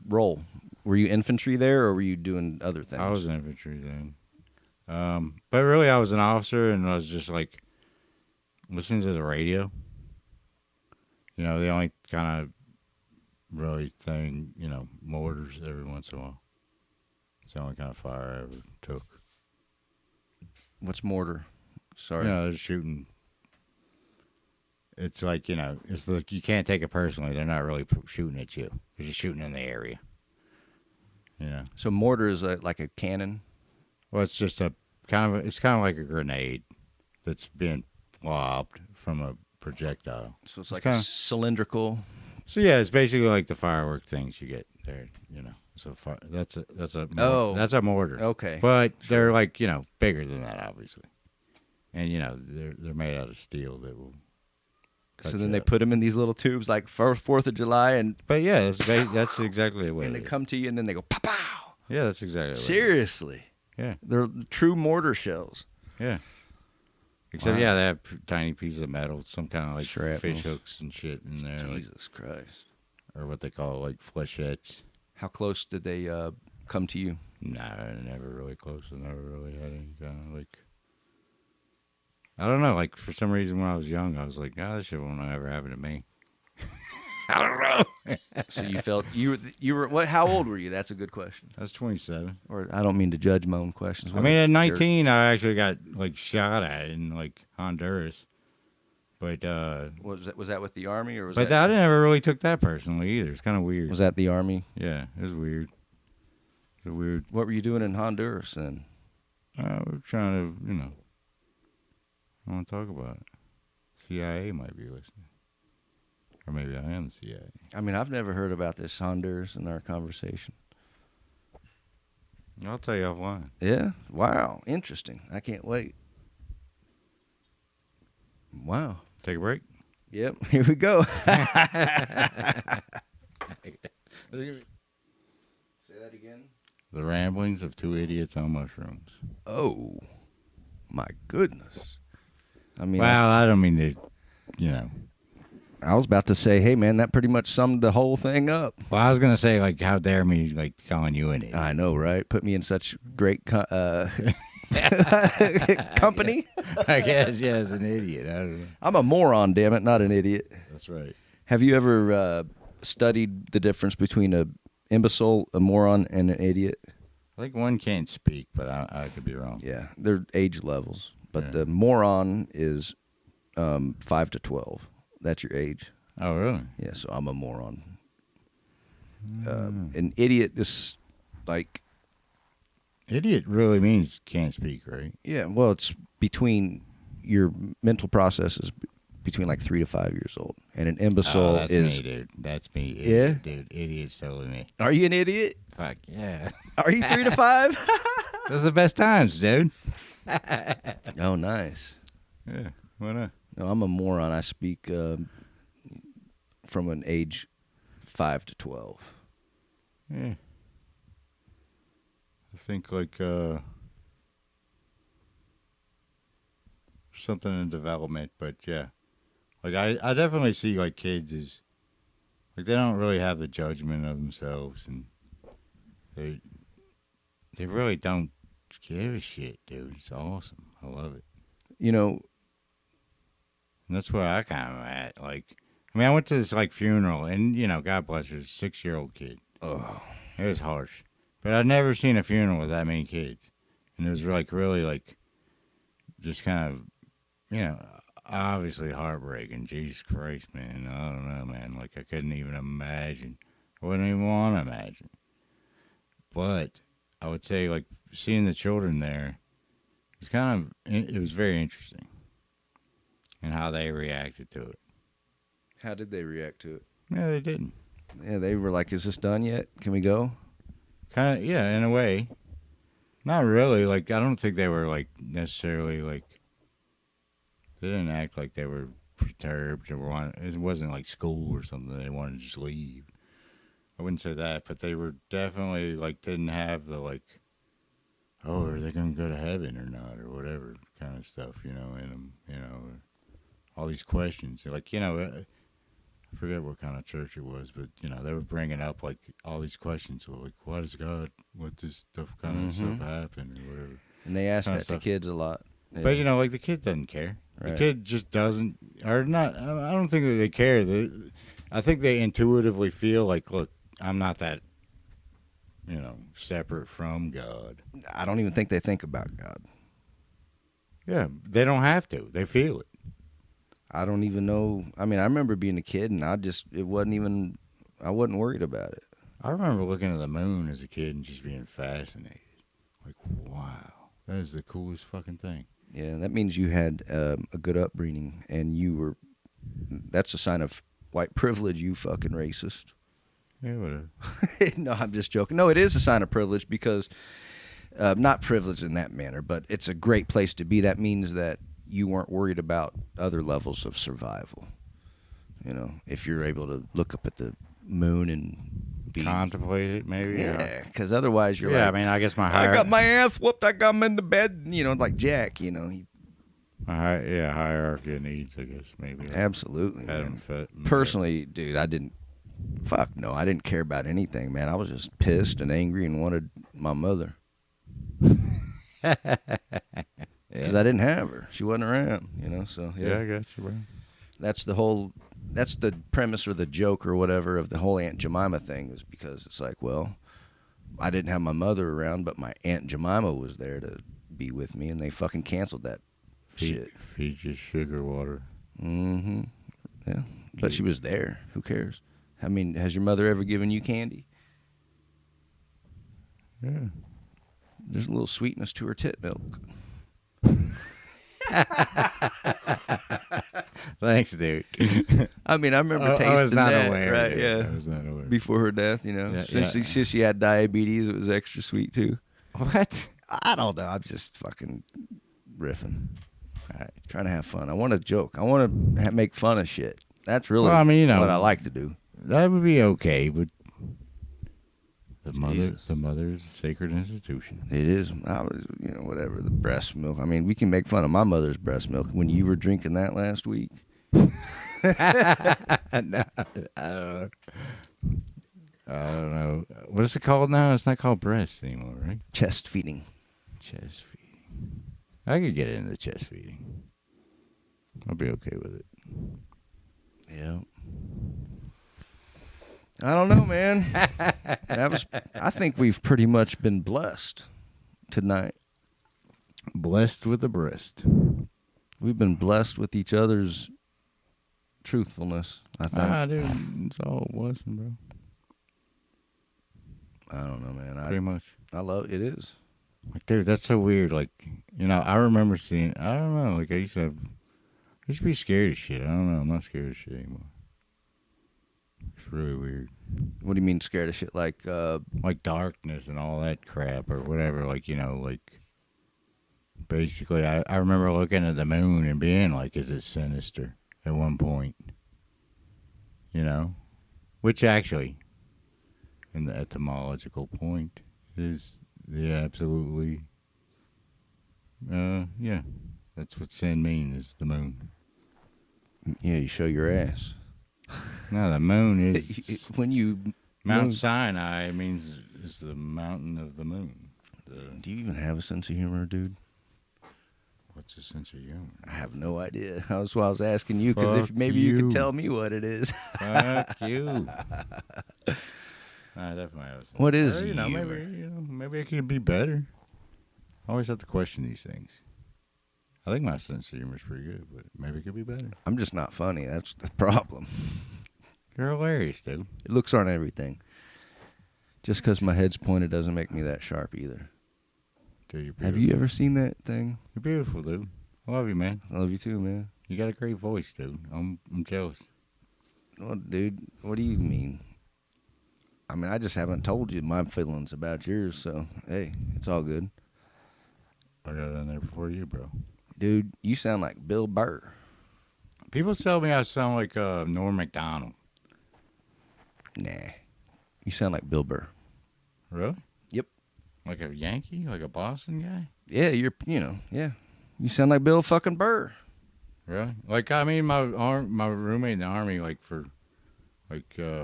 [SPEAKER 1] role? Were you infantry there, or were you doing other things?
[SPEAKER 2] I was infantry then. But really, I was an officer, and I was just, like, listening to the radio. The only kind of really thing, mortars every once in a while. It's the only kind of fire I ever took.
[SPEAKER 1] What's mortar? Sorry.
[SPEAKER 2] They're shooting. It's like, it's like you can't take it personally. They're not really shooting at you. They're just shooting in the area.
[SPEAKER 1] So mortar is like a cannon?
[SPEAKER 2] Well, it's just it's kind of like a grenade that's being lobbed from a projectile.
[SPEAKER 1] So it's like a cylindrical.
[SPEAKER 2] So yeah, it's basically like the firework things you get there. So that's a mortar.
[SPEAKER 1] Okay.
[SPEAKER 2] But they're like bigger than that, obviously, and they're made out of steel that will.
[SPEAKER 1] So then they put them in these little tubes like 4th of July,
[SPEAKER 2] But yeah, that's exactly what.
[SPEAKER 1] And they come to you, and then they go pow pow.
[SPEAKER 2] Yeah, that's exactly.
[SPEAKER 1] Seriously.
[SPEAKER 2] Yeah.
[SPEAKER 1] They're true mortar shells.
[SPEAKER 2] Yeah. Except,
[SPEAKER 1] wow.
[SPEAKER 2] they have tiny pieces of metal, some kind of like
[SPEAKER 1] Shrapnels.
[SPEAKER 2] fish hooks and shit in there.
[SPEAKER 1] Jesus Christ.
[SPEAKER 2] Or what they call like flechettes.
[SPEAKER 1] How close did they come to you?
[SPEAKER 2] Nah, never really close. I never really had any kind of like. I don't know. Like for some reason, when I was young, I was like, "Oh, this shit won't ever happen to me." I don't know.
[SPEAKER 1] So you felt you were what? How old were you? That's a good question.
[SPEAKER 2] I was 27.
[SPEAKER 1] Or I don't mean to judge my own questions.
[SPEAKER 2] I mean, at 19, I actually got like shot at in like Honduras. But
[SPEAKER 1] was that with the Army, or was
[SPEAKER 2] but
[SPEAKER 1] that?
[SPEAKER 2] I never really took that personally either. It's kind of weird.
[SPEAKER 1] Was that the Army?
[SPEAKER 2] Yeah, it was weird. It was weird.
[SPEAKER 1] What were you doing in Honduras then?
[SPEAKER 2] I was trying to, I want to talk about it. CIA might be listening. Or maybe I am the CIA.
[SPEAKER 1] I mean, I've never heard about this Honduras in our conversation.
[SPEAKER 2] I'll tell you offline.
[SPEAKER 1] Yeah? Wow. Interesting. I can't wait. Wow.
[SPEAKER 2] Take a break?
[SPEAKER 1] Yep. Here we go. Say that again.
[SPEAKER 2] The ramblings of two idiots on mushrooms.
[SPEAKER 1] Oh, my goodness. I mean,
[SPEAKER 2] well, I don't mean to,
[SPEAKER 1] I was about to say, hey, man, that pretty much summed the whole thing up.
[SPEAKER 2] Well, I was going to say, like, how dare me, like, calling you an idiot.
[SPEAKER 1] I know, right? Put me in such great company.
[SPEAKER 2] I guess, yes, an idiot. I don't know.
[SPEAKER 1] I'm a moron, damn it, not an idiot.
[SPEAKER 2] That's right.
[SPEAKER 1] Have you ever studied the difference between a imbecile, a moron, and an idiot?
[SPEAKER 2] I think one can't speak, but I could be wrong.
[SPEAKER 1] Yeah, they're age levels. But
[SPEAKER 2] Yeah.
[SPEAKER 1] the moron is 5 to 12. That's your age.
[SPEAKER 2] Oh, really?
[SPEAKER 1] Yeah, so I'm a moron. An idiot is like...
[SPEAKER 2] Idiot really means can't speak, right?
[SPEAKER 1] Yeah, well, it's between, your mental process is between like 3 to 5 years old, and an imbecile
[SPEAKER 2] that's
[SPEAKER 1] is
[SPEAKER 2] me, dude. That's me.
[SPEAKER 1] Yeah?
[SPEAKER 2] Idiot, dude. Idiot's totally me.
[SPEAKER 1] Are you an idiot?
[SPEAKER 2] Fuck yeah.
[SPEAKER 1] Are you 3 to 5?
[SPEAKER 2] Those are the best times, dude.
[SPEAKER 1] Oh, nice.
[SPEAKER 2] Yeah. Why not?
[SPEAKER 1] No, I'm a moron. I speak from an age 5 to 12.
[SPEAKER 2] Yeah. I think like something in development, but yeah. Like I definitely see like kids as like they don't really have the judgment of themselves, and they really don't give a shit, dude. It's awesome. I love it.
[SPEAKER 1] You know,
[SPEAKER 2] And that's where I kind of at. Like, I mean, I went to this like funeral, and you know, God bless her, 6-year-old kid.
[SPEAKER 1] oh,
[SPEAKER 2] It was harsh, but I'd never seen a funeral with that many kids, and it was like really like just kind of, you know, obviously heartbreaking. Jesus Christ, man. I don't know, man. Like I couldn't even imagine. I wouldn't even want to imagine. But I would say like seeing the children there, it was very interesting, and how they reacted to it.
[SPEAKER 1] how did they react to it?
[SPEAKER 2] Yeah, they didn't.
[SPEAKER 1] Yeah, they were like, "Is this done yet? Can we go?"
[SPEAKER 2] Kind of, yeah, in a way. Not really. Like, I don't think they were, like, necessarily, like, they didn't act like they were perturbed or it wasn't like school or something. They wanted to just leave. I wouldn't say that, but they were definitely, like, didn't have the, like, oh, are they going to go to heaven or not or whatever kind of stuff, you know, in them, you know, all these questions. Like, you know, I forget what kind of church it was, but, you know, they were bringing up, like, all these questions. Like, why does God let this stuff kind of stuff happen or whatever?
[SPEAKER 1] And they asked
[SPEAKER 2] Kinda
[SPEAKER 1] that to
[SPEAKER 2] stuff.
[SPEAKER 1] kids a lot. Yeah.
[SPEAKER 2] But, you know, like, the kid doesn't care.
[SPEAKER 1] Right.
[SPEAKER 2] The kid just doesn't, or not, I don't think that they care. I think they intuitively feel like, look, I'm not that, you know, separate from God.
[SPEAKER 1] I don't even think they think about God.
[SPEAKER 2] Yeah, they don't have to. They feel it.
[SPEAKER 1] I don't even know. I mean, I remember being a kid, and I wasn't worried about it.
[SPEAKER 2] I remember looking at the moon as a kid and just being fascinated. Like, wow, that is the coolest fucking thing.
[SPEAKER 1] Yeah, that means you had a good upbringing, and that's a sign of white privilege, you fucking racist.
[SPEAKER 2] Yeah, whatever.
[SPEAKER 1] No, I'm just joking. No, it is a sign of privilege because, not privilege in that manner, but it's a great place to be. That means that you weren't worried about other levels of survival. You know, if you're able to look up at the moon and
[SPEAKER 2] contemplate it, maybe.
[SPEAKER 1] Yeah, because otherwise you're
[SPEAKER 2] I mean, I guess
[SPEAKER 1] I got my ass whooped. I got him in the bed. You know, like Jack. You know,
[SPEAKER 2] hierarchy of needs. I guess maybe.
[SPEAKER 1] Absolutely.
[SPEAKER 2] Man.
[SPEAKER 1] Personally, dude, I didn't care about anything, man. I was just pissed and angry and wanted my mother. Because I didn't have her. She wasn't around, you know, so
[SPEAKER 2] yeah. I got you, bro.
[SPEAKER 1] That's the premise or the joke or whatever of the whole Aunt Jemima thing, is because it's like, well, I didn't have my mother around, but my Aunt Jemima was there to be with me, and they fucking canceled that shit.
[SPEAKER 2] Feed you sugar water.
[SPEAKER 1] Mm-hmm. Yeah. But she was there. Who cares? I mean, has your mother ever given you candy?
[SPEAKER 2] Yeah.
[SPEAKER 1] There's a little sweetness to her tit milk.
[SPEAKER 2] Thanks, dude.
[SPEAKER 1] I mean, I remember tasting
[SPEAKER 2] I was not
[SPEAKER 1] that,
[SPEAKER 2] aware.
[SPEAKER 1] right?
[SPEAKER 2] Dude.
[SPEAKER 1] Yeah,
[SPEAKER 2] I was not aware.
[SPEAKER 1] before her death, you know.
[SPEAKER 2] Yeah,
[SPEAKER 1] Since she had diabetes, it was extra sweet too.
[SPEAKER 2] What?
[SPEAKER 1] I don't know. I'm just fucking riffing. All right, trying to have fun. I want to joke. I want to make fun of shit. That's really
[SPEAKER 2] I mean, you know,
[SPEAKER 1] what I like to do.
[SPEAKER 2] That would be okay, but the
[SPEAKER 1] Jesus.
[SPEAKER 2] mother's a sacred institution.
[SPEAKER 1] It is. Whatever, the breast milk. I mean, we can make fun of my mother's breast milk. When you were drinking that last week.
[SPEAKER 2] No, I don't know. What is it called now? It's not called breast anymore, right?
[SPEAKER 1] Chest feeding.
[SPEAKER 2] Chest feeding. I could get into chest feeding. I'll be okay with it.
[SPEAKER 1] Yeah. I don't know, man. I think we've pretty much been blessed tonight.
[SPEAKER 2] Blessed with the breast.
[SPEAKER 1] We've been blessed with each other's truthfulness, I think.
[SPEAKER 2] Dude, that's all it was, bro.
[SPEAKER 1] I don't know, man.
[SPEAKER 2] Pretty much.
[SPEAKER 1] I love it. Is.
[SPEAKER 2] Like, dude, that's so weird. Like, I remember seeing. I don't know. Like, I used to be scared of shit. I don't know. I'm not scared of shit anymore. It's really weird.
[SPEAKER 1] What do you mean scared of shit? Like
[SPEAKER 2] Darkness and all that crap or whatever. Like, basically, I remember looking at the moon and being like, is it sinister at one point? Which actually, in the etymological point, is the absolutely, yeah, that's what sin means, is the moon.
[SPEAKER 1] yeah, you show your ass.
[SPEAKER 2] No, the moon is
[SPEAKER 1] when you
[SPEAKER 2] Mount Sinai means is the mountain of the moon.
[SPEAKER 1] Do you even have a sense of humor, dude?
[SPEAKER 2] What's a sense of humor?
[SPEAKER 1] I have no idea. That's why I was asking you, because if maybe you could tell me what it is.
[SPEAKER 2] Fuck you. I definitely have.
[SPEAKER 1] What is
[SPEAKER 2] humor? Maybe I could be better. I always have to question these things. I think my sense of humor is pretty good, but maybe it could be better.
[SPEAKER 1] I'm just not funny. That's the problem.
[SPEAKER 2] You're hilarious, dude.
[SPEAKER 1] Looks aren't everything. Just because my head's pointed doesn't make me that sharp either.
[SPEAKER 2] Dude,
[SPEAKER 1] have you ever seen that thing?
[SPEAKER 2] You're beautiful, dude. I love you, man.
[SPEAKER 1] I love you too, man.
[SPEAKER 2] You got a great voice, dude. I'm jealous.
[SPEAKER 1] Well, dude, what do you mean? I mean, I just haven't told you my feelings about yours, so, hey, it's all good.
[SPEAKER 2] I got it in there before you, bro.
[SPEAKER 1] Dude, you sound like Bill Burr.
[SPEAKER 2] People tell me I sound like Norm Macdonald.
[SPEAKER 1] Nah. You sound like Bill Burr.
[SPEAKER 2] Really?
[SPEAKER 1] Yep.
[SPEAKER 2] Like a Yankee? Like a Boston guy?
[SPEAKER 1] Yeah, yeah. You sound like Bill fucking Burr.
[SPEAKER 2] Really? Like, I mean, my roommate in the Army, like, for,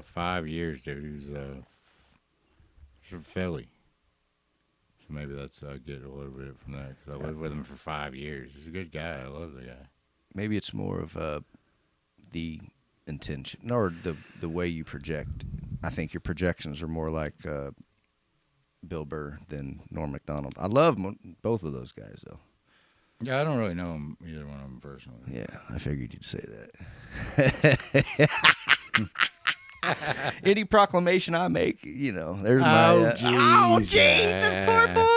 [SPEAKER 2] 5 years, dude, he was from Philly. So maybe that's, I get a little bit from that, because I lived with him for 5 years. He's a good guy. I love the guy.
[SPEAKER 1] Maybe it's more of the intention, or the way you project. I think your projections are more like Bill Burr than Norm Macdonald. I love both of those guys, though.
[SPEAKER 2] Yeah, I don't really know either one of them personally.
[SPEAKER 1] Yeah, I figured you'd say that. Any proclamation I make, there's my...
[SPEAKER 2] Oh,
[SPEAKER 1] Jesus, poor boy!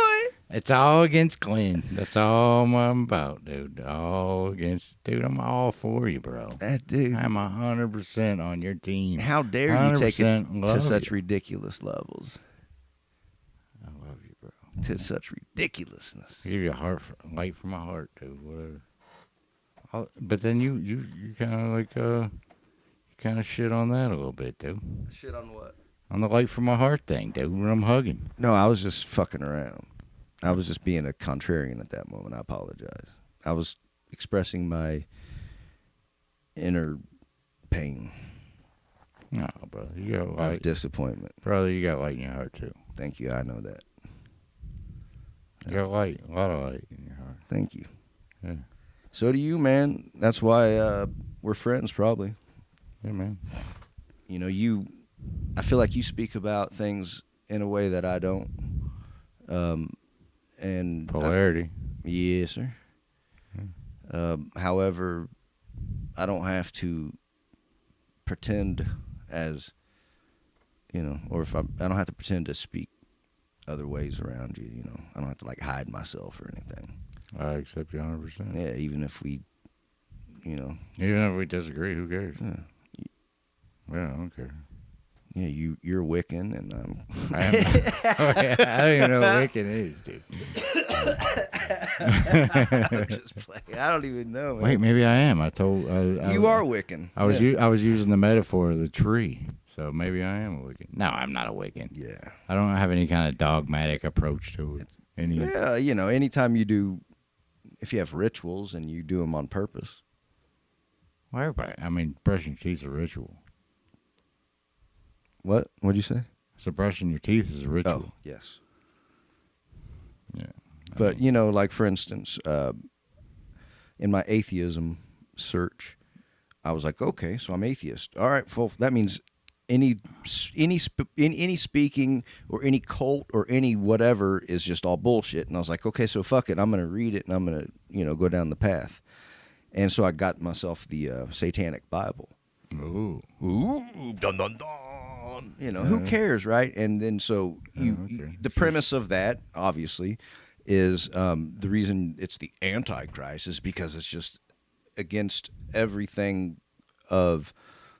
[SPEAKER 2] It's all against Glenn. That's all I'm about, dude. Dude, I'm all for you, bro.
[SPEAKER 1] That dude.
[SPEAKER 2] I'm 100% on your team.
[SPEAKER 1] How dare you take it to such ridiculous levels?
[SPEAKER 2] I love you, bro.
[SPEAKER 1] To such ridiculousness.
[SPEAKER 2] I give you a light from my heart, dude. Whatever. But then you kind of like kind of shit on that a little bit, dude.
[SPEAKER 1] Shit on what?
[SPEAKER 2] On the light from my heart thing, dude. When I'm hugging.
[SPEAKER 1] No, I was just fucking around. I was just being a contrarian at that moment. I apologize. I was expressing my inner pain.
[SPEAKER 2] No, brother. You got light.
[SPEAKER 1] Of disappointment.
[SPEAKER 2] Brother, you got light in your heart, too.
[SPEAKER 1] Thank you. I know that.
[SPEAKER 2] You got light. A lot of light in your heart.
[SPEAKER 1] Thank you.
[SPEAKER 2] Yeah.
[SPEAKER 1] So do you, man. That's why we're friends, probably.
[SPEAKER 2] Yeah, man.
[SPEAKER 1] I feel like you speak about things in a way that I don't. And
[SPEAKER 2] polarity.
[SPEAKER 1] Yes, sir. However, I don't have to pretend as, or if I don't have to pretend to speak other ways around you. I don't have to like hide myself or anything.
[SPEAKER 2] I accept you 100%.
[SPEAKER 1] Yeah, even if we,
[SPEAKER 2] Even if we disagree, who cares?
[SPEAKER 1] Yeah,
[SPEAKER 2] I don't care.
[SPEAKER 1] Yeah, you're Wiccan, and
[SPEAKER 2] I am. I don't even know what Wiccan is, dude.
[SPEAKER 1] I'm just playing. I don't even know. Man.
[SPEAKER 2] Wait, maybe I am. I
[SPEAKER 1] you are Wiccan.
[SPEAKER 2] I was using the metaphor of the tree, so maybe I am a Wiccan. No, I'm not a Wiccan.
[SPEAKER 1] Yeah,
[SPEAKER 2] I don't have any kind of dogmatic approach to it.
[SPEAKER 1] Anytime you do, if you have rituals and you do them on purpose.
[SPEAKER 2] Well, everybody. I mean, brushing teeth is a ritual.
[SPEAKER 1] What? What'd you say?
[SPEAKER 2] So brushing your teeth is a ritual.
[SPEAKER 1] Oh, yes.
[SPEAKER 2] Yeah.
[SPEAKER 1] But, like, for instance, in my atheism search, I was like, okay, so I'm atheist. All right, well, that means any speaking or any cult or any whatever is just all bullshit. And I was like, okay, so fuck it. I'm going to read it, and I'm going to, go down the path. And so I got myself the Satanic Bible.
[SPEAKER 2] Ooh.
[SPEAKER 1] Dun, dun, dun. Who cares, right? And then so the premise of that, obviously, is the reason it's the Antichrist is because it's just against everything of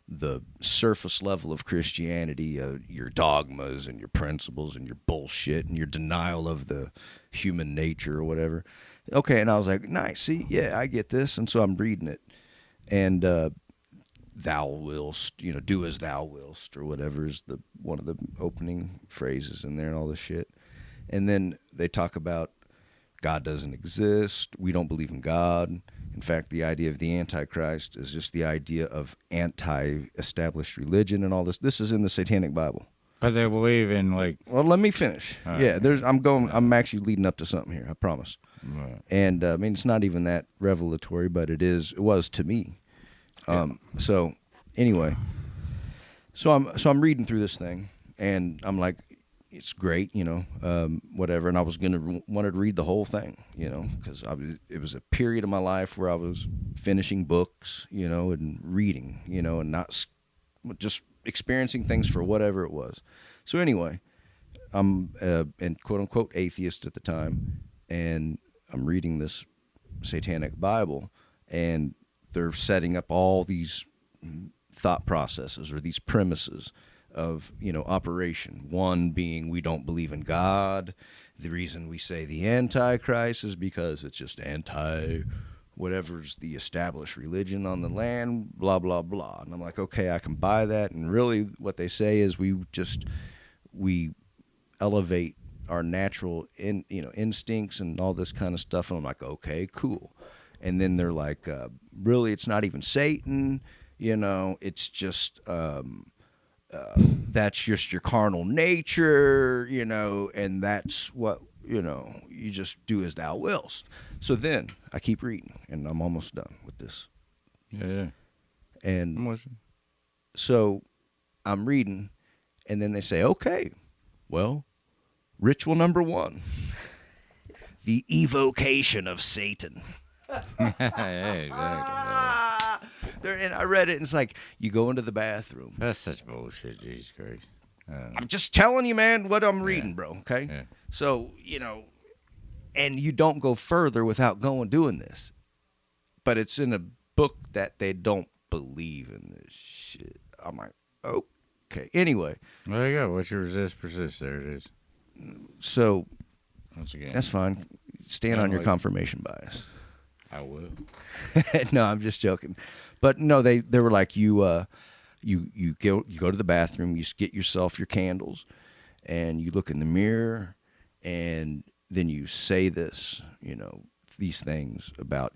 [SPEAKER 1] the surface level of Christianity, your dogmas and your principles and your bullshit and your denial of the human nature or whatever. Okay, and I was like, nice, see, yeah, I get this. And so I'm reading it. And thou willst, do as thou willst, or whatever is one of the opening phrases in there and all this shit. And then they talk about God doesn't exist. We don't believe in God. In fact, the idea of the Antichrist is just the idea of anti-established religion and all this. This is in the Satanic Bible.
[SPEAKER 2] But they believe in like.
[SPEAKER 1] Well, let me finish. Yeah, I'm actually leading up to something here. I promise.
[SPEAKER 2] Right.
[SPEAKER 1] And I mean, it's not even that revelatory, but it was to me. So anyway, so I'm reading through this thing, and I'm like, it's great, whatever. And I was wanted to read the whole thing, because it was a period of my life where I was finishing books, and reading, and not just experiencing things for whatever it was. So anyway, I'm an quote unquote atheist at the time, and I'm reading this Satanic Bible, and they're setting up all these thought processes or these premises of, operation. One being we don't believe in God. The reason we say the Antichrist is because it's just anti whatever's the established religion on the land, blah, blah, blah. And I'm like, okay, I can buy that. And really what they say is we elevate our natural instincts and all this kind of stuff. And I'm like, okay, cool. And then they're like, really, it's not even Satan, it's just that's just your carnal nature, and that's what, you just do as thou willst. So then I keep reading, and I'm almost done with this.
[SPEAKER 2] Yeah.
[SPEAKER 1] And so I'm reading, and then they say, okay, well, ritual number 1, the evocation of Satan.
[SPEAKER 2] Yeah, exactly.
[SPEAKER 1] And I read it, and it's like, you go into the bathroom.
[SPEAKER 2] That's such bullshit, Jesus Christ.
[SPEAKER 1] I'm just telling you, man, what I'm reading, bro, okay?
[SPEAKER 2] Yeah.
[SPEAKER 1] So, and you don't go further without doing this. But it's in a book that they don't believe in this shit. I'm like, okay. Anyway.
[SPEAKER 2] Well, there you go. What's your resist, persist? There it is.
[SPEAKER 1] So,
[SPEAKER 2] once again,
[SPEAKER 1] that's fine. Stand on your confirmation bias.
[SPEAKER 2] I will.
[SPEAKER 1] No, I'm just joking. But no, they were like, you go to the bathroom, you get yourself your candles, and you look in the mirror, and then you say this, these things about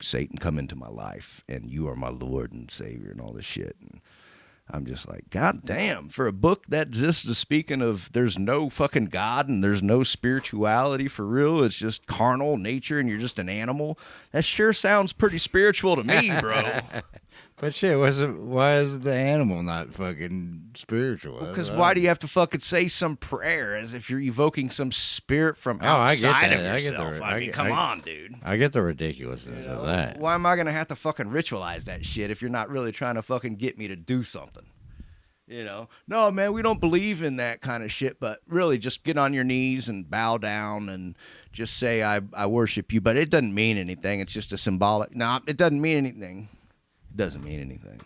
[SPEAKER 1] Satan, come into my life, and you are my Lord and Savior, and all this shit. And I'm just like, God damn, for a book that just is speaking of there's no fucking God and there's no spirituality for real, it's just carnal nature and you're just an animal, that sure sounds pretty spiritual to me, bro.
[SPEAKER 2] But shit, why is the animal not fucking spiritual?
[SPEAKER 1] Because why do you have to fucking say some prayer as if you're evoking some spirit from outside of yourself? I mean, come on, dude.
[SPEAKER 2] I get the ridiculousness of that.
[SPEAKER 1] Why am I going to have to fucking ritualize that shit if you're not really trying to fucking get me to do something? No, man, we don't believe in that kind of shit, but really just get on your knees and bow down and just say, I worship you. But it doesn't mean anything. It's just a symbolic. No, it doesn't mean anything. It doesn't mean anything.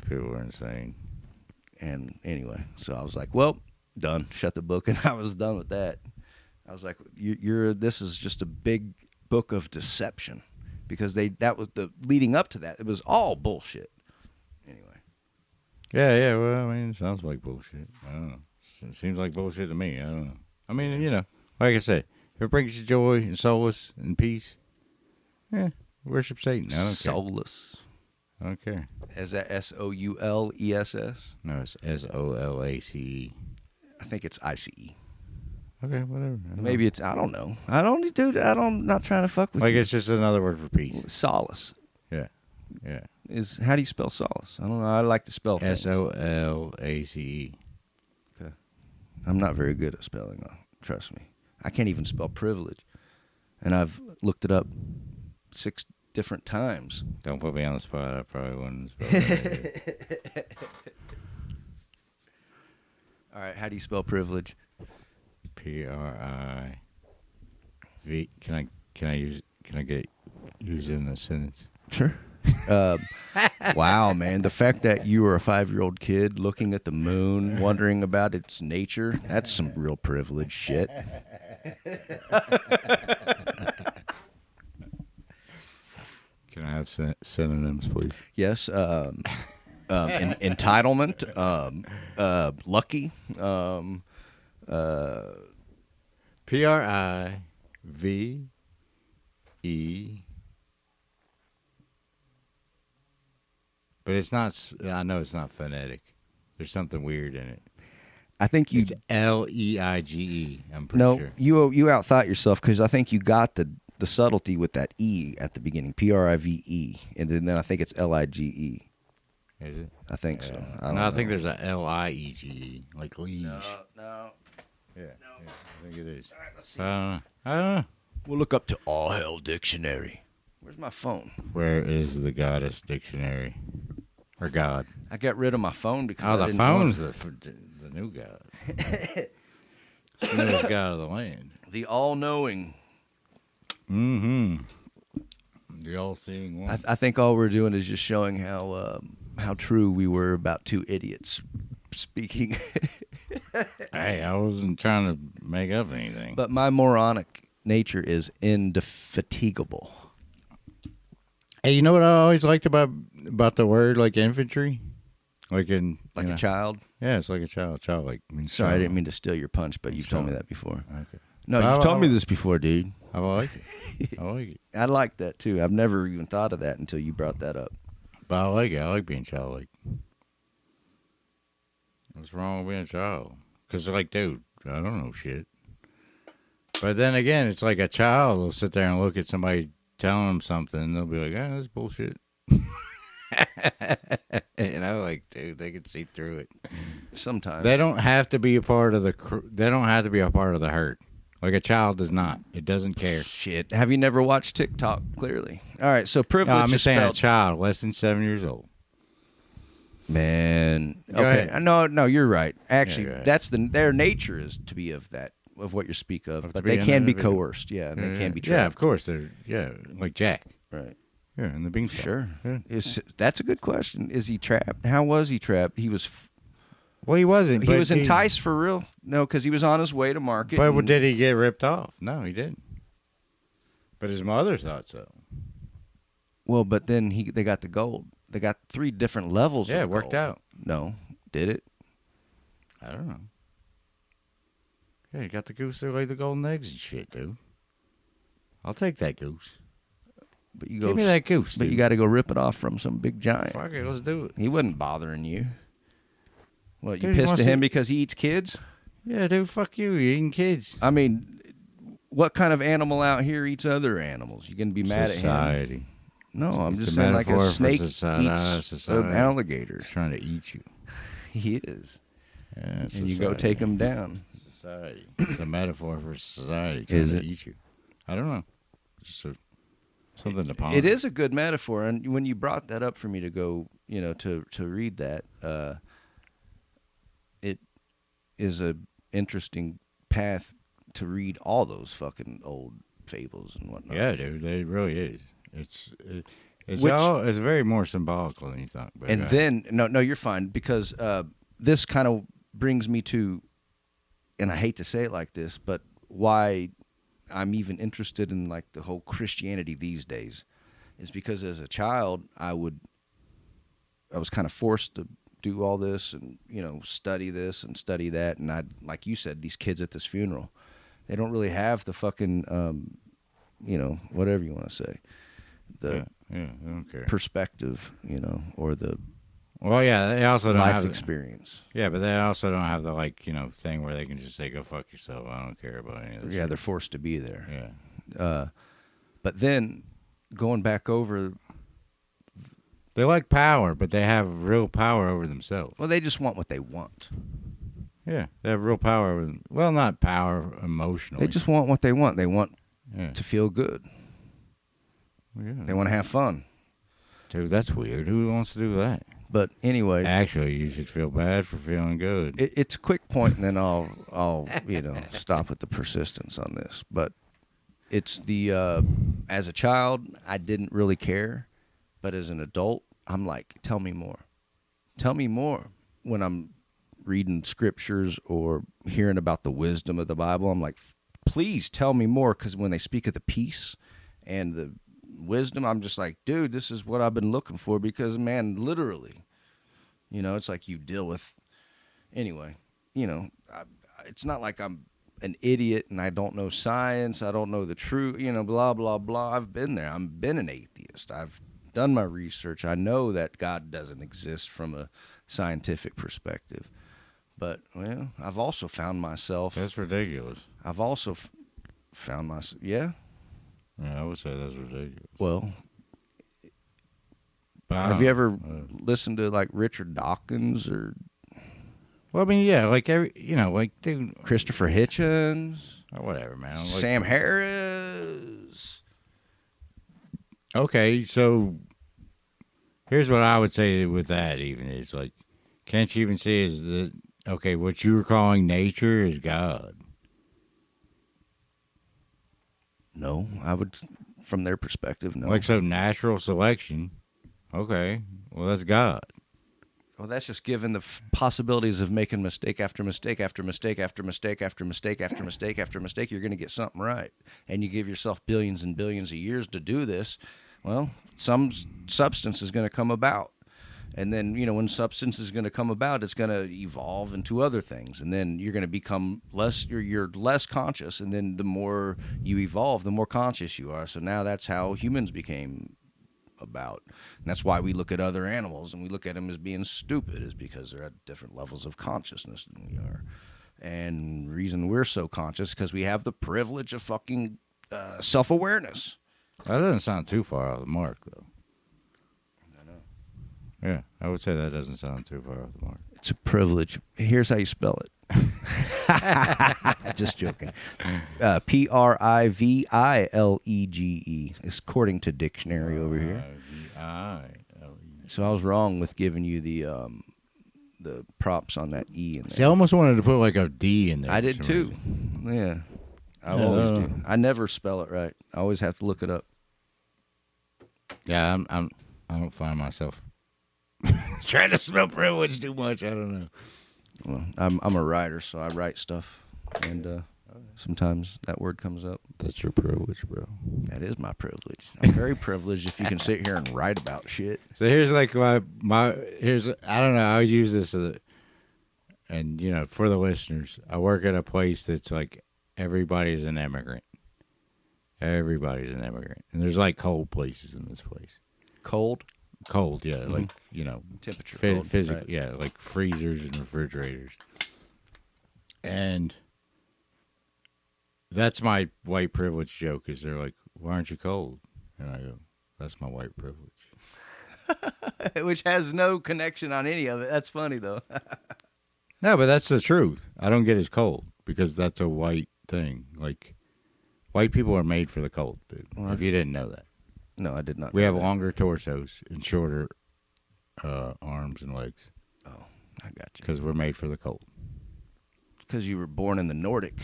[SPEAKER 2] People are insane.
[SPEAKER 1] And anyway, so I was like, well, done. Shut the book, and I was done with that. I was like, this is just a big book of deception, because that was the leading up to that. It was all bullshit. Anyway.
[SPEAKER 2] Yeah. Well, I mean, it sounds like bullshit. I don't know. It seems like bullshit to me. I don't know. I mean, like I said, if it brings you joy and solace and peace, worship Satan. I don't care.
[SPEAKER 1] Soulless.
[SPEAKER 2] I don't care.
[SPEAKER 1] Is that SOULESS?
[SPEAKER 2] No, it's SOLACE.
[SPEAKER 1] I think it's ICE.
[SPEAKER 2] Okay, whatever.
[SPEAKER 1] Maybe it's, I don't know. I'm not trying to fuck with you.
[SPEAKER 2] Like, it's just another word for peace.
[SPEAKER 1] Solace.
[SPEAKER 2] Yeah.
[SPEAKER 1] How do you spell solace? I don't know. I like to spell things.
[SPEAKER 2] SOLACE.
[SPEAKER 1] Okay. I'm not very good at spelling, though. Trust me. I can't even spell privilege. And I've looked it up 6 different times.
[SPEAKER 2] Don't put me on the spot. I probably wouldn't spell that.
[SPEAKER 1] All right. How do you spell privilege?
[SPEAKER 2] PRIVILEGE. V. Can I use it in a sentence?
[SPEAKER 1] Sure. Wow, man. The fact that you were a 5-year-old kid looking at the moon, wondering about its nature, that's some real privileged shit.
[SPEAKER 2] Can I have synonyms, please?
[SPEAKER 1] Yes. Entitlement, lucky,
[SPEAKER 2] Prive. But it's not. I know it's not phonetic. There's something weird in it.
[SPEAKER 1] I think you.
[SPEAKER 2] It's Leige. I'm pretty sure.
[SPEAKER 1] You outthought yourself because I think you got the subtlety with that E at the beginning, Prive, and then I think it's Lige.
[SPEAKER 2] Is it?
[SPEAKER 1] I think so.
[SPEAKER 2] I think there's a Liege, like liege.
[SPEAKER 1] No.
[SPEAKER 2] Yeah, I think it is. All right, let's see. I don't know.
[SPEAKER 1] We'll look up to All Hell Dictionary. Where's my phone?
[SPEAKER 2] Where is the goddess dictionary? Or God?
[SPEAKER 1] I got rid of my phone because
[SPEAKER 2] the phone's the new God. It's the newest God of the land.
[SPEAKER 1] The all-knowing.
[SPEAKER 2] Mm-hmm. The all-seeing one.
[SPEAKER 1] I think all we're doing is just showing how true we were about two idiots speaking.
[SPEAKER 2] Hey, I wasn't trying to make up anything.
[SPEAKER 1] But my moronic nature is indefatigable.
[SPEAKER 2] Hey, you know what I always liked about the word like infantry? Like a
[SPEAKER 1] child?
[SPEAKER 2] Yeah, it's like a child. Childlike.
[SPEAKER 1] Sorry, I didn't mean to steal your punch, but you've told me that before.
[SPEAKER 2] Okay.
[SPEAKER 1] No, you've told me this before, dude.
[SPEAKER 2] I like it. I like it.
[SPEAKER 1] I like that, too. I've never even thought of that until you brought that up.
[SPEAKER 2] But I like it. I like being childlike. What's wrong with being a child? Because, like, dude, I don't know shit. But then again, it's like a child will sit there and look at somebody telling them something, and they'll be like, that's bullshit. Like, dude, they can see through it.
[SPEAKER 1] Sometimes.
[SPEAKER 2] They don't have to be a part of the herd. Like a child does not. It doesn't care.
[SPEAKER 1] Shit. Have you never watched TikTok, clearly? All right, so privilege
[SPEAKER 2] I'm
[SPEAKER 1] is
[SPEAKER 2] saying
[SPEAKER 1] spelled...
[SPEAKER 2] a child less than 7 years old.
[SPEAKER 1] Man.
[SPEAKER 2] Go
[SPEAKER 1] Okay.
[SPEAKER 2] ahead.
[SPEAKER 1] No, you're right. Actually,
[SPEAKER 2] Yeah,
[SPEAKER 1] that's their nature is to be of what you speak of. But they
[SPEAKER 2] an
[SPEAKER 1] can be
[SPEAKER 2] individual.
[SPEAKER 1] coerced, and they can be trapped.
[SPEAKER 2] Yeah, of course. They're like Jack.
[SPEAKER 1] Right.
[SPEAKER 2] Yeah, and the beanstalk.
[SPEAKER 1] Sure.
[SPEAKER 2] Yeah.
[SPEAKER 1] That's a good question. Is he trapped? How was he trapped? He was...
[SPEAKER 2] Well, he wasn't.
[SPEAKER 1] He was enticed for real. No, because he was on his way to market.
[SPEAKER 2] But did he get ripped off? No, he didn't. But his mother thought so.
[SPEAKER 1] Well, but then they got the gold. They got 3 different levels.
[SPEAKER 2] Yeah,
[SPEAKER 1] of
[SPEAKER 2] it worked
[SPEAKER 1] gold.
[SPEAKER 2] out.
[SPEAKER 1] No, did it?
[SPEAKER 2] I don't know. Yeah, you got the goose that laid the golden eggs and shit, dude. I'll take that goose.
[SPEAKER 1] But
[SPEAKER 2] Give me that goose.
[SPEAKER 1] But
[SPEAKER 2] dude.
[SPEAKER 1] you got to go rip it off from some big giant.
[SPEAKER 2] Fuck it, let's do it.
[SPEAKER 1] He wasn't bothering you. What, you
[SPEAKER 2] Dude,
[SPEAKER 1] pissed at him because he eats kids?
[SPEAKER 2] Yeah, dude, fuck you. You're eating kids.
[SPEAKER 1] I mean, what kind of animal out here eats other animals? You going to be mad at him?
[SPEAKER 2] Society.
[SPEAKER 1] No, I'm
[SPEAKER 2] It's
[SPEAKER 1] just
[SPEAKER 2] a
[SPEAKER 1] saying like a
[SPEAKER 2] metaphor for
[SPEAKER 1] snake
[SPEAKER 2] society.
[SPEAKER 1] eats an alligator.
[SPEAKER 2] He's trying to eat you.
[SPEAKER 1] He is.
[SPEAKER 2] Yeah,
[SPEAKER 1] And
[SPEAKER 2] society.
[SPEAKER 1] you go take him down.
[SPEAKER 2] Society. It's a metaphor for society
[SPEAKER 1] Is
[SPEAKER 2] trying
[SPEAKER 1] it?
[SPEAKER 2] to eat you. I don't know. Just something to ponder.
[SPEAKER 1] It is a good metaphor, and when you brought that up for me to go, to read that, it is a interesting path to read all those fucking old fables and whatnot.
[SPEAKER 2] Yeah, dude, it really is. It's
[SPEAKER 1] Which-
[SPEAKER 2] very more symbolical than you thought. But
[SPEAKER 1] And then no, you're fine because this kind of brings me to, and I hate to say it like this, but why I'm even interested in like the whole Christianity these days is because as a child I was kind of forced to do all this and study this and study that, and I, like you said, these kids at this funeral, they don't really have the fucking whatever you want to say, the
[SPEAKER 2] yeah, I don't care.
[SPEAKER 1] perspective, or the
[SPEAKER 2] Well, yeah, they also don't
[SPEAKER 1] life
[SPEAKER 2] have
[SPEAKER 1] experience.
[SPEAKER 2] Yeah, but they also don't have the thing where they can just say, "Go fuck yourself." I don't care about any of this.
[SPEAKER 1] Yeah,
[SPEAKER 2] shit.
[SPEAKER 1] they're forced to be there.
[SPEAKER 2] Yeah,
[SPEAKER 1] But then going back over,
[SPEAKER 2] they like power, but they have real power over themselves.
[SPEAKER 1] well, they just want what they want.
[SPEAKER 2] Yeah, they have real power over them. Well, not power emotionally.
[SPEAKER 1] They just want what they want. They want
[SPEAKER 2] yeah.
[SPEAKER 1] to feel good.
[SPEAKER 2] Yeah.
[SPEAKER 1] They want to have fun.
[SPEAKER 2] Dude, that's weird. Who wants to do that?
[SPEAKER 1] But anyway,
[SPEAKER 2] Actually, you should feel bad for feeling good.
[SPEAKER 1] it's a quick point, and then I'll stop with the persistence on this. But it's the as a child, I didn't really care, but as an adult, I'm like, tell me more. Tell me more. When I'm reading scriptures or hearing about the wisdom of the Bible, I'm like, please tell me more, because when they speak of the peace and the wisdom, I'm just like, dude, this is what I've been looking for, because, man, literally, it's like you deal with, anyway, it's not like I'm an idiot and I don't know science, I don't know the truth, blah, blah, blah. I've been there. I've been an atheist. I've done my research. I know that God doesn't exist from a scientific perspective. But, well, I've also found myself...
[SPEAKER 2] That's ridiculous.
[SPEAKER 1] I've also found myself... Yeah?
[SPEAKER 2] Yeah, I would say that's ridiculous.
[SPEAKER 1] Well, have you ever listened to, like, Richard Dawkins or...
[SPEAKER 2] Well, I mean, yeah, like, dude...
[SPEAKER 1] Christopher Hitchens?
[SPEAKER 2] Or whatever, man. Like,
[SPEAKER 1] Sam Harris?
[SPEAKER 2] Okay, so here's what I would say with that even is, like, can't you even see is that, okay, what you were calling nature is God?
[SPEAKER 1] No, I would, from their perspective, no.
[SPEAKER 2] Like, so natural selection, okay, well, that's God.
[SPEAKER 1] Well, that's just given the possibilities of making mistake after mistake after mistake after mistake after mistake after mistake after mistake. You're going to get something right. And you give yourself billions and billions of years to do this. Well, some substance is going to come about. And then, when substance is going to come about, it's going to evolve into other things. And then you're going to become you're less conscious. And then the more you evolve, the more conscious you are. So now that's how humans became about. And that's why we look at other animals and we look at them as being stupid, is because they're at different levels of consciousness than we are. And the reason we're so conscious is because we have the privilege of fucking self-awareness.
[SPEAKER 2] That doesn't sound too far off the mark, though.
[SPEAKER 1] I know.
[SPEAKER 2] Yeah, I would say that doesn't sound too far off the mark.
[SPEAKER 1] It's a privilege. Here's how you spell it. Just joking. Privilege. It's according to dictionary over here. So I was wrong with giving you the props on that E in there.
[SPEAKER 2] See, I almost wanted to put like a D in there.
[SPEAKER 1] I did too. Yeah. I always do. I never spell it right. I always have to look it up.
[SPEAKER 2] Yeah, I don't find myself trying to spell privilege too much. I don't know.
[SPEAKER 1] Well, I'm a writer, so I write stuff, and sometimes that word comes up.
[SPEAKER 2] That's your privilege, bro.
[SPEAKER 1] That is my privilege. I'm very privileged if you can sit here and write about shit.
[SPEAKER 2] So here's like I don't know. I would use this, and for the listeners, I work at a place that's like everybody's an immigrant. Everybody's an immigrant, and there's like cold places in this place.
[SPEAKER 1] Cold,
[SPEAKER 2] yeah,
[SPEAKER 1] mm-hmm.
[SPEAKER 2] Like
[SPEAKER 1] temperature,
[SPEAKER 2] physical,
[SPEAKER 1] right.
[SPEAKER 2] Yeah, like freezers and refrigerators, and that's my white privilege joke. Is they're like, "Why aren't you cold?" And I go, "That's my white privilege,"
[SPEAKER 1] which has no connection on any of it. That's funny though.
[SPEAKER 2] No, but that's the truth. I don't get as cold because that's a white thing. Like, white people are made for the cold, dude. Well, if you didn't know that.
[SPEAKER 1] No, I did not.
[SPEAKER 2] We have longer torsos and shorter arms and legs.
[SPEAKER 1] Oh, I got you.
[SPEAKER 2] Because we're made for the cold.
[SPEAKER 1] Because you were born in the Nordic.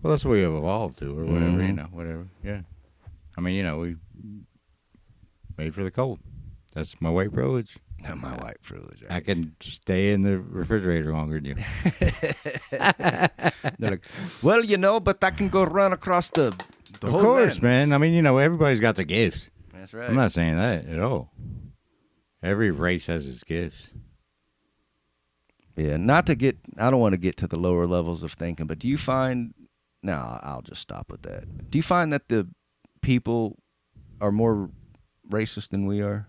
[SPEAKER 2] Well, that's what we have evolved to, or whatever,
[SPEAKER 1] mm-hmm.
[SPEAKER 2] Whatever. Yeah. I mean, we made for the cold. That's my white privilege.
[SPEAKER 1] Not my white privilege. Right?
[SPEAKER 2] I can stay in the refrigerator longer than you.
[SPEAKER 1] They're like, well, but I can go run across the whole
[SPEAKER 2] Of course,
[SPEAKER 1] land.
[SPEAKER 2] man. I mean, everybody's got their gifts.
[SPEAKER 1] That's right.
[SPEAKER 2] I'm not saying that at all. Every race has its gifts.
[SPEAKER 1] Yeah, I don't want to get to the lower levels of thinking, but do you find, no, I'll just stop with that. Do you find that the people are more racist than we are?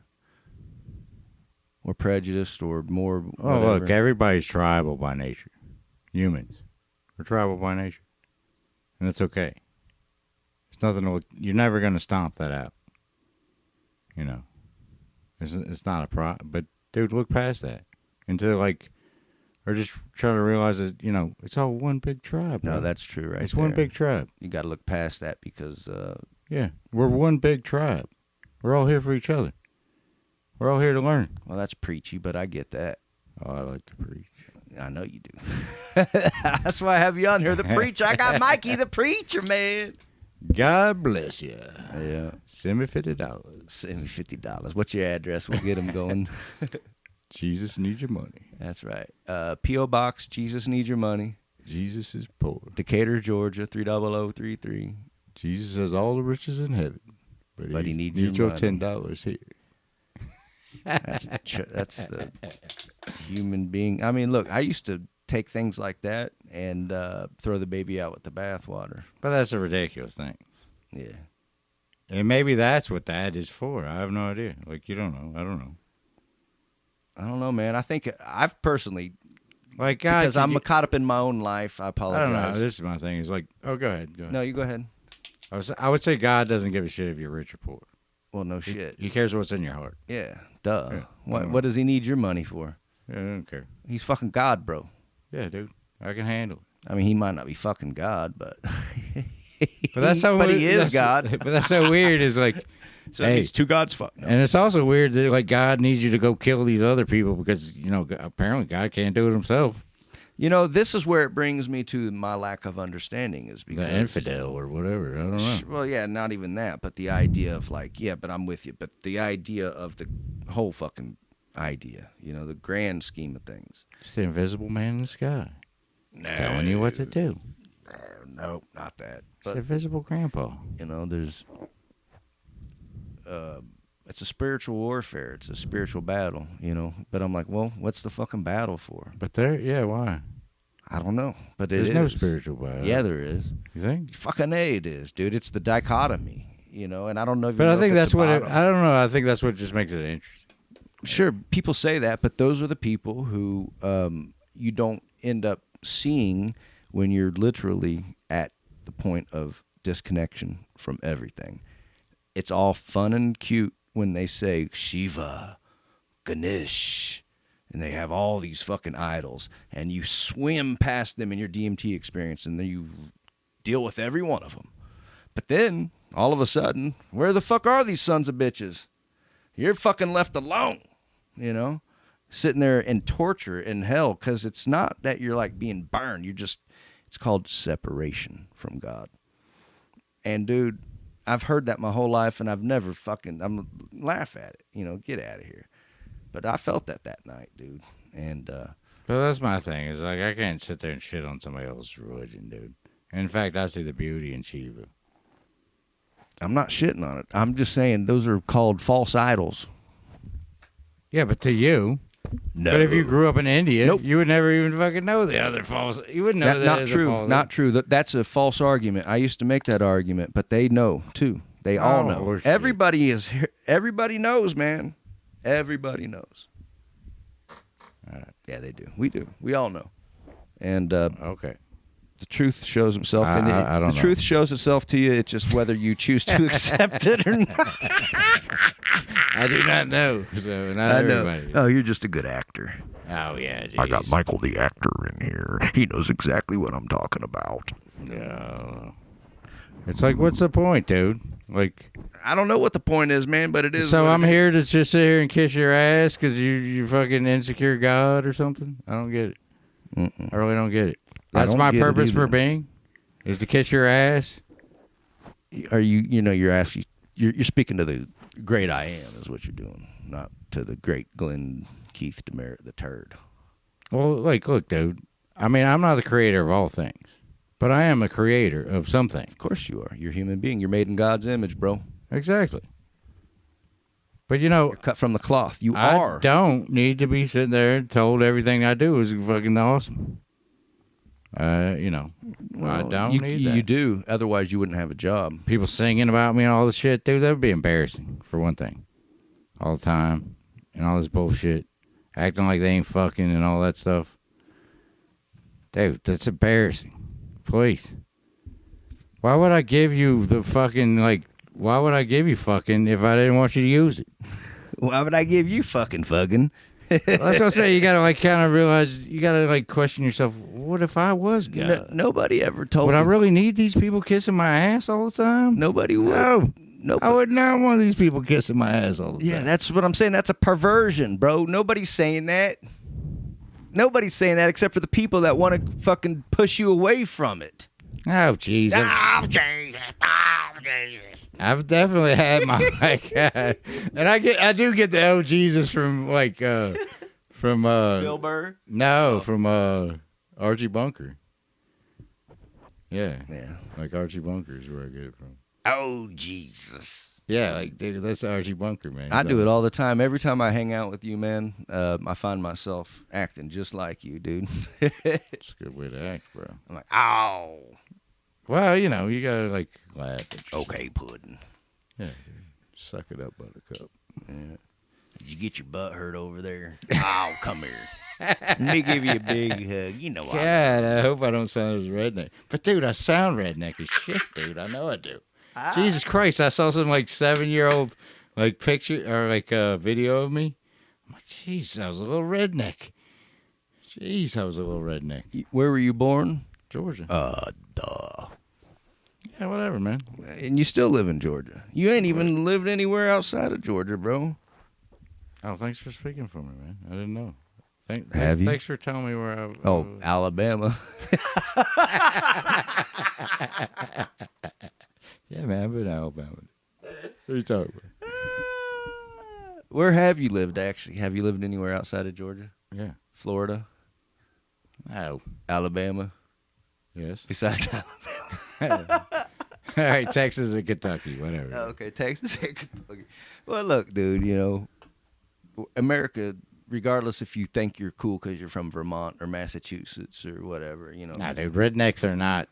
[SPEAKER 1] Or prejudiced, or more whatever?
[SPEAKER 2] Oh, look, everybody's tribal by nature. Humans. We're tribal by nature. And that's okay. It's nothing to look, you're never going to stomp that out. It's not a problem. But, dude, look past that. Or just try to realize that, it's all one big tribe.
[SPEAKER 1] No,
[SPEAKER 2] bro.
[SPEAKER 1] that's true, right?
[SPEAKER 2] It's one big tribe.
[SPEAKER 1] You got to look past that because...
[SPEAKER 2] yeah, we're one big tribe. We're all here for each other. We're all here to learn.
[SPEAKER 1] Well, that's preachy, but I get that.
[SPEAKER 2] Oh, I like to preach.
[SPEAKER 1] I know you do. That's why I have you on here, the preacher. I got Mikey, the preacher, man.
[SPEAKER 2] God bless you.
[SPEAKER 1] Yeah.
[SPEAKER 2] Send me $50.
[SPEAKER 1] Send me $50. What's your address? We'll get them going.
[SPEAKER 2] Jesus needs your money.
[SPEAKER 1] That's right. P.O. Box, Jesus Needs Your Money.
[SPEAKER 2] Jesus is poor.
[SPEAKER 1] Decatur, Georgia, 30033.
[SPEAKER 2] Jesus has all the riches in heaven. But he needs your $10 here.
[SPEAKER 1] That's the human being. I mean, look, I used to take things like that and throw the baby out with the bathwater.
[SPEAKER 2] But that's a ridiculous thing.
[SPEAKER 1] Yeah.
[SPEAKER 2] And maybe that's what that is for. I have no idea. Like, you don't know. I don't know.
[SPEAKER 1] I don't know, man. I think I've personally,
[SPEAKER 2] like, God,
[SPEAKER 1] because I'm caught up in my own life, I apologize.
[SPEAKER 2] I don't know. This is my thing. It's like, oh, go ahead.
[SPEAKER 1] No, you go ahead.
[SPEAKER 2] I would say God doesn't give a shit if you're rich or poor.
[SPEAKER 1] Well, no shit.
[SPEAKER 2] He cares what's in your heart.
[SPEAKER 1] Yeah, duh.
[SPEAKER 2] Yeah.
[SPEAKER 1] What does he need your money for?
[SPEAKER 2] Yeah, I don't care.
[SPEAKER 1] He's fucking God, bro.
[SPEAKER 2] Yeah, dude. I can handle it.
[SPEAKER 1] I mean, he might not be fucking God, but
[SPEAKER 2] that's how
[SPEAKER 1] but
[SPEAKER 2] weird,
[SPEAKER 1] he is God.
[SPEAKER 2] But that's so weird. Is like,
[SPEAKER 1] so
[SPEAKER 2] hey,
[SPEAKER 1] it's two gods. Fuck. No.
[SPEAKER 2] And it's also weird that like God needs you to go kill these other people because apparently God can't do it himself.
[SPEAKER 1] This is where it brings me to my lack of understanding is because
[SPEAKER 2] the infidel or whatever. I don't know.
[SPEAKER 1] Well, yeah, not even that, but the idea of like, yeah, but I'm with you. But the idea of the whole fucking idea, the grand scheme of things.
[SPEAKER 2] It's the invisible man in the sky. Telling you what to do.
[SPEAKER 1] No, not that.
[SPEAKER 2] It's the invisible grandpa.
[SPEAKER 1] There's it's a spiritual warfare. It's a spiritual battle, But I'm like, well, what's the fucking battle for?
[SPEAKER 2] But why?
[SPEAKER 1] I don't know. But
[SPEAKER 2] there's no spiritual battle.
[SPEAKER 1] Yeah, there is.
[SPEAKER 2] You think?
[SPEAKER 1] Fucking A, it is, dude. It's the dichotomy, and I don't know.
[SPEAKER 2] But I think that's what I don't know. I think that's what just makes it interesting.
[SPEAKER 1] Sure, people say that, but those are the people who you don't end up seeing when you're literally at the point of disconnection from everything. It's all fun and cute when they say Shiva, Ganesh, and they have all these fucking idols, and you swim past them in your DMT experience, and then you deal with every one of them. But then, all of a sudden, where the fuck are these sons of bitches? You're fucking left alone, sitting there in torture in hell, because it's not that you're like being burned. It's called separation from God. And dude, I've heard that my whole life, and I've never I'm laugh at it, get out of here. But I felt that night, dude. And
[SPEAKER 2] but that's my thing. Is like I can't sit there and shit on somebody else's religion, dude. In fact, I see the beauty in Shiva.
[SPEAKER 1] I'm not shitting on it. I'm just saying those are called false idols.
[SPEAKER 2] Yeah, but to you.
[SPEAKER 1] No.
[SPEAKER 2] But if you grew up in India,
[SPEAKER 1] nope.
[SPEAKER 2] You would never even fucking know the other false. You wouldn't know that.
[SPEAKER 1] Not true. Not true. That's a false argument. I used to make that argument, but they know too. They all know. Everybody knows, man. Everybody knows.
[SPEAKER 2] All right.
[SPEAKER 1] Yeah, they do. We do. We all know. And
[SPEAKER 2] okay.
[SPEAKER 1] The truth shows itself in it.
[SPEAKER 2] I don't know.
[SPEAKER 1] The truth shows itself to you. It's just whether you choose to accept it or not.
[SPEAKER 2] I do not know. So not everybody.
[SPEAKER 1] Oh, you're just a good actor.
[SPEAKER 2] Oh, yeah, geez.
[SPEAKER 1] I got Michael the actor in here. He knows exactly what I'm talking about.
[SPEAKER 2] No. It's like, what's the point, dude? Like,
[SPEAKER 1] I don't know what the point is, man, but it is.
[SPEAKER 2] So I'm here to just sit here and kiss your ass because you fucking insecure God or something? I don't get it.
[SPEAKER 1] Mm-mm.
[SPEAKER 2] I really don't get it. That's my purpose for being, is to kiss your ass.
[SPEAKER 1] Are you're asking, you're speaking to the great I am is what you're doing, not to the great Glenn Keith Demerit the turd.
[SPEAKER 2] Well, like, look, dude. I mean, I'm not the creator of all things, but I am a creator of something.
[SPEAKER 1] Of course you are. You're a human being. You're made in God's image, bro.
[SPEAKER 2] Exactly. But you're cut
[SPEAKER 1] from the cloth. I
[SPEAKER 2] don't need to be sitting there told everything I do is fucking awesome. I don't need that.
[SPEAKER 1] You do. Otherwise, you wouldn't have a job.
[SPEAKER 2] People singing about me and all this shit, dude, that would be embarrassing, for one thing. All the time. And all this bullshit. Acting like they ain't fucking and all that stuff. Dude, that's embarrassing. Please. Why would I give you the fucking, why would I give you fucking if I didn't want you to use it?
[SPEAKER 1] Why would I give you fucking?
[SPEAKER 2] That's what I say. You gotta kind of realize. You gotta question yourself. What if I was God?
[SPEAKER 1] Nobody ever told.
[SPEAKER 2] Would I really need these people kissing my ass all the time?
[SPEAKER 1] Nobody would.
[SPEAKER 2] No. I would not want these people kissing my ass all the time.
[SPEAKER 1] Yeah, that's what I'm saying. That's a perversion, bro. Nobody's saying that. Nobody's saying that except for the people that want to fucking push you away from it.
[SPEAKER 2] Oh, Jesus.
[SPEAKER 3] Oh, Jesus. Oh, Jesus.
[SPEAKER 2] I've definitely had my and I do get the oh Jesus from
[SPEAKER 1] Bill Burr.
[SPEAKER 2] No, from Archie Bunker. Yeah.
[SPEAKER 1] Yeah.
[SPEAKER 2] Like Archie Bunker is where I get it from.
[SPEAKER 3] Oh, Jesus.
[SPEAKER 2] Yeah, like dude, that's Archie Bunker, man.
[SPEAKER 1] I do it all the time. Every time I hang out with you, man, I find myself acting just like you, dude.
[SPEAKER 2] It's a good way to act, bro.
[SPEAKER 1] I'm like, oh,
[SPEAKER 2] Well, you know, you gotta like laugh. At yourself.
[SPEAKER 1] okay, pudding.
[SPEAKER 2] Yeah, dude. Suck it up, Buttercup.
[SPEAKER 1] Yeah. Did you get your butt hurt over there? Oh, come here. Let me give you a big hug. You know
[SPEAKER 2] God,
[SPEAKER 1] I
[SPEAKER 2] I hope I don't sound as redneck. But dude, I sound redneck as shit, dude. I know I do. Jesus Christ, I saw some like 7-year-old like picture or like video of me. I'm like, jeez, I was a little redneck. Jeez, I was a little redneck.
[SPEAKER 1] Where were you born?
[SPEAKER 2] Georgia.
[SPEAKER 1] Duh.
[SPEAKER 2] Yeah, whatever, man.
[SPEAKER 1] And you still live in Georgia. You ain't even lived anywhere outside of Georgia, bro.
[SPEAKER 2] Oh, thanks for speaking for me, man. I didn't know.
[SPEAKER 1] Have you?
[SPEAKER 2] Thanks for telling me where I.
[SPEAKER 1] Oh, Alabama.
[SPEAKER 2] Yeah, man, I've been to Alabama. What are you talking about?
[SPEAKER 1] Where have you lived, actually? Have you lived anywhere outside of Georgia?
[SPEAKER 2] Yeah.
[SPEAKER 1] Florida?
[SPEAKER 2] Oh.
[SPEAKER 1] Alabama?
[SPEAKER 2] Yes.
[SPEAKER 1] Besides Alabama.
[SPEAKER 2] All right, Texas and Kentucky, whatever.
[SPEAKER 1] Oh, okay, Texas. Okay. Well, look, dude, you know, America, regardless if you think you're cool because you're from Vermont or Massachusetts or whatever, you know.
[SPEAKER 2] Nah, dude, rednecks are not.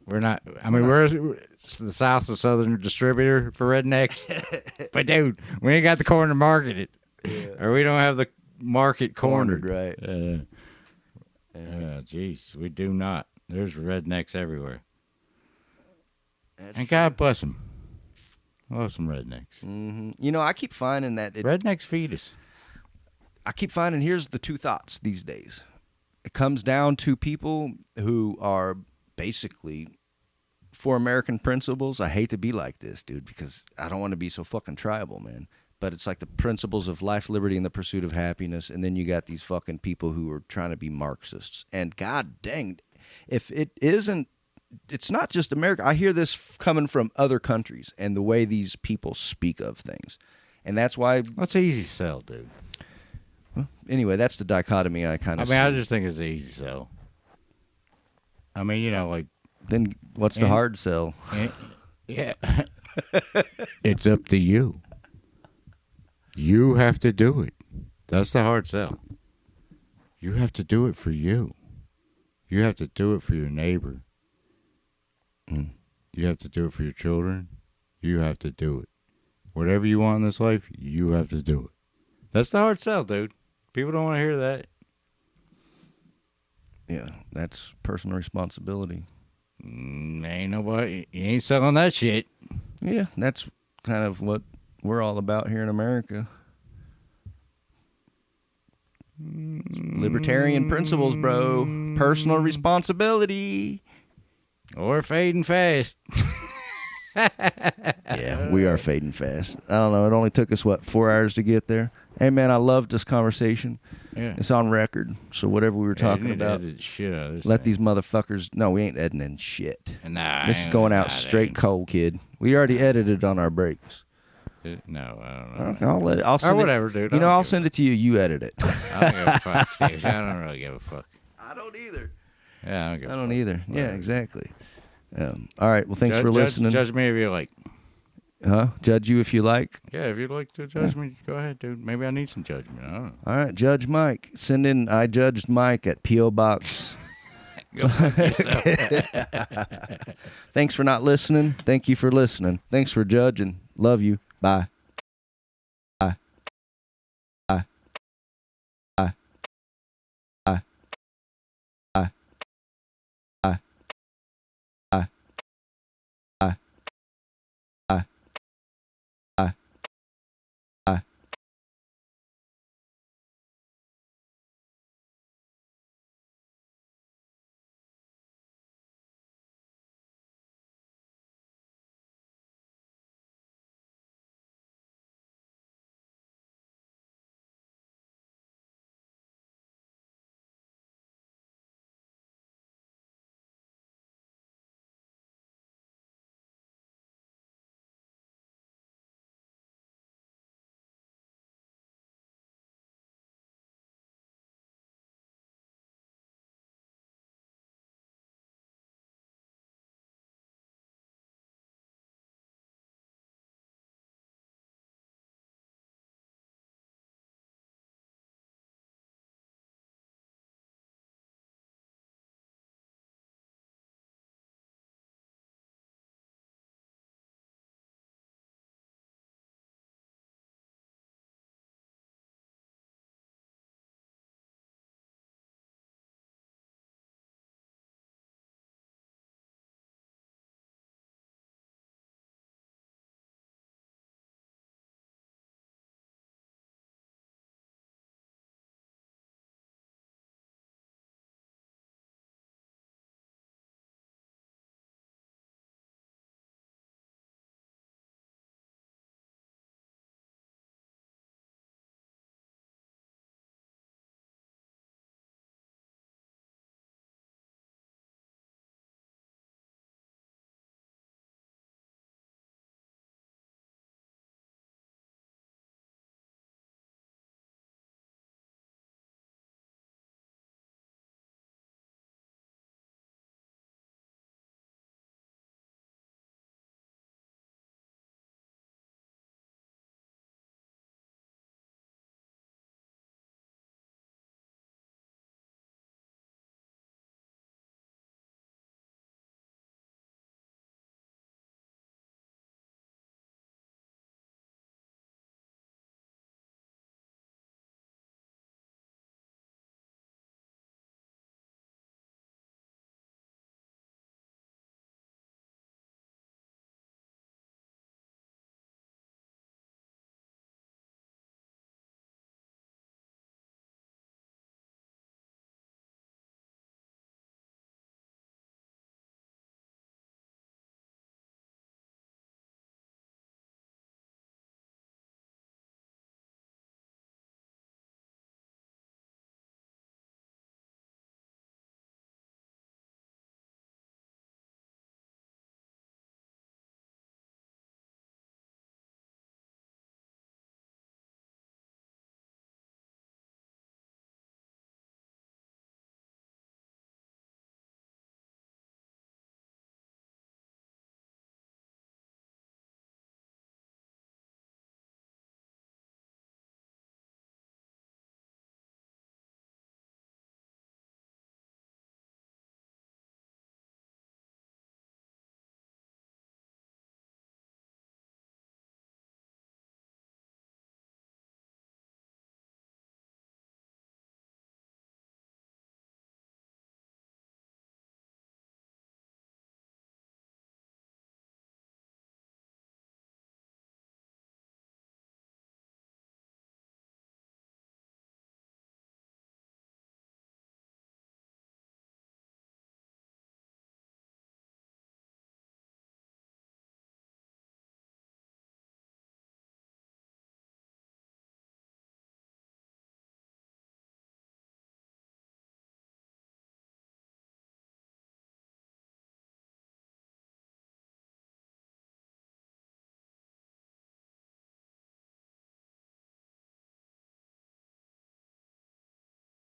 [SPEAKER 2] We're not. I mean, we're the South and Southern distributor for rednecks. But, dude, we ain't got the corner to market it.
[SPEAKER 1] Yeah.
[SPEAKER 2] Or we don't have the market cornered.
[SPEAKER 1] Right.
[SPEAKER 2] Yeah, jeez, we do not. There's rednecks everywhere.
[SPEAKER 1] That's
[SPEAKER 2] And God bless them. I love some rednecks.
[SPEAKER 1] Mm-hmm. You know, I keep finding that
[SPEAKER 2] Rednecks feed us.
[SPEAKER 1] I keep finding here's the two thoughts these days. It comes down to people who are basically for American principles. I hate to be like this, dude, because I don't want to be so fucking tribal, man. But it's like the principles of life, liberty, and the pursuit of happiness. And then you got these fucking people who are trying to be Marxists. And god dang, if it isn't, it's not just America. I hear this coming from other countries and the way these people speak of things. And that's why.
[SPEAKER 2] That's an easy sell, dude.
[SPEAKER 1] Well, anyway, that's the dichotomy I kind of
[SPEAKER 2] I mean, I just think it's an easy sell. I mean, you know, like.
[SPEAKER 1] Then what's the hard sell?
[SPEAKER 2] Yeah. It's up to you. You have to do it. That's the hard sell. You have to do it for you. You have to do it for your neighbor. You have to do it for your children. You have to do it. Whatever you want in this life, you have to do it. That's the hard sell, dude. People don't want to hear that.
[SPEAKER 1] Yeah, that's personal responsibility.
[SPEAKER 2] Ain't nobody. You ain't selling that shit.
[SPEAKER 1] Yeah, that's kind of what we're all about here in America. It's libertarian principles, bro. Personal responsibility.
[SPEAKER 2] Or fading fast.
[SPEAKER 1] Yeah, we are fading fast. I don't know. It only took us, 4 hours to get there? Hey, man, I loved this conversation.
[SPEAKER 2] Yeah.
[SPEAKER 1] It's on record. So whatever we were talking about,
[SPEAKER 2] shit out of this
[SPEAKER 1] let
[SPEAKER 2] thing.
[SPEAKER 1] these motherfuckers... No, we ain't editing shit.
[SPEAKER 2] Nah,
[SPEAKER 1] This is going out straight cold, kid. We already edited on our breaks.
[SPEAKER 2] No, I don't know.
[SPEAKER 1] I'll let it. I'll send
[SPEAKER 2] Or whatever, dude.
[SPEAKER 1] You know, I'll send it to you. You edit it.
[SPEAKER 2] I don't give a fuck, dude. I don't really give a fuck.
[SPEAKER 1] I don't either.
[SPEAKER 2] Yeah, I don't give a fuck.
[SPEAKER 1] I don't either.
[SPEAKER 2] Whatever.
[SPEAKER 1] Yeah, exactly. All right. Well, thanks for listening.
[SPEAKER 2] Judge me if you like.
[SPEAKER 1] Huh? Judge you if you like.
[SPEAKER 2] Yeah, if you'd like to judge me, go ahead, dude. Maybe I need some judgment. I don't know.
[SPEAKER 1] All right. Judge Mike. Send in I judged Mike at P.O. Box.
[SPEAKER 2] Go fuck yourself.
[SPEAKER 1] Thanks for not listening. Thank you for listening. Thanks for judging. Love you. Bye.